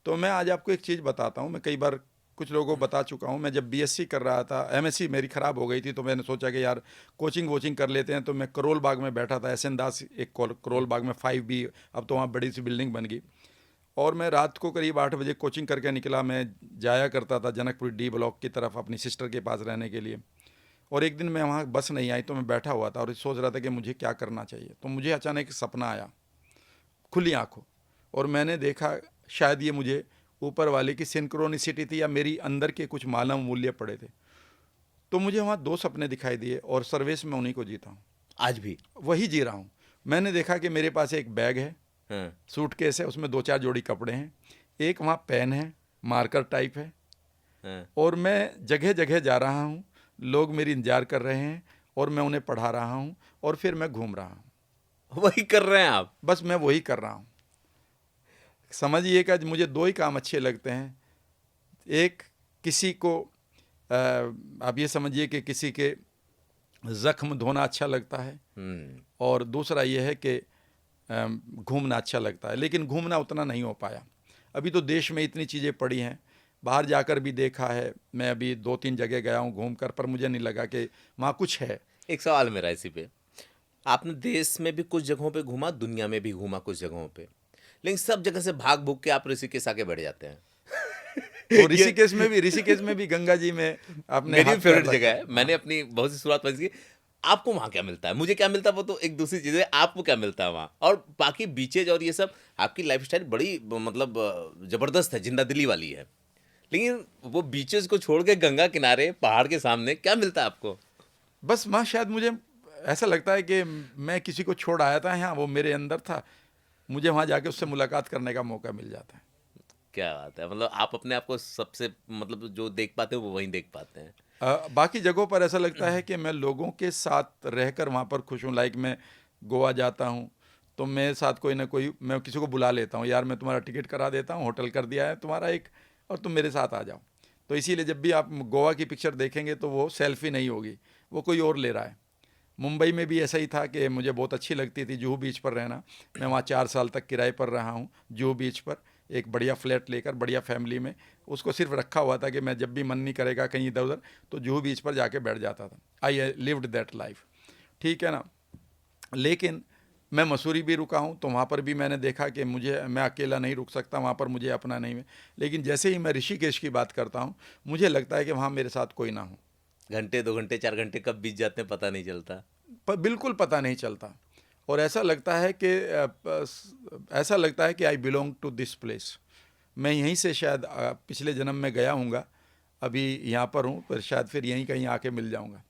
Speaker 1: तो मैं आज आपको एक चीज़ बताता हूँ। मैं कई बार कुछ लोगों को बता चुका हूँ। मैं जब बीएससी कर रहा था, एमएससी मेरी ख़राब हो गई थी, तो मैंने सोचा कि यार कोचिंग वोचिंग कर लेते हैं। तो मैं करोल बाग में बैठा था, एसएन दास एक करोल बाग में 5B, अब तो वहाँ बड़ी सी बिल्डिंग बन गई। और मैं रात को करीब 8 बजे कोचिंग करके निकला। मैं जाया करता था जनकपुर डी ब्लॉक की तरफ अपनी सिस्टर के पास रहने के लिए। और एक दिन मैं वहाँ बस नहीं आई तो मैं बैठा हुआ था और सोच रहा था कि मुझे क्या करना चाहिए। तो मुझे अचानक एक सपना आया खुली आंखों, और मैंने देखा शायद ये मुझे ऊपर वाले की सिंक्रोनिसिटी थी या मेरी अंदर के कुछ मानव मूल्य पड़े थे। तो मुझे वहाँ 2 सपने दिखाई दिए और सर्वेश में उन्हीं को जीता हूँ,
Speaker 2: आज भी
Speaker 1: वही जी रहा हूँ। मैंने देखा कि मेरे पास एक बैग है,
Speaker 2: हाँ।
Speaker 1: सूटकेस है, उसमें 2-4 जोड़ी कपड़े हैं, एक वहाँ पेन है, मार्कर टाइप है,
Speaker 2: हाँ।
Speaker 1: और मैं जगह जगह जा रहा हूँ। लोग मेरी इंतजार कर रहे हैं और मैं उन्हें पढ़ा रहा हूँ और फिर मैं घूम रहा हूँ।
Speaker 2: वही कर रहे हैं आप?
Speaker 1: बस मैं वही कर रहा हूँ। समझिए कि मुझे 2 ही काम अच्छे लगते हैं। एक, किसी को आप ये समझिए कि किसी के ज़ख्म धोना अच्छा लगता है, और दूसरा ये है कि घूमना अच्छा लगता है। लेकिन घूमना उतना नहीं हो पाया। अभी तो देश में इतनी चीज़ें पड़ी हैं, बाहर जाकर भी देखा है। मैं अभी 2-3 जगह गया हूँ घूम कर, पर मुझे नहीं लगा कि वहाँ कुछ है।
Speaker 2: एक सवाल मेरा इसी पे, आपने देश में भी कुछ जगहों पे घूमा, दुनिया में भी घूमा कुछ जगहों पे, लेकिन सब जगह से भाग भूग के आप ऋषिकेश आके बैठ जाते हैं।
Speaker 1: और ऋषिकेश में भी गंगा जी में आपने
Speaker 2: मेरी
Speaker 1: हाथ
Speaker 2: फेवरेट
Speaker 1: पैर
Speaker 2: जगह
Speaker 1: रखा।
Speaker 2: है, मैंने अपनी बहुत सी शुरुआत वहीं से की। आपको वहाँ क्या मिलता है? मुझे क्या मिलता है वो तो एक दूसरी चीज़ है, आपको क्या मिलता है वहाँ? और बाकी बीचेज और ये सब, आपकी लाइफस्टाइल बड़ी मतलब ज़बरदस्त है, जिंदा दिली वाली है, लेकिन वो बीचेस को छोड़ के गंगा किनारे पहाड़ के सामने क्या मिलता है आपको?
Speaker 1: बस वहाँ शायद मुझे ऐसा लगता है कि मैं किसी को छोड़ आया था यहाँ, वो मेरे अंदर था, मुझे वहाँ जाके उससे मुलाकात करने का मौका मिल जाता है।
Speaker 2: क्या बात है, मतलब आप अपने आप को सबसे मतलब जो देख पाते हो वो वहीं देख पाते हैं।
Speaker 1: बाकी जगहों पर ऐसा लगता है कि मैं लोगों के साथ रहकर वहाँ पर खुश हूँ। लाइक मैं गोवा जाता हूँ तो मेरे साथ कोई ना कोई, मैं किसी को बुला लेता हूँ, यार मैं तुम्हारा टिकट करा देता हूँ, होटल कर दिया है तुम्हारा एक, और तुम मेरे साथ आ जाओ। तो इसीलिए जब भी आप गोवा की पिक्चर देखेंगे तो वो सेल्फी नहीं होगी, वो कोई और ले रहा है। मुंबई में भी ऐसा ही था कि मुझे बहुत अच्छी लगती थी जुहू बीच पर रहना। मैं वहाँ 4 साल तक किराए पर रहा हूँ जुहू बीच पर, एक बढ़िया फ्लैट लेकर, बढ़िया फैमिली में। उसको सिर्फ रखा हुआ था कि मैं जब भी मन नहीं करेगा कहीं इधर उधर तो जुहू बीच पर जाके बैठ जाता था। आई लिव्ड दैट लाइफ, ठीक है ना। लेकिन मैं मसूरी भी रुका हूँ तो वहाँ पर भी मैंने देखा कि मैं अकेला नहीं रुक सकता, वहाँ पर मुझे अपना नहीं है। लेकिन जैसे ही मैं ऋषिकेश की बात करता हूँ मुझे लगता है कि वहाँ मेरे साथ कोई ना हो।
Speaker 2: घंटे 2 घंटे 4 घंटे कब बीत जाते हैं पता नहीं चलता।
Speaker 1: पर बिल्कुल पता नहीं चलता, और ऐसा लगता है कि I belong to this place. मैं यहीं से शायद पिछले जन्म में गया हूँगा, अभी यहाँ पर हूँ, पर शायद फिर यहीं कहीं आके मिल जाऊँगा।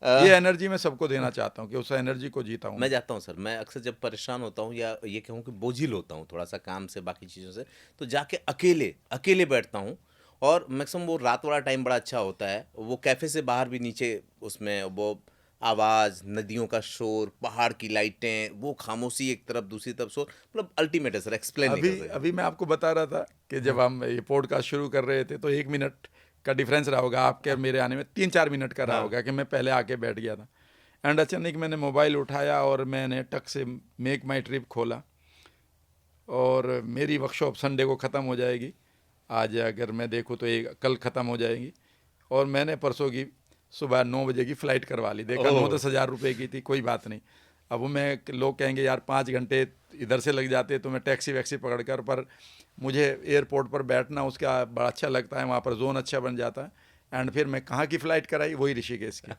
Speaker 1: ये एनर्जी मैं सबको देना चाहता हूँ कि उस एनर्जी को जीता हूँ।
Speaker 2: मैं जाता हूँ सर, मैं अक्सर जब परेशान होता हूँ या ये कहूँ कि बोझिल होता हूँ थोड़ा सा काम से बाकी चीज़ों से, तो जाके अकेले अकेले बैठता हूँ। और मैक्सिमम वो रात वाला टाइम बड़ा अच्छा होता है, वो कैफ़े से बाहर भी नीचे उसमें वो आवाज, नदियों का शोर, पहाड़ की लाइटें, वो खामोशी एक तरफ, दूसरी तरफ शोर, मतलब अल्टीमेट है सर, एक्सप्लेन नहीं
Speaker 1: अभी
Speaker 2: कर सकते।
Speaker 1: अभी मैं आपको बता रहा था कि जब हम ये पॉडकास्ट शुरू कर रहे थे तो 1 मिनट का डिफरेंस रहा होगा आपके और मेरे आने में, 3-4 मिनट का रहा
Speaker 2: हाँ।
Speaker 1: होगा कि मैं पहले आके बैठ गया था। एंड अचानक मैंने मोबाइल उठाया और मैंने टक से मेक माई ट्रिप खोला, और मेरी वर्कशॉप संडे को ख़त्म हो जाएगी। आज अगर मैं देखूँ तो एक कल ख़त्म हो जाएगी, और मैंने परसों की सुबह 9 बजे की फ़्लाइट करवा ली। देखा
Speaker 2: ओह!
Speaker 1: 9-10 हज़ार रुपये की थी, कोई बात नहीं। अब वो मैं लोग कहेंगे यार 5 घंटे इधर से लग जाते तो मैं टैक्सी वैक्सी पकड़ कर, पर मुझे एयरपोर्ट पर बैठना उसका बड़ा अच्छा लगता है, वहाँ पर जोन अच्छा बन जाता है। एंड फिर मैं कहाँ की फ़्लाइट कराई, वही ऋषिकेश की।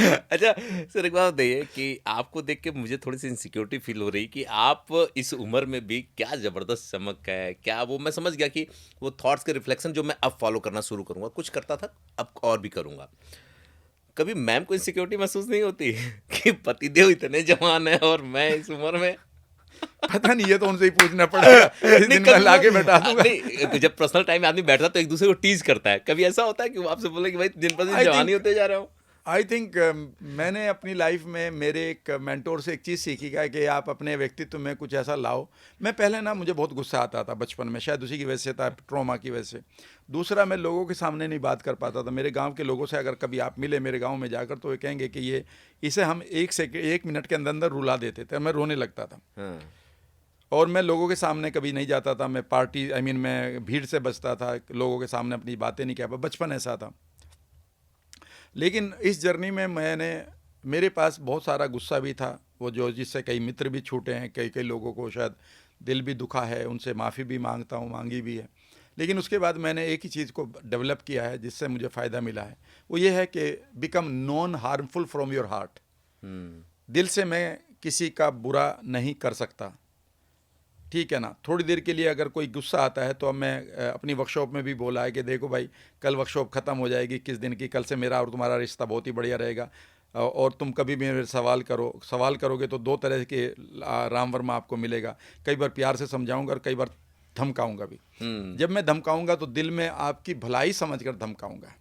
Speaker 2: अच्छा सर, एक बात बताइए कि आपको देख के मुझे थोड़ी सी इनसिक्योरिटी फील हो रही कि आप इस उम्र में भी क्या ज़बरदस्त चमक है, क्या वो मैं समझ गया कि वो थॉट्स के रिफ्लेक्शन जो मैं अब फॉलो करना शुरू करूँगा, कुछ करता था, अब और भी करूँगा। कभी मैम को इनसिक्योरिटी महसूस नहीं होती कि पतिदेव इतने जवान है और मैं इस उम्र में
Speaker 1: पता नहीं, ये तो उनसे ही पूछना पड़ेगा, किस
Speaker 2: नहीं
Speaker 1: दिन मैं
Speaker 2: कभी
Speaker 1: ला के बैठा दूंगा।
Speaker 2: नहीं, जब पर्सनल टाइम में आदमी बैठता है तो एक दूसरे को टीज करता है, कभी ऐसा होता है कि वो आपसे बोले कि भाई दिन पर दिन
Speaker 1: आई
Speaker 2: जवानी
Speaker 1: थिंक
Speaker 2: होते जा रहे हो?
Speaker 1: आई थिंक मैंने अपनी लाइफ में मेरे एक मेंटोर से एक चीज़ सीखी है कि आप अपने व्यक्तित्व में कुछ ऐसा लाओ। मैं पहले ना, मुझे बहुत गुस्सा आता था बचपन में, शायद उसी की वजह से था, ट्रॉमा की वजह से। दूसरा, मैं लोगों के सामने नहीं बात कर पाता था। मेरे गांव के लोगों से अगर कभी आप मिले मेरे गांव में जाकर, तो ये कहेंगे कि ये इसे हम 1 मिनट के अंदर अंदर रुला देते थे, मैं रोने लगता था।
Speaker 2: हाँ।
Speaker 1: और मैं लोगों के सामने कभी नहीं जाता था, मैं पार्टी मैं भीड़ से बचता था, लोगों के सामने अपनी बातें नहीं कह पाता, बचपन ऐसा था। लेकिन इस जर्नी में मेरे पास बहुत सारा गुस्सा भी था, वो जो जिससे कई मित्र भी छूटे हैं, कई कई लोगों को शायद दिल भी दुखा है, उनसे माफ़ी भी मांगता हूँ, मांगी भी है। लेकिन उसके बाद मैंने एक ही चीज़ को डेवलप किया है जिससे मुझे फ़ायदा मिला है, वो ये है कि become non harmful from your heart. दिल से मैं किसी का बुरा नहीं कर सकता, ठीक है ना। थोड़ी देर के लिए अगर कोई गुस्सा आता है, तो अब मैं अपनी वर्कशॉप में भी बोला है कि देखो भाई, कल वर्कशॉप ख़त्म हो जाएगी, किस दिन की, कल से मेरा और तुम्हारा रिश्ता बहुत ही बढ़िया रहेगा। और तुम कभी भी मेरे सवाल करोगे तो 2 तरह के राम वर्मा आपको मिलेगा। कई बार प्यार से समझाऊंगा और कई बार धमकाऊंगा भी। जब मैं धमकाऊंगा तो दिल में आपकी भलाई समझ कर धमकाऊंगा।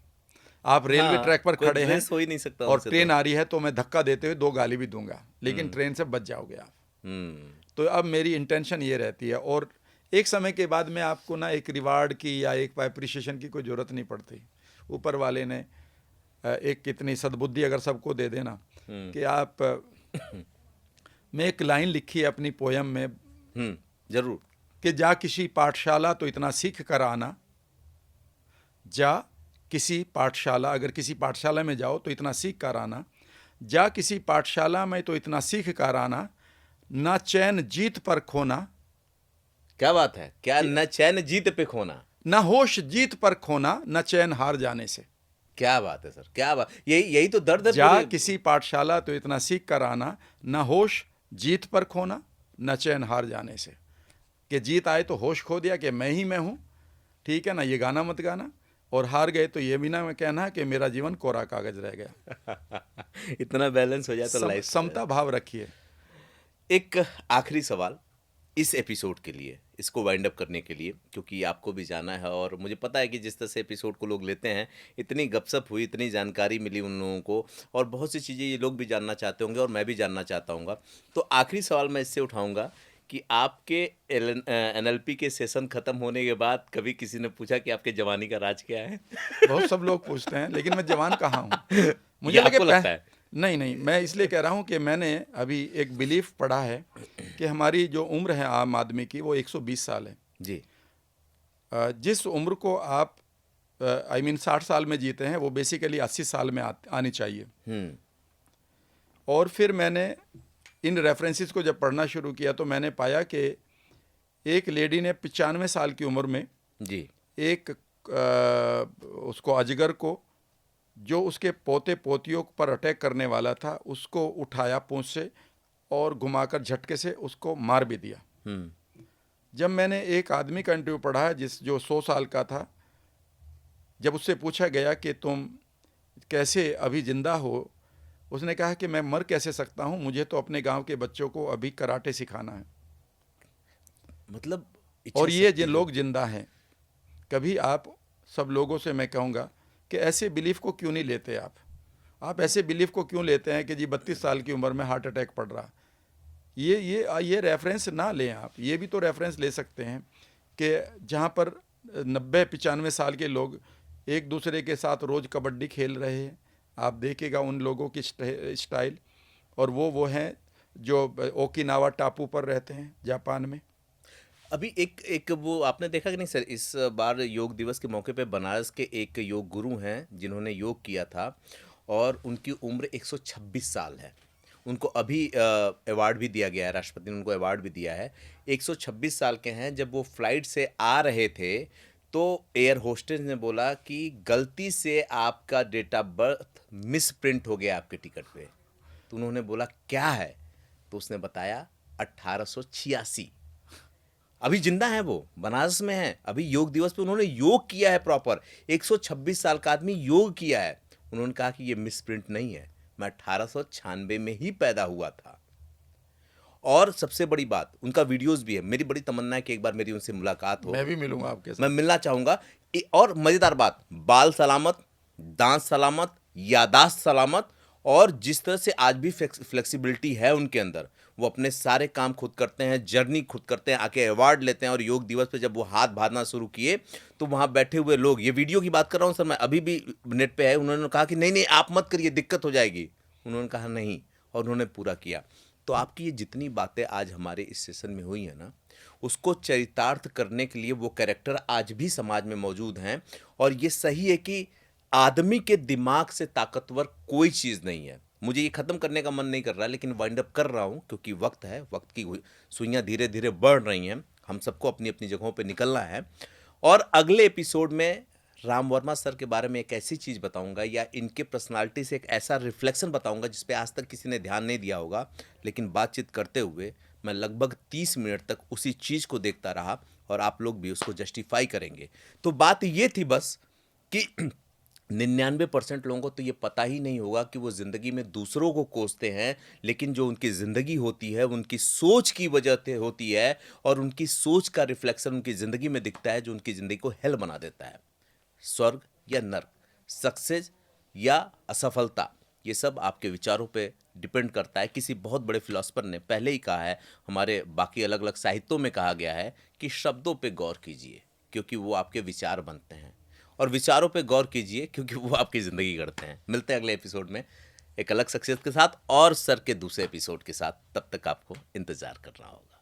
Speaker 1: आप रेलवे
Speaker 2: हाँ,
Speaker 1: ट्रैक पर
Speaker 2: कोई
Speaker 1: खड़े हैं
Speaker 2: द्वेष हो ही नहीं सकता
Speaker 1: और
Speaker 2: उनसे
Speaker 1: ट्रेन
Speaker 2: तो।
Speaker 1: आ रही है, तो मैं धक्का देते हुए 2 गाली भी दूंगा, लेकिन ट्रेन से बच जाओगे आप।
Speaker 2: हम्म।
Speaker 1: तो अब मेरी इंटेंशन ये रहती है, और एक समय के बाद में आपको ना एक रिवार्ड की या एक अप्रिसिएशन की कोई ज़रूरत नहीं पड़ती। ऊपर वाले ने एक कितनी सद्बुद्धि अगर सबको दे देना कि आप मैं एक लाइन लिखी है अपनी पोयम में
Speaker 2: जरूर।
Speaker 1: कि जा किसी पाठशाला तो इतना सीख कर आना, जा किसी पाठशाला, अगर किसी पाठशाला में जाओ तो इतना सीख कर आना, जा किसी पाठशाला में तो इतना सीख कर आना, ना चैन जीत पर खोना,
Speaker 2: क्या बात है, क्या न चैन जीत पे खोना।
Speaker 1: न होश जीत पर खोना, न चैन हार जाने से।
Speaker 2: क्या बात है सर, क्या बात, यही यही तो दर्द है
Speaker 1: जा
Speaker 2: पूरे।
Speaker 1: किसी पाठशाला तो इतना सीख कर आना, न होश जीत पर खोना, न चैन हार जाने से। कि जीत आए तो होश खो दिया कि मैं ही मैं हूँ, ठीक है ना, ये गाना मत गाना। और हार गए तो ये भी ना कहना कि मेरा जीवन कोरा कागज रह गया।
Speaker 2: इतना बैलेंस हो जाए तो लाइफ।
Speaker 1: समता भाव रखिए।
Speaker 2: एक आखिरी सवाल इस एपिसोड के लिए, इसको वाइंड अप करने के लिए, क्योंकि आपको भी जाना है और मुझे पता है कि जिस तरह से एपिसोड को लोग लेते हैं, इतनी गपशप हुई, इतनी जानकारी मिली उन लोगों को, और बहुत सी चीज़ें ये लोग भी जानना चाहते होंगे और मैं भी जानना चाहता हूँगा। तो आखिरी सवाल मैं इससे उठाऊँगा कि आपके NLP के सेशन ख़त्म होने के बाद कभी किसी ने पूछा कि आपके जवानी का राज क्या है?
Speaker 1: बहुत सब लोग पूछते हैं, लेकिन मैं जवान कहाँ हूँ। मुझे
Speaker 2: ये आपको लगता है?
Speaker 1: नहीं, मैं इसलिए कह रहा हूँ कि मैंने अभी एक बिलीफ पढ़ा है कि हमारी जो उम्र है आम आदमी की, वो 120 साल है
Speaker 2: जी।
Speaker 1: जिस उम्र को आप 60 साल में जीते हैं, वो बेसिकली 80 साल में आनी चाहिए। और फिर मैंने इन रेफरेंसेस को जब पढ़ना शुरू किया तो मैंने पाया कि एक लेडी ने 95 साल की उम्र में
Speaker 2: जी।
Speaker 1: एक उसको अजगर को, जो उसके पोते पोतियों पर अटैक करने वाला था, उसको उठाया पूंछ से और घुमाकर झटके से उसको मार भी दिया। जब मैंने एक आदमी का इंटरव्यू पढ़ा जो 100 साल का था, जब उससे पूछा गया कि तुम कैसे अभी जिंदा हो, उसने कहा कि मैं मर कैसे सकता हूँ, मुझे तो अपने गांव के बच्चों को अभी कराटे सिखाना है।
Speaker 2: मतलब
Speaker 1: और ये जिन लोग जिंदा हैं, कभी आप सब लोगों से मैं कहूँगा कि ऐसे बिलीफ को क्यों नहीं लेते आप, आप ऐसे बिलीफ को क्यों लेते हैं कि जी 32 साल की उम्र में हार्ट अटैक पड़ रहा। ये रेफरेंस ना लें आप। ये भी तो रेफरेंस ले सकते हैं कि जहाँ पर 90-95 साल के लोग एक दूसरे के साथ रोज़ कबड्डी खेल रहे हैं। आप देखिएगा उन लोगों की स्टाइल, और वो हैं जो ओकिनावा टापू पर रहते हैं जापान में।
Speaker 2: अभी एक एक वो आपने देखा कि नहीं सर, इस बार योग दिवस के मौके पे बनारस के एक योग गुरु हैं जिन्होंने योग किया था और उनकी उम्र 126 साल है। उनको अभी अवार्ड भी दिया गया है, राष्ट्रपति ने उनको अवार्ड भी दिया है। 126 साल के हैं। जब वो फ्लाइट से आ रहे थे तो एयर होस्टेस ने बोला कि गलती से आपका date of birth misprint हो गया आपके टिकट पे। तो उन्होंने बोला क्या है, तो उसने बताया 1886। अभी जिंदा है, वो बनारस में है। अभी योग दिवस पे उन्होंने योग किया है प्रॉपर। 126 साल का आदमी योग किया है। उन्होंने कहा कि ये मिसप्रिंट नहीं है, मैं 1896 में ही पैदा हुआ था। और सबसे बड़ी बात, उनका वीडियोस भी है। मेरी बड़ी तमन्ना है कि एक बार मेरी उनसे मुलाकात हो।
Speaker 1: मैं भी मिलूंगा आपके साथ।
Speaker 2: मैं मिलना चाहूंगा। और मजेदार बात, बाल सलामत, दांत सलामत, यादाश्त सलामत, और जिस तरह से आज भी फ्लेक्सिबिलिटी है उनके अंदर, वो अपने सारे काम खुद करते हैं, जर्नी खुद करते हैं, आके अवार्ड लेते हैं। और योग दिवस पे जब वो हाथ भारना शुरू किए तो वहां बैठे हुए लोग, ये वीडियो की बात कर रहा हूं सर मैं, अभी भी नेट पे है, उन्होंने कहा कि नहीं नहीं आप मत करिए, दिक्कत हो जाएगी। उन्होंने कहा नहीं, और उन्होंने पूरा किया। तो आपकी ये जितनी बातें आज हमारे इस सेशन में हुई है ना, उसको चरितार्थ करने के लिए वो कैरेक्टर आज भी समाज में मौजूद हैं। और ये सही है कि आदमी के दिमाग से ताकतवर कोई चीज़ नहीं है। मुझे ये ख़त्म करने का मन नहीं कर रहा, लेकिन वाइंड अप कर रहा हूँ क्योंकि वक्त है, वक्त की सुइयाँ धीरे धीरे बढ़ रही हैं। हम सबको अपनी अपनी जगहों पे निकलना है। और अगले एपिसोड में राम वर्मा सर के बारे में एक ऐसी चीज़ बताऊंगा, या इनके पर्सनालिटी से एक ऐसा रिफ्लेक्शन बताऊंगा जिस पे आज तक किसी ने ध्यान नहीं दिया होगा। लेकिन बातचीत करते हुए मैं लगभग 30 मिनट तक उसी चीज़ को देखता रहा, और आप लोग भी उसको जस्टिफाई करेंगे। तो बात ये थी बस कि 99% लोगों को तो ये पता ही नहीं होगा कि वो ज़िंदगी में दूसरों को कोसते हैं, लेकिन जो उनकी ज़िंदगी होती है वो उनकी सोच की वजह से होती है, और उनकी सोच का रिफ्लेक्शन उनकी ज़िंदगी में दिखता है, जो उनकी ज़िंदगी को हेल बना देता है। स्वर्ग या नर्क, सक्सेस या असफलता, ये सब आपके विचारों पे डिपेंड करता है। किसी बहुत बड़े फिलोसफर ने पहले ही कहा है, हमारे बाकी अलग अलग साहित्यों में कहा गया है कि शब्दों पे गौर कीजिए क्योंकि वो आपके विचार बनते हैं, और विचारों पे गौर कीजिए क्योंकि वो आपकी ज़िंदगी गढ़ते हैं। मिलते हैं अगले एपिसोड में एक अलग शख्सियत के साथ और सर के दूसरे एपिसोड के साथ। तब तक आपको इंतज़ार करना होगा।